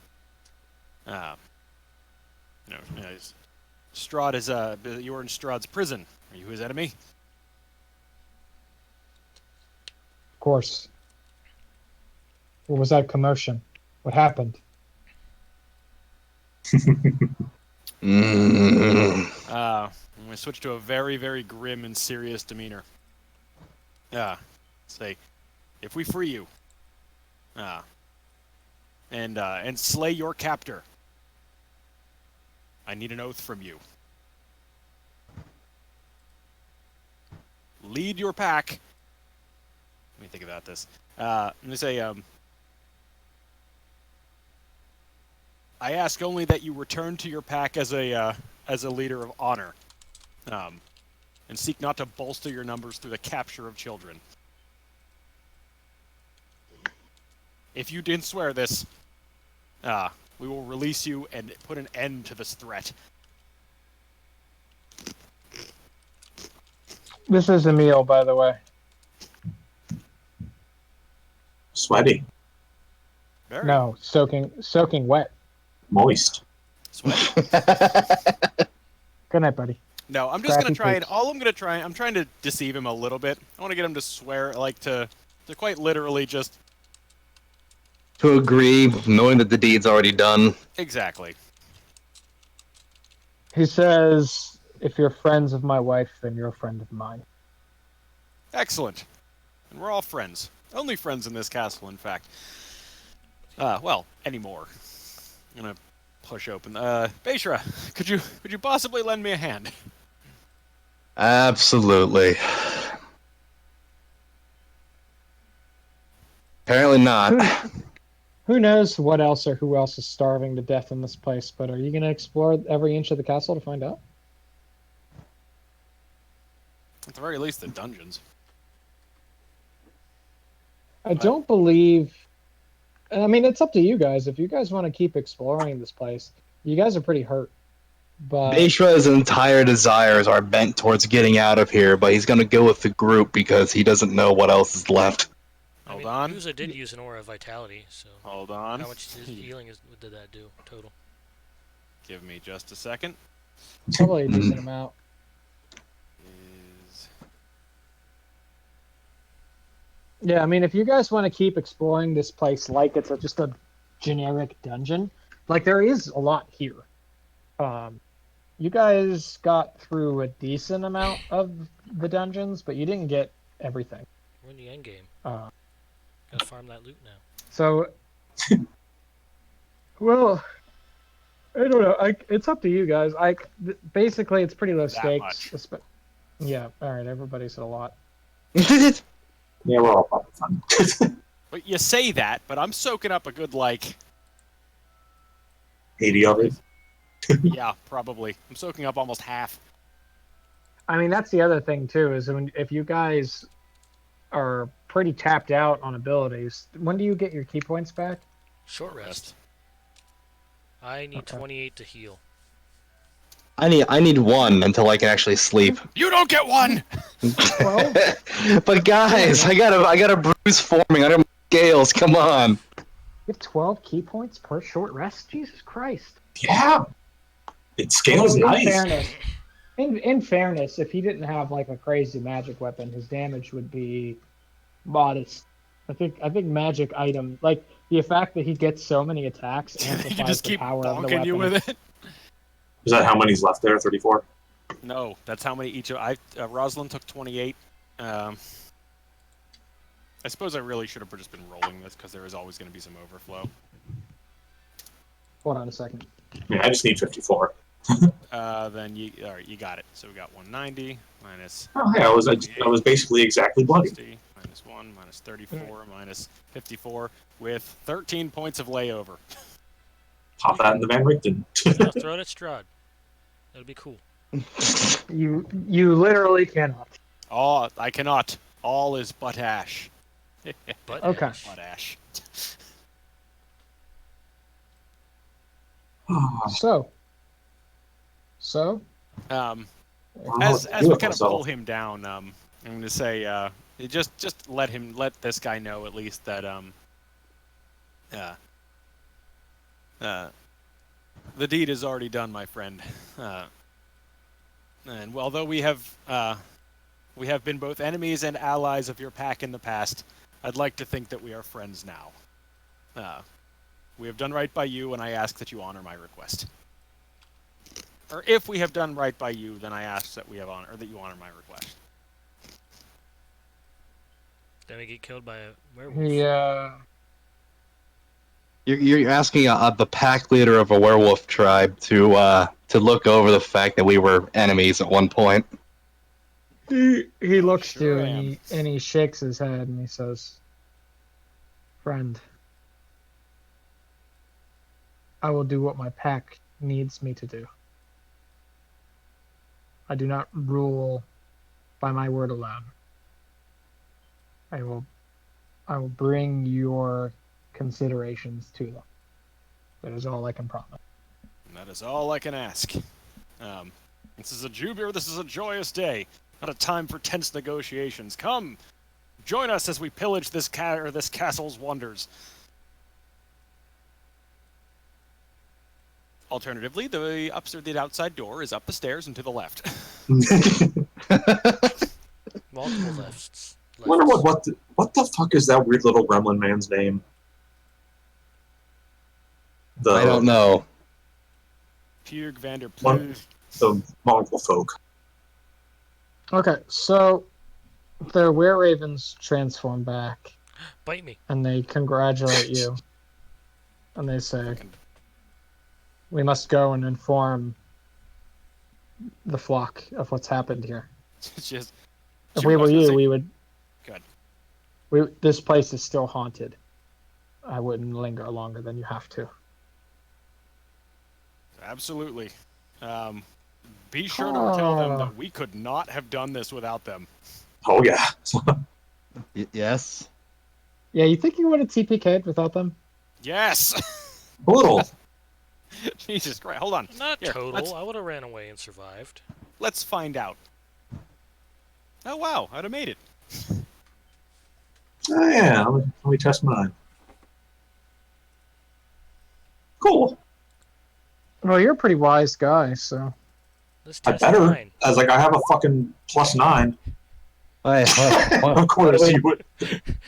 Strahd is you are in Strahd's prison. Are you his enemy? Of course. What was that commotion? What happened? Mm. I'm gonna switch to a very, very grim and serious demeanor. Say, if we free you, and slay your captor, I need an oath from you. Lead your pack. Let me think about this. I'm gonna say, I ask only that you return to your pack as a leader of honor, and seek not to bolster your numbers through the capture of children. If you didn't swear this, we will release you and put an end to this threat. This is Emil, by the way. Sweaty. Very No, soaking wet. Moist. sweaty. Good night, buddy. No, I'm just gonna Scrappy try and poops. I'm trying to deceive him a little bit. I want to get him to swear, like to quite literally just To agree, knowing that the deed's already done. exactly. He says, "If you're friends of my wife, then you're a friend of mine." Excellent. And we're all friends. Only friends in this castle, in fact. Well, anymore. I'm gonna push open. Beishra, could you possibly lend me a hand? Absolutely. Apparently not. Who knows what else or who else is starving to death in this place, but are you going to explore every inch of the castle to find out? At the very least, the dungeons. I don't believe I mean, it's up to you guys. If you guys want to keep exploring this place, you guys are pretty hurt. But Beishra's entire desires are bent towards getting out of here, but he's gonna go with the group because he doesn't know what else is left. I Hold mean, on. Uza did use an aura of vitality, so Hold on. how much healing did that do total? Give me just a second. probably a decent amount. Is Yeah, I mean, if you guys want to keep exploring this place like it's just a generic dungeon, like there is a lot here. You guys got through a decent amount of the dungeons, but you didn't get everything. We're in the end game. Uh, Gotta farm that loot now. so, well, I don't know. It's up to you guys. Basically, it's pretty low That stakes. much. Yeah. All right. Everybody said a lot. Yeah, we're all having fun. But you say that, but I'm soaking up a good 80 of it. yeah, probably. I'm soaking up almost half. I mean, that's the other thing too. Is if you guys are pretty tapped out on abilities, when do you get your key points back? Short rest. I need Okay. 28 to heal. I need one until I can actually sleep. You don't get one. Well, But guys, I got a bruise forming under my scales. Come on. you have 12 key points per short rest. Jesus Christ! Yeah. It scales Although, nice. in fairness, if he didn't have like a crazy magic weapon, his damage would be modest. I think magic item, like the fact that he gets so many attacks you amplifies just the keep power of the bonking weapon. you with it. Is that how many's left there? 34? No, that's how many each of Rosalind took 28. I suppose I really should have just been rolling this because there is always going to be some overflow. Hold on a second. Yeah, I just need 54. Then all right, you got it. So we got 190 minus Oh, yeah, I was basically exactly bloody. 60 minus 1 minus 34 minus 54 with 13 points of layover. Pop that in the Van Richten. I'll throw it at Strahd. That'll be cool. You literally cannot. Oh, I cannot. All is but ash. But Okay. But ash. So, As we kind of pull him down, I'm going to say, just let this guy know at least that the deed is already done, my friend. And although we have been both enemies and allies of your pack in the past, I'd like to think that we are friends now. We have done right by you, and I ask that you honor my request. Or if we have done right by you, then I ask that you honor my request. then we get killed by a werewolf. yeah. You're asking the pack leader of a werewolf tribe to look over the fact that we were enemies at one point. He looks sure to am. and he shakes his head and he says, "Friend, I will do what my pack needs me to do. I do not rule by my word alone. I will bring your considerations to them. That is all I can promise." That is all I can ask. This is a joyous day, not a time for tense negotiations. Come, join us as we pillage this castle's wonders. Alternatively, the outside door is up the stairs and to the left. Multiple lefts. I wonder what the fuck is that weird little gremlin man's name? I don't know. Pierg Vander What? Plug. The Mongol folk. Okay, so the were-ravens transform back Bite me. and they congratulate you. And they say, "We must go and inform the flock of what's happened here. It's just. If we were you, we would. Good. This place is still haunted. I wouldn't linger longer than you have to." Absolutely. Be sure to tell them that we could not have done this without them. Oh yeah. Yes. Yeah, you think you would have TPK'd without them? Yes. Total. Jesus Christ! Hold on. Not Here, total. I would have ran away and survived. Let's find out. Oh wow, I'd have made it. Oh yeah, let me test mine. Cool. Well, you're a pretty wise guy, so. Let's I test better. mine. I was like, I have a fucking +9. What Of course you would.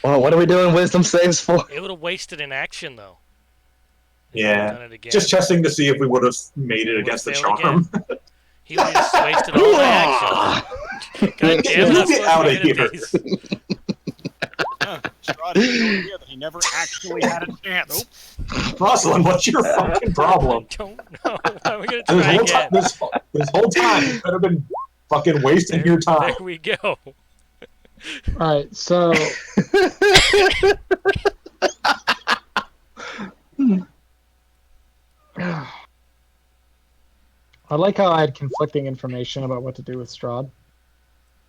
are we doing wisdom saves for? It would have wasted an action though. If Yeah. I had done it again. Just testing to see if we would have made it It against the would've failed charm. He would have just wasted all my actions. God damn it! You I'm get supposed out to of be good here. at these. Strahd had no idea that he never actually had a chance. Rosalind, what's your fucking problem? I don't know. Are we gonna And try again? this whole time, you could have been fucking wasting your time. There we go. Alright, so. I like how I had conflicting information about what to do with Strahd.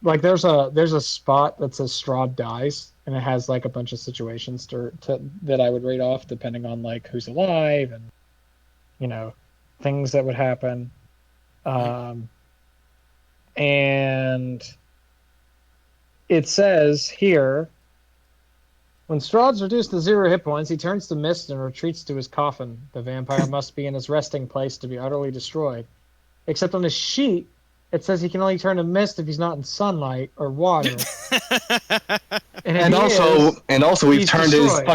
Like, there's a spot that says Strahd dies, and it has like a bunch of situations that I would rate off depending on like who's alive and things that would happen. And it says here, when Strahd's reduced to 0 hit points, he turns to mist and retreats to his coffin. The vampire must be in his resting place to be utterly destroyed. Except on his sheet, it says he can only turn to mist if he's not in sunlight or water. And also we've he's turned destroyed.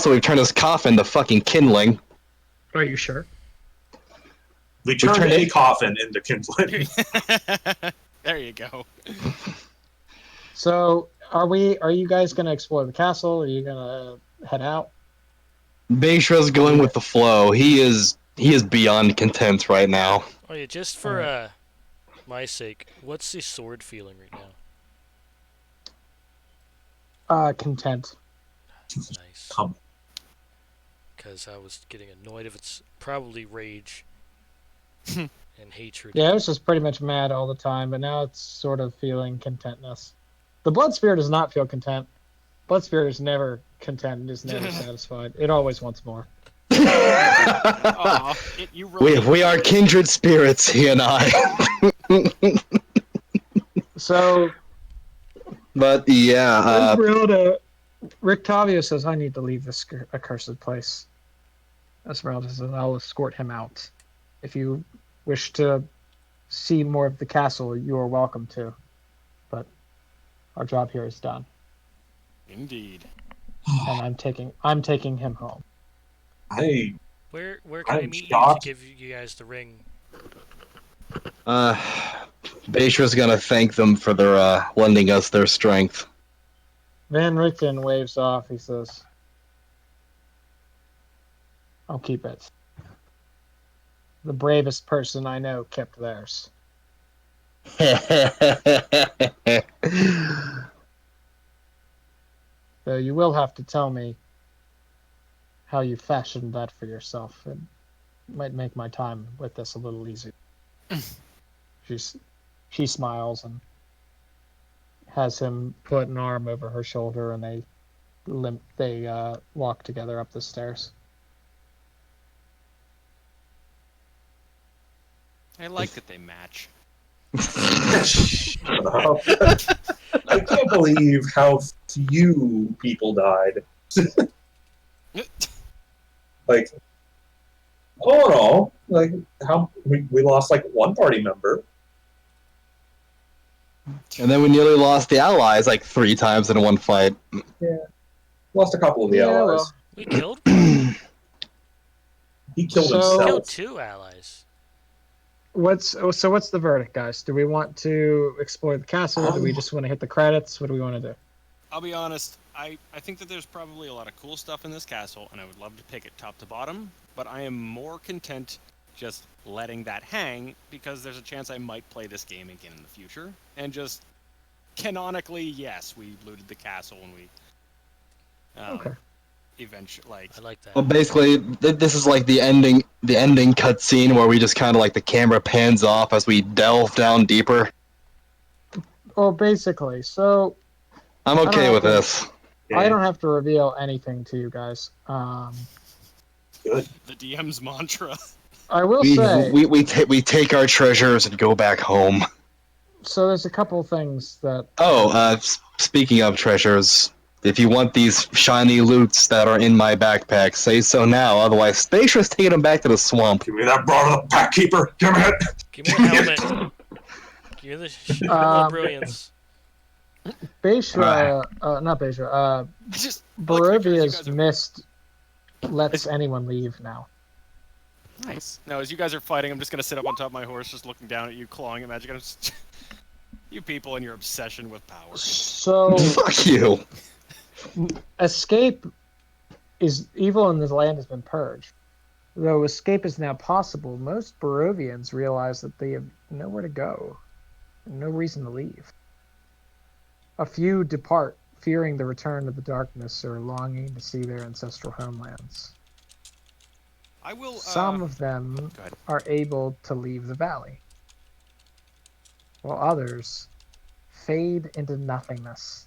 we've turned his coffin to fucking kindling. Are you sure? We turned turned a it- coffin into kindling. There you go. So, are you guys going to explore the castle? Are you going to head out? Beishra's going with the flow. He is beyond content right now. Oh yeah, just for my sake, what's the sword feeling right now? Content. Nice. Come. Because I was getting annoyed if it's probably rage and hatred. Yeah, it was just pretty much mad all the time, but now it's sort of feeling contentness. The blood spirit does not feel content. Blood spirit is never content. It is never satisfied. It always wants more. Aw, you really We are kindred spirits, he and I. So, But yeah, Esmeralda, Rick Tavia says, I need to leave this accursed place. Esmeralda says, I'll escort him out. If you wish to see more of the castle, you are welcome to. But our job here is done. Indeed. And I'm taking him home. Where can I I'm meet shocked. you to give you guys the ring? Beishra's gonna thank them for their lending us their strength. Van Richten waves off. He says, I'll keep it. The bravest person I know kept theirs. So you will have to tell me how you fashioned that for yourself. It might make my time with this a little easier. She smiles and has him put an arm over her shoulder, and they walk together up the stairs. I like that they match. Shut up. I can't believe how few people died. Like, all in all, like how we lost like one party member. And then we nearly lost the allies like 3 times in one fight. Lost a couple of the Yeah, allies. well. We killed He killed So- himself. killed 2 allies. What's the verdict, guys? Do we want to explore the castle? Do we just want to hit the credits? What do we want to do? I'll be honest, I think that there's probably a lot of cool stuff in this castle, and I would love to pick it top to bottom, but I am more content just letting that hang, because there's a chance I might play this game again in the future. And just, canonically, yes, we looted the castle, and we... Okay. Eventually, like... I like that. Well, basically, this is like the ending cutscene where we just kind of like the camera pans off as we delve down deeper. Well, basically, so I'm okay Alright, with well, this. I don't have to reveal anything to you guys. Good. The DM's mantra. I will We say, we take our treasures and go back home. so there's a couple things that. Oh, speaking of treasures, if you want these shiny loots that are in my backpack, say so now. Otherwise, Spacious taking them back to the swamp. Give me that broad of the pack keeper. Give me it. Give me the helmet. Give me the helmet of brilliance. Beishra, not Beishra, Just I like to picture as you Barovia's guys are- mist lets anyone leave now. Nice. No, as you guys are fighting, I'm just gonna sit up on top of my horse, just looking down at you, clawing at magic. I'm just... You people and your obsession with power. So Fuck you. escape is evil in this land has been purged. Though escape is now possible, most Barovians realize that they have nowhere to go, no reason to leave. A few depart, fearing the return of the darkness or longing to see their ancestral homelands. I will. Some of them Go ahead. are able to leave the valley, while others fade into nothingness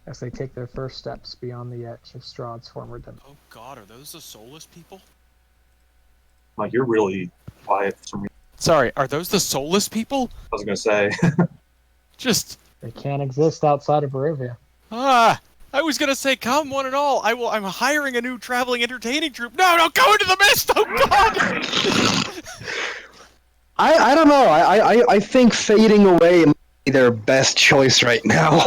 as they take their first steps beyond the edge of Strahd's former domain. Oh God, are those the soulless people? Like, you're really quiet for some reason. Sorry, are those the soulless people? I was gonna say. Just They can't exist outside of Barovia. I was gonna say, come one and all. I'm hiring a new traveling entertaining troupe. No, go into the mist. Oh God. I don't know. I think fading away might be their best choice right now.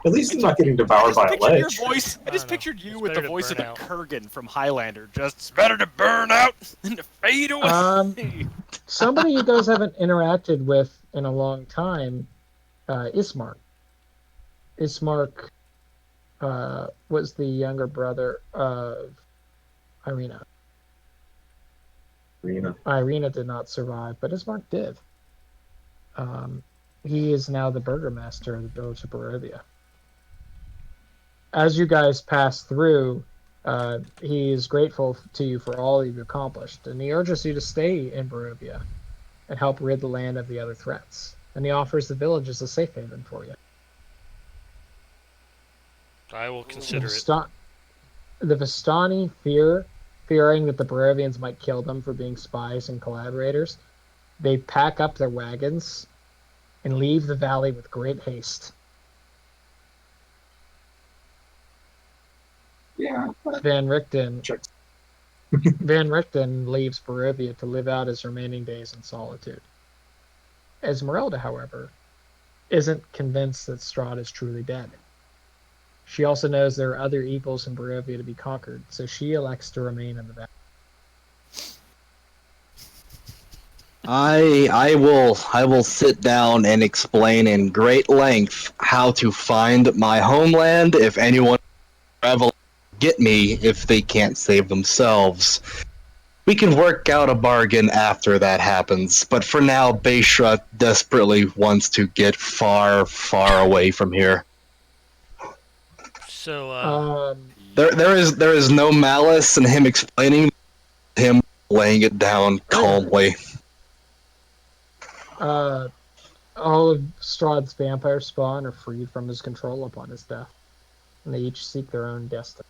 At least he's not getting devoured by a pictured your ledge. voice. I I just don't know. pictured you It's with the better to voice of the burn out. Kurgan from Highlander. Just it's better to burn out than to fade away. Somebody you guys haven't interacted with in a long time, Ismark. Ismark was the younger brother of Irina. Irina did not survive, but Ismark did. He is now the burgomaster of the village of Barovia. As you guys pass through, he is grateful to you for all you've accomplished, and he urges you to stay in Barovia and help rid the land of the other threats. And he offers the village as a safe haven for you. I will consider it. The Vistani fearing that the Barovians might kill them for being spies and collaborators, they pack up their wagons and leave the valley with great haste. Yeah. Van Richten Checks. Van Richten leaves Barovia to live out his remaining days in solitude. Esmeralda, however, isn't convinced that Strahd is truly dead. She also knows there are other evils in Barovia to be conquered, so she elects to remain in the valley. I will sit down and explain in great length how to find my homeland if anyone travel get me if they can't save themselves. We can work out a bargain after that happens, but for now Beishra desperately wants to get far, far away from here. So, There is no malice in him explaining, him laying it down calmly. All of Strahd's vampire spawn are freed from his control upon his death, and they each seek their own destiny.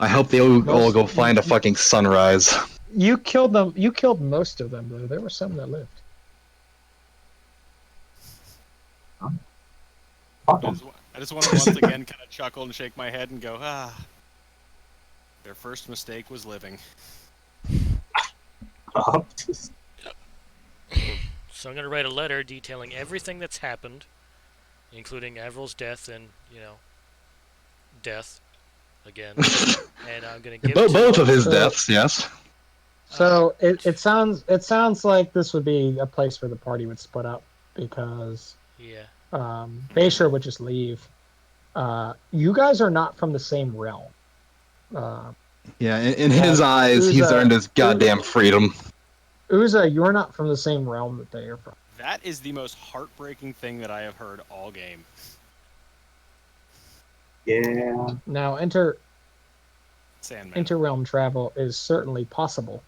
I hope they all go find a fucking sunrise. You killed them. You killed most of them, though. There were some that lived. Fuck I him. just want to once again kind of chuckle and shake my head and go, their first mistake was living. so I'm gonna write a letter detailing everything that's happened, including Avril's death and death again. And I'm gonna give Both to, of his deaths, yes. So it sounds like this would be a place where the party would split up because yeah. Bayshore would just leave. You guys are not from the same realm. Yeah, in his eyes, he's Uza- earned his goddamn freedom. Uza, you're not from the same realm that they are from. That is the most heartbreaking thing that I have heard all game. Yeah. Now, Sandman. interrealm travel is certainly possible.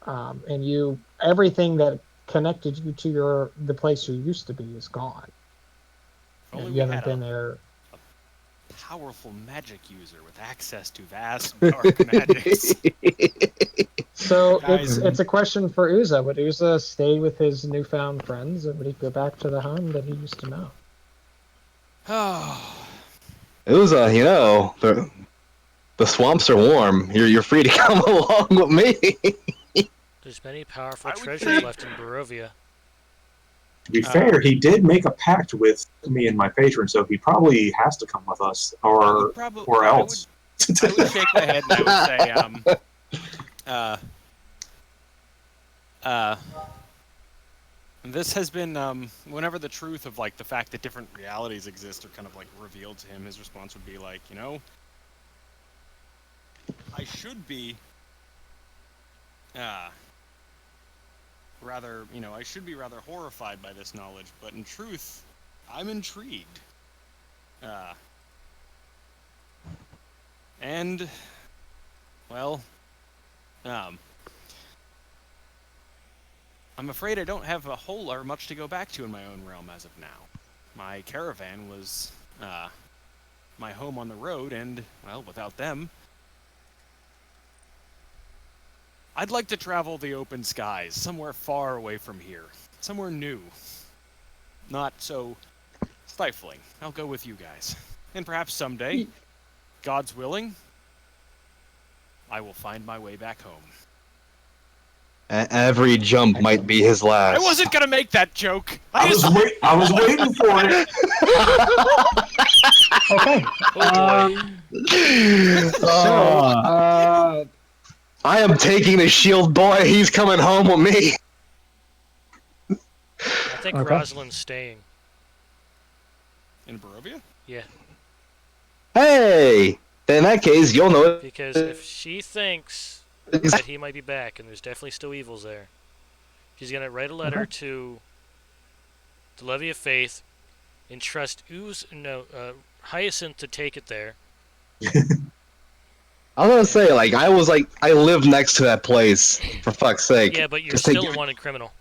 And everything that connected you to the place you used to be is gone. If only You we haven't had been there. powerful magic user with access to vast dark magics. So Guys. it's a question for Uza. Would Uza stay with his newfound friends, or would he go back to the home that he used to know? Oh, It was the swamps are warm. You're free to come along with me. There's many powerful I would treasures say- left in Barovia. To be fair, he did make a pact with me and my patron, so he probably has to come with us, or else. I would shake my head and I would say, this has been, whenever the truth of, like, the fact that different realities exist are kind of, like, revealed to him, his response would be, like, I should be, I should be rather horrified by this knowledge, but in truth, I'm intrigued. And, well, I'm afraid I don't have a whole or much to go back to in my own realm as of now. My caravan was, my home on the road, and, well, without them, I'd like to travel the open skies, somewhere far away from here. Somewhere new. Not so stifling. I'll go with you guys. And perhaps someday, God's willing, I will find my way back home. Every jump might be his last. I wasn't gonna make that joke! I was waiting for it. Okay. Oh boy. So, I am taking the shield, boy. He's coming home with me. I think Okay. Rosalind's staying. In Barovia? Yeah, Hey, in that case, you'll know it. because if she thinks that he might be back, and there's definitely still evils there, she's gonna write a letter to the Levy of Faith, entrust Hyacinth to take it there. I was gonna say, I live next to that place. For fuck's sake. Yeah, but you're Just still take- a wanted criminal.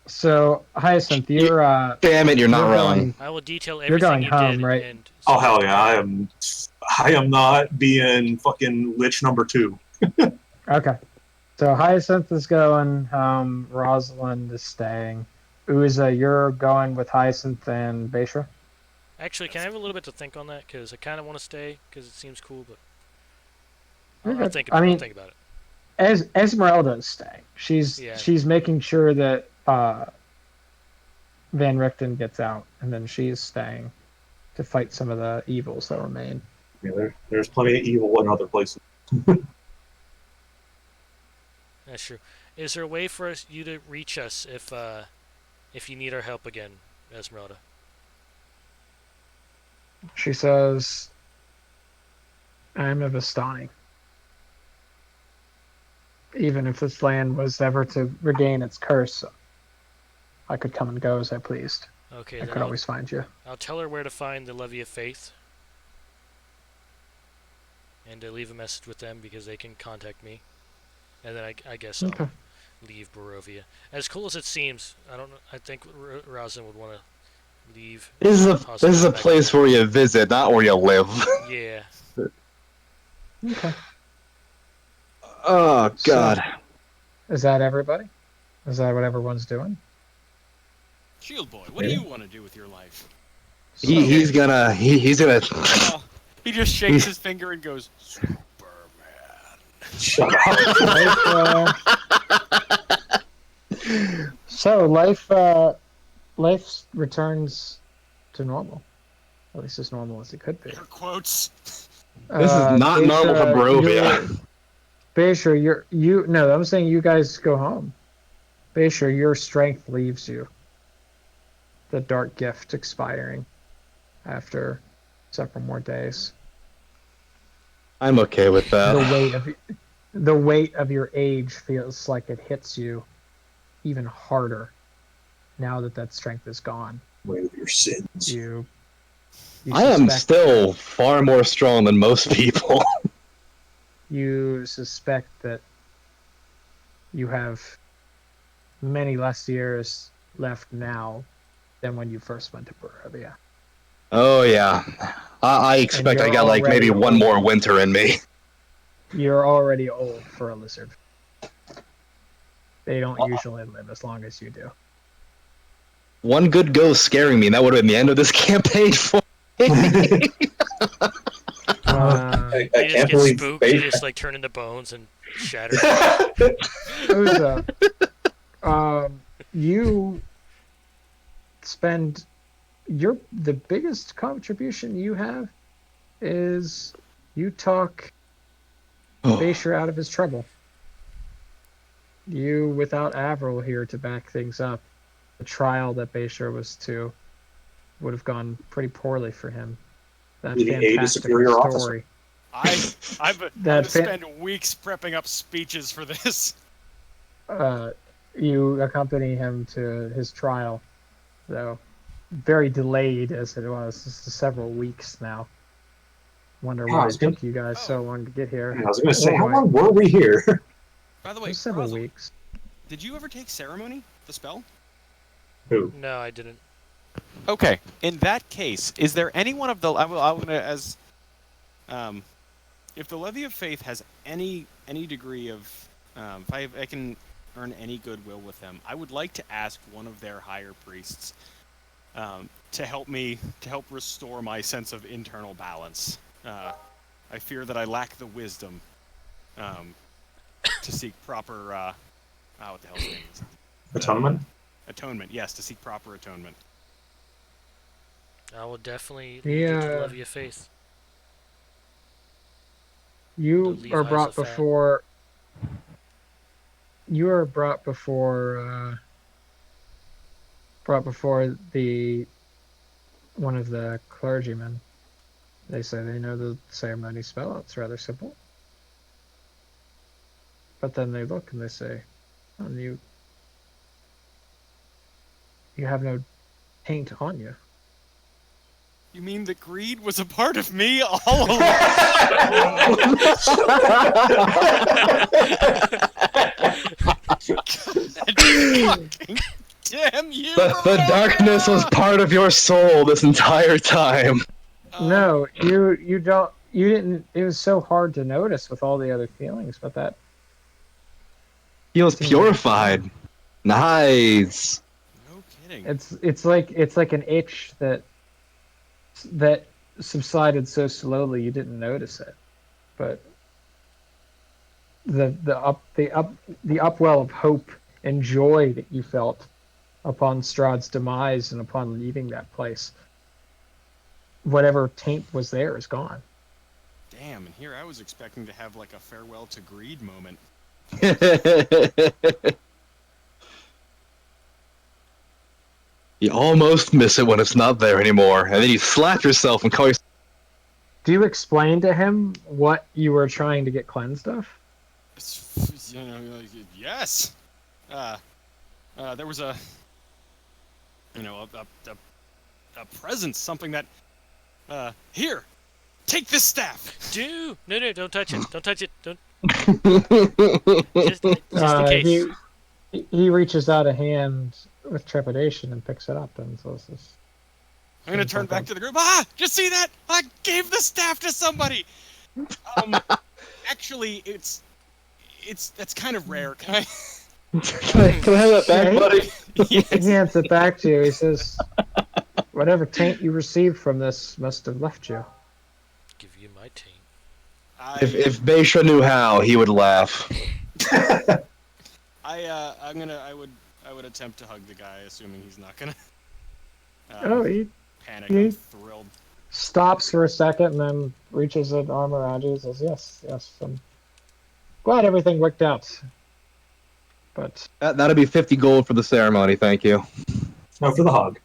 so Hyacinth, you're Damn it, you're not you're wrong. going- I will detail You're going everything you home, did. right? And Oh hell yeah! I am not being fucking lich number 2. Okay. So Hyacinth is going home. Rosalind is staying. Uza, you're going with Hyacinth and Beisha? Actually, can I have a little bit to think on that? Because I kind of want to stay because it seems cool, but You're I'll good. think I about, mean- I'll think about it. Esmeralda is staying. She's Yeah. making sure that Van Richten gets out, and then she's staying to fight some of the evils that remain. Yeah, there's plenty of evil in other places. That's true. Is there a way for you to reach us if you need our help again, Esmeralda? She says, I'm a Vistani. Even if this land was ever to regain its curse, I could come and go as I pleased. Okay, I then could always find you. I'll tell her where to find the Levy of Faith, and to leave a message with them because they can contact me, and then I guess Okay. I'll leave Barovia. As cool as it seems, I don't know. I think Rosin would want to leave. This is a back place home. where you visit, not where you live. Yeah. Okay. Oh God. Is that everybody? Is that what everyone's doing? Shield Boy, what do you want to do with your life? He's gonna. Oh, he just shakes his finger and goes, Superman. Shut up. Life returns to normal. At least as normal as it could be. Air quotes. This is not normal for Barovia. Beisha, no, I'm saying you guys go home. Beisha, your strength leaves you. The dark gift expiring after several more days. I'm okay with that. The weight of your age feels like it hits you even harder now that strength is gone. Weight of your sins. You I am suspect- still far more strong than most people. You suspect that you have many less years left now than when you first went to Barovia. Oh yeah. I expect I you're got like maybe already one old. more winter in me. You're already old for a lizard. They don't usually live as long as you do. One good ghost scaring me, and that would have been the end of this campaign for me. I You just can't get believe spooked. You just like turn into bones and shatter. Oza, you spend the biggest contribution you have is you talk Basher out of his trouble. You, without Avril here to back things up, the trial that Basher was to would have gone pretty poorly for him. That With the aid of fantastical superior officer. story. I'm gonna spend weeks prepping up speeches for this. You accompany him to his trial, though very delayed as it was. This is several weeks now. Wonder Yeah, why it took you guys so long to get here. I was going to say, how Anyway, long were we here? By the it way, was several Razzle, weeks. did you ever take ceremony, the spell? Who? No, I didn't. Okay. In that case, is there any one of the I'm gonna if the Levy of Faith has any degree of if I can earn any goodwill with them, I would like to ask one of their higher priests to help restore my sense of internal balance. I fear that I lack the wisdom to seek proper what the hell's name is? Atonement? Atonement. Yes, to seek proper atonement. I will definitely lead you to the Levy of Faith. You The are Levi's brought of Fat. before. You are brought before. Brought before one of the clergymen. They say they know the ceremony spell. It's rather simple. But then they look and they say, oh, you have no taint on you. You mean that greed was a part of me all along? Damn you! The darkness was part of your soul this entire time. No, you don't. You didn't. It was so hard to notice with all the other feelings, but that He was purified. Nice. No kidding. it's like an itch that subsided so slowly you didn't notice it, but the upwell of hope and joy that you felt upon Strahd's demise and upon leaving that place, whatever taint was there is gone. Damn, and here I was expecting to have like a farewell to greed moment. You almost miss it when it's not there anymore, and then you slap yourself and call yourself. Do you explain to him what you were trying to get cleansed of? Yes. There was a presence, something that. Here, take this staff. No, don't touch it. Don't touch it. Don't. Just in case. He reaches out a hand with trepidation and picks it up and says, I'm gonna turn back to the group. You see that? I gave the staff to somebody. Actually, that's kind of rare. Can I? Can I have that back, buddy? He hands it back to you. He says, whatever taint you received from this must have left you. Give you my taint. If Beisha knew how, he would laugh. I would attempt to hug the guy, assuming he's not gonna. He Panic. I'm thrilled. stops for a second and then reaches an arm around you and says, yes, I'm glad everything worked out. But That'd be 50 gold for the ceremony, thank you. No, for the hug.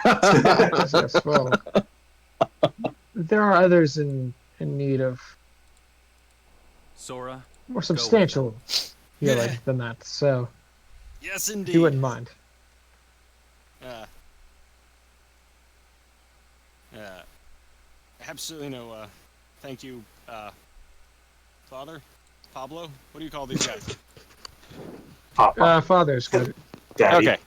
yes, well, there are others in need of Sora, more substantial healing than that, so Yes, if indeed. you wouldn't mind. Absolutely no. Thank you, Father, Pablo. What do you call these guys? Papa. Father's good. Daddy. Okay.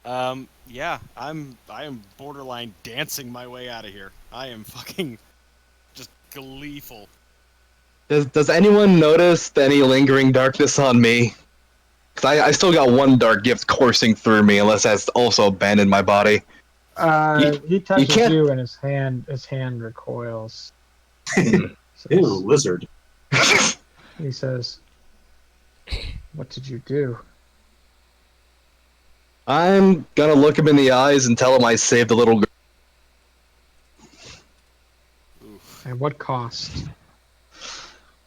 Yeah, I am borderline dancing my way out of here. I am fucking just gleeful. Does anyone notice any lingering darkness on me? Because I still got one dark gift coursing through me, unless that's also abandoned my body. He touches can't- you, and his hand recoils. Ew, lizard. He says, "What did you do?" I'm gonna look him in the eyes and tell him I saved the little girl. Oof. At what cost?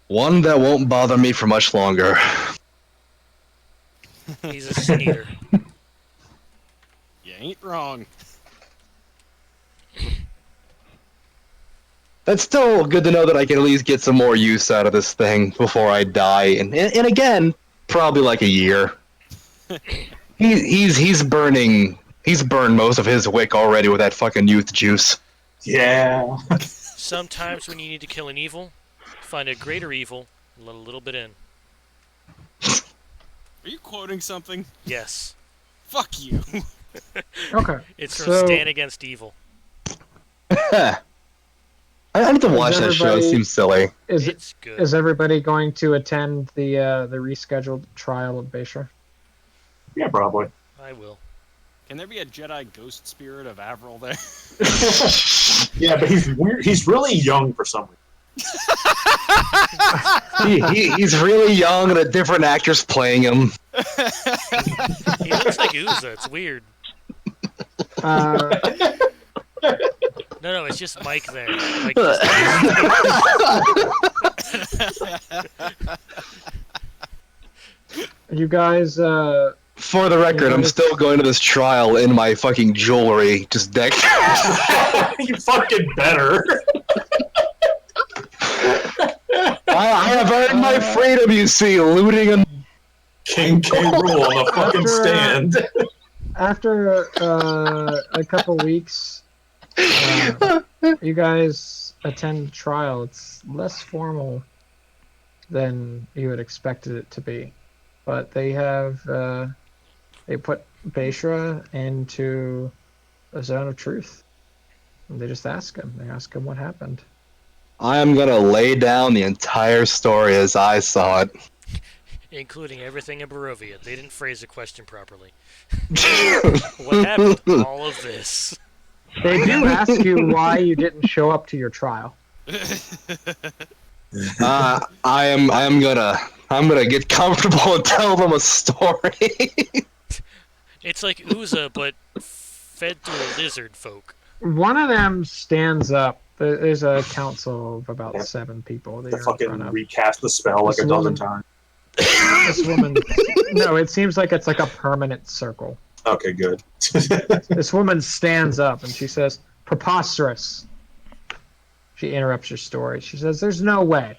One that won't bother me for much longer. He's a sin eater. You ain't wrong. That's still good to know that I can at least get some more use out of this thing before I die. And again, probably like a year. He's burning. He's burned most of his wick already with that fucking youth juice. Yeah. Sometimes when you need to kill an evil, find a greater evil and let a little bit in. Are you quoting something? Yes. Fuck you. Okay. It's from So- Stand Against Evil. I need to watch that show. It everybody- seems silly. It's good. Is everybody going to attend the rescheduled trial of Beisha? Yeah, probably. I will. Can there be a Jedi ghost spirit of Avril there? Yeah, but he's weird. He's really young for some reason. He's really young and a different actor's playing him. He looks like Uza. It's weird. No, it's just Mike there. Mike just You guys, For the record, I'm still going to this trial in my fucking jewelry, just decked. You fucking better. I have earned my freedom, you see, looting and King K. Rool on the fucking stand. after a couple weeks, you guys attend trial. It's less formal than you had expected it to be, but they have they put Beishra into a zone of truth. And they just ask him. They ask him what happened. I am gonna lay down the entire story as I saw it. including everything in Barovia. They didn't phrase the question properly. What happened? All of this. They do ask you why you didn't show up to your trial. I'm gonna get comfortable and tell them a story. It's like Uza, but fed through lizard folk. One of them stands up. There's a council of about 7 people that To you're in front fucking of. recast the spell like This a dozen woman- times. This woman. No, it seems like it's like a permanent circle. Okay, good. This woman stands up and she says, "Preposterous." She interrupts your story. She says, "There's no way.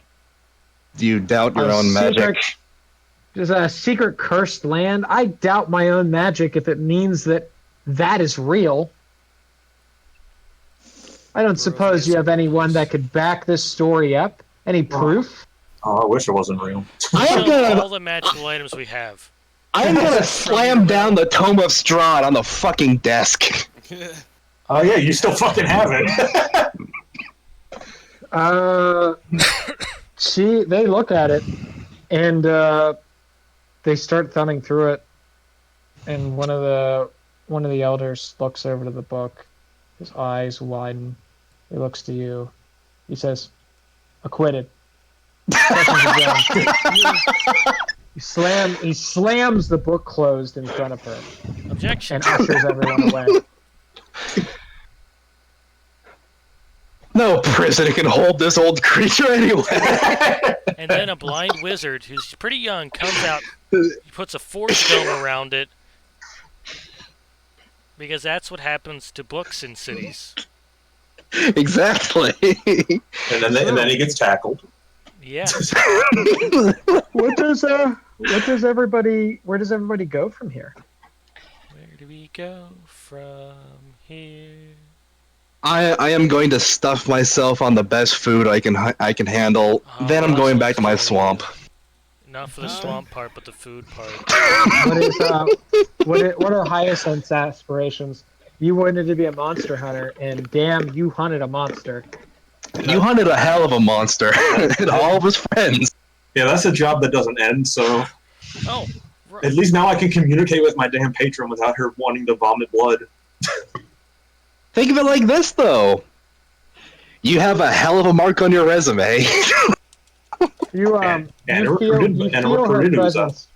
Do you doubt your A own magic? There's a secret cursed land. I doubt my own magic if it means that is real. I don't suppose you have anyone that could back this story up? Any proof?" Oh, I wish it wasn't real. I'm Sell gonna, all the magical items we have. I'm gonna slam down the Tome of Strahd on the fucking desk. Oh yeah, you still fucking have it. They look at it and they start thumbing through it, and one of the elders looks over to the book. His eyes widen. He looks to you. He says, "Acquitted." Sessions adjourned. He slams the book closed in front of her Objection. and ushers everyone away. No prison can hold this old creature anyway. And then a blind wizard, who's pretty young, comes out. He puts a force dome around it. Because that's what happens to books in cities. Exactly. And then he gets tackled. Yeah. Where does everybody go from here? Where do we go from here? I am going to stuff myself on the best food I can handle. Oh, then I'm going Russell's back to my calling swamp. Not for the swamp part, but the food part. What are Hyacinth's aspirations? You wanted to be a monster hunter, and damn, you hunted a monster. You hunted a hell of a monster, and all of his friends. Yeah, that's a job that doesn't end, so Oh, at least now I can communicate with my damn patron without her wanting to vomit blood. Think of it like this, though. You have a hell of a mark on your resume. You And a you feel recruited- you and a feel her recruited user. presence.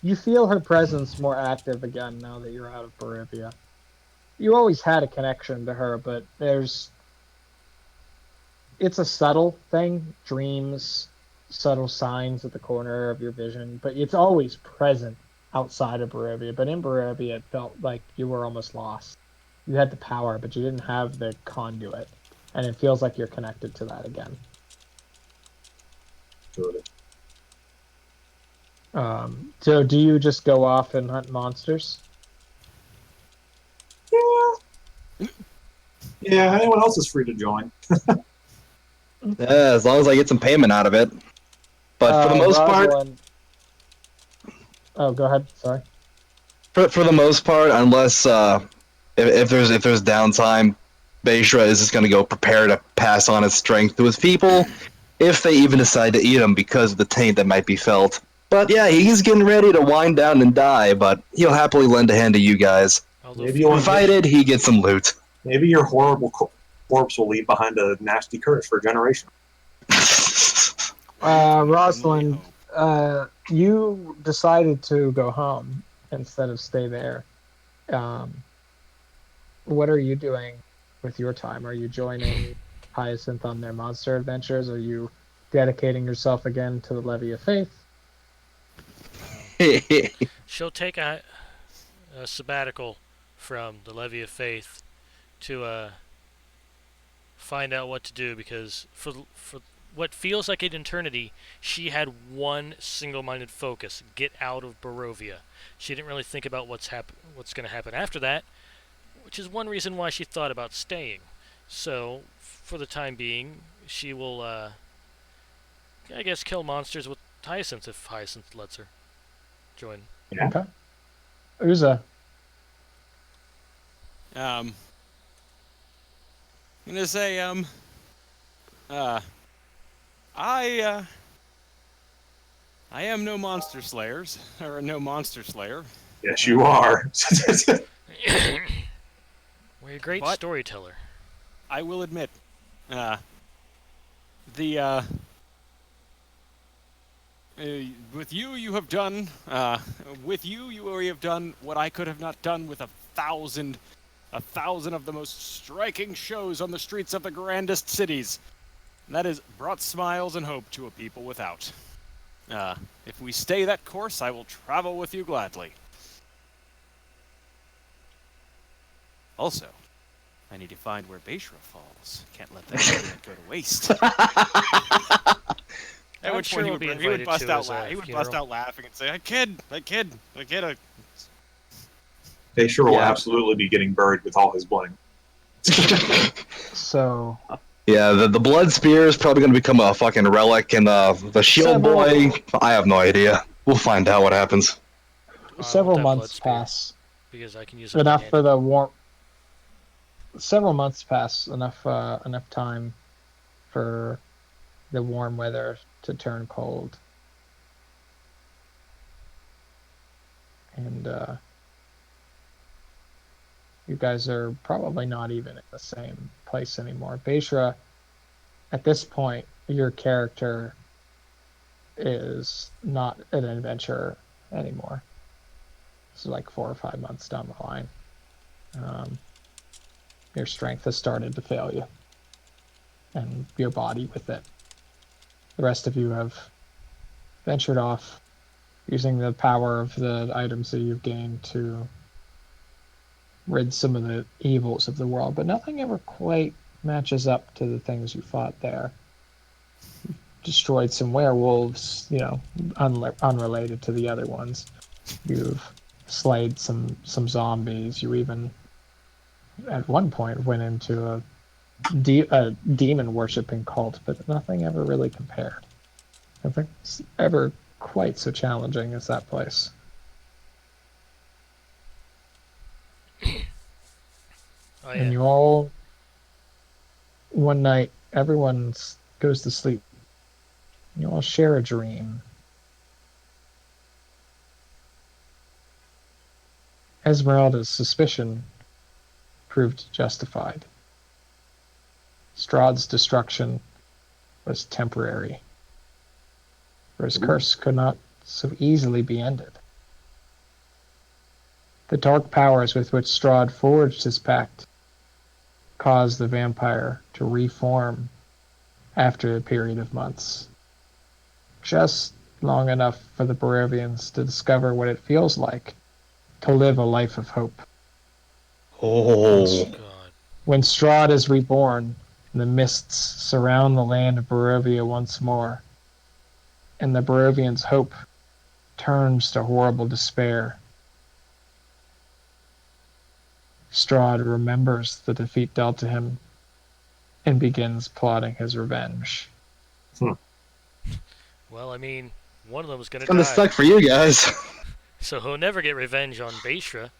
You feel her presence more active again now that you're out of Barivia. You always had a connection to her, but it's a subtle thing, dreams, subtle signs at the corner of your vision, but it's always present outside of Barivia. But in Barivia, it felt like you were almost lost. You had the power, but you didn't have the conduit, and it feels like you're connected to that again. So do you just go off and hunt monsters? Yeah, anyone else is free to join. Yeah, as long as I get some payment out of it. But for the most Rosalind... Oh, go ahead. Sorry. for the most part, unless if there's downtime, Beishra is just gonna go prepare to pass on his strength to his people, if they even decide to eat him because of the taint that might be felt. But yeah, he's getting ready to wind down and die, but he'll happily lend a hand to you guys. Maybe you want Provided he gets some loot. Maybe your horrible corpse will leave behind a nasty curse for a generation. Rosalind, you decided to go home instead of stay there. What are you doing with your time? Are you joining Hyacinth on their monster adventures? Are you dedicating yourself again to the Levy of Faith? She'll take a sabbatical from the Levy of Faith to find out what to do, because for what feels like an eternity, she had one single-minded focus: get out of Barovia. She didn't really think about what's going to happen after that, which is one reason why she thought about staying. So, for the time being, she will, I guess, kill monsters with Hyacinth if Hyacinth lets her join. Yeah. Okay. Uza. I'm gonna say, I am no monster slayers, or no monster slayer. Yes, you are. We're a great But- storyteller. I will admit, with you have done, you have done what I could have not done with a thousand of the most striking shows on the streets of the grandest cities. And that is brought smiles and hope to a people without. If we stay that course, I will travel with you gladly. Also, I need to find where Beishra falls. Can't let that go to waste. At which point he would bust out laughing and say, "I kid." They sure will Yeah. absolutely be getting buried with all his bling. So, Yeah, the blood spear is probably going to become a fucking relic, and the shield boy, I have no idea. We'll find out what happens. several that blood months spear, pass. because I can use it Enough one-handed. for the warm. Several months pass. Enough time for the warm weather to turn cold. And you guys are probably not even in the same place anymore. Beishra, at this point, your character is not an adventurer anymore. This is like 4 or 5 months down the line. Your strength has started to fail you, and your body with it. The rest of you have ventured off using the power of the items that you've gained to rid some of the evils of the world, but nothing ever quite matches up to the things you fought there. You've destroyed some werewolves, unrelated to the other ones. You've slayed some zombies. You even, at one point, went into a demon worshipping cult, but nothing ever really compared. I don't think it's ever quite so challenging as that place. Oh And yeah. you all, one night, everyone goes to sleep. You all share a dream. Esmeralda's suspicion proved justified. Strahd's destruction was temporary, for his curse could not so easily be ended. The dark powers with which Strahd forged his pact caused the vampire to reform after a period of months, just long enough for the Barovians to discover what it feels like to live a life of hope. When, Oh. God. when Strahd is reborn, the mists surround the land of Barovia once more, and the Barovians' hope turns to horrible despair. Strahd remembers the defeat dealt to him and begins plotting his revenge. Well, I mean, one of them is gonna It's gonna die, suck for you guys. so he'll never get revenge on Baeshra.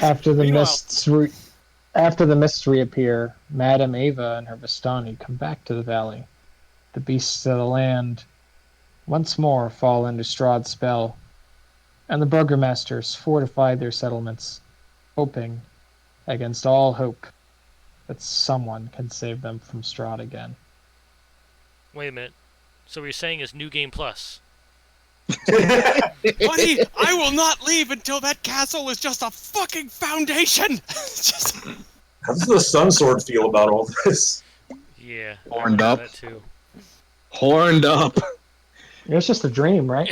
After the Meanwhile, mists reappear, Madame Ava and her Vistani come back to the valley. The beasts of the land once more fall into Strahd's spell, and the burgomasters fortify their settlements, hoping, against all hope, that someone can save them from Strahd again. Wait a minute. So what you're saying is New Game Plus? buddy, I will not leave until that castle is just a fucking foundation. Just- How does the Sun Sword feel about all this? Yeah, I Horned wonder up. that too. Horned up. It's just a dream, right?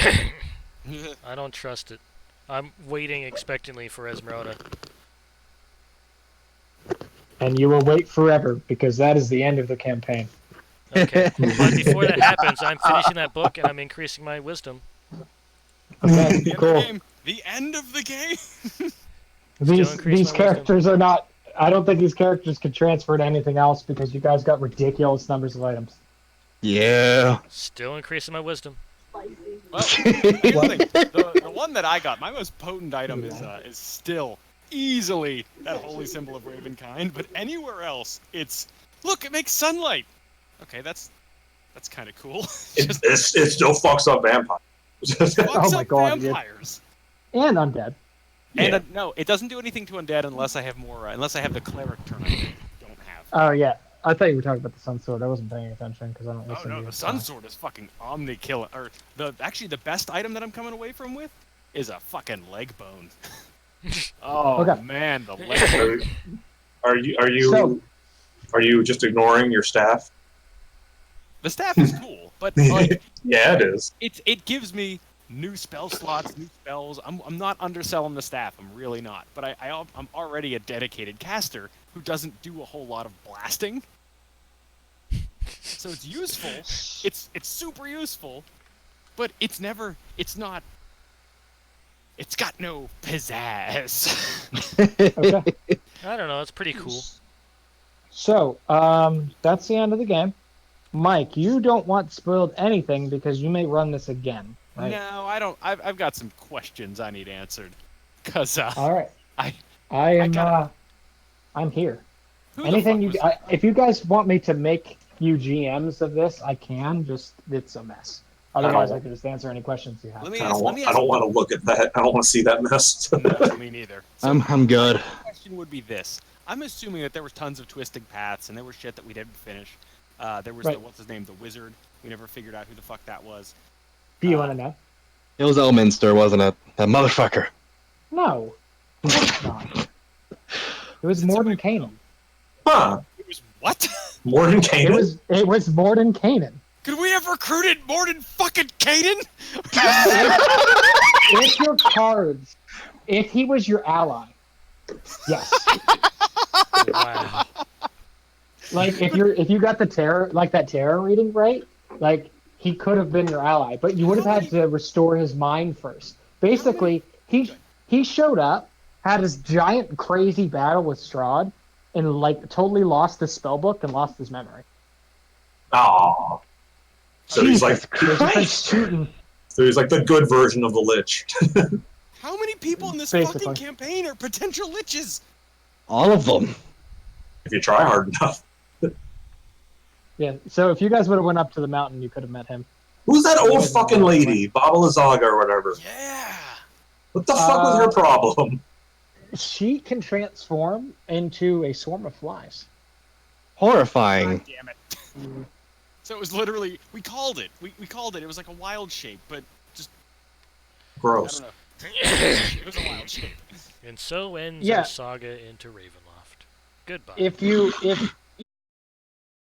I don't trust it. I'm waiting expectantly for Esmeralda. And you will wait forever, because that is the end of the campaign. Okay, but before that happens, I'm finishing that book and I'm increasing my wisdom. Okay, the end of the cool. game. The end of the game. increase These my characters are not. I don't think these characters can transfer to anything else because you guys got ridiculous numbers of items. Yeah. Still increasing my wisdom. Well, here's the thing. The one that I got, my most potent item is still easily that holy symbol of Ravenkind, but anywhere else, it's look, it makes sunlight. Okay, that's kind of cool. It still fucks up vampires. Fucks Oh my up God, yeah. vampires. And undead. And Yeah. no, it doesn't do anything to undead unless I have more. Unless I have the cleric turn I don't have. Oh yeah, I thought you were talking about the Sun Sword. I wasn't paying attention because I don't Oh listen no, to you. the Sun Sword is fucking omni killer. Or actually the best item that I'm coming away from with is a fucking leg bone. Oh Okay. man, the leg bone. Are you just ignoring your staff? The staff is cool, but like Yeah, it is. it gives me new spell slots, new spells. I'm not underselling the staff. I'm really not. But I'm already a dedicated caster who doesn't do a whole lot of blasting. So it's useful. It's super useful, but it's not. It's got no pizzazz. Okay. I don't know. It's pretty cool. So, that's the end of the game. Mike, you don't want spoiled anything because you may run this again, right? No, I don't. I've got some questions I need answered. Cause All right. I am. gotta- I'm here. who the Anything fuck was- if you guys want me to make you GMs of this, I can. Just it's a mess. Otherwise, I can just answer any questions you have. Let me I ask. don't, Let me I ask. don't want to look at that. I don't want to see that mess. No, me neither. So, I'm good. my question would be this: I'm assuming that there was tons of twisting paths, and there was shit that we didn't finish. There was Right. the, what's his name, the wizard. We never figured out who the fuck that was. Do you want to know? It was Elminster, wasn't it? That motherfucker. No. Of course not. It was Did Morden somebody- Kanan. Huh? It was what? Morden It Kanan? was Morden Kanan. Could we have recruited Morden fucking Caden? If your cards, if he was your ally, yes. Wow. Like if you got the terror, like that terror reading right, like he could have been your ally, but you would have had to restore his mind first. Basically, he showed up, had his giant crazy battle with Strahd, and like totally lost his spellbook and lost his memory. Oh. So he's like, There's a Prince shooting. so he's like the good version of the Lich. How many people in this Basically. fucking campaign are potential liches? All of them. If you try hard enough. Yeah. So if you guys would have went up to the mountain, you could have met him. Who's that He old didn't fucking walk lady, Baba Lazaga or whatever? Yeah. What the fuck was her problem? She can transform into a swarm of flies. Horrifying. God damn it. So it was literally, we called it. We called it. It was like a wild shape, but just, I Gross. don't know. It was a wild shape. And so ends Yeah. our saga into Ravenloft. Goodbye. If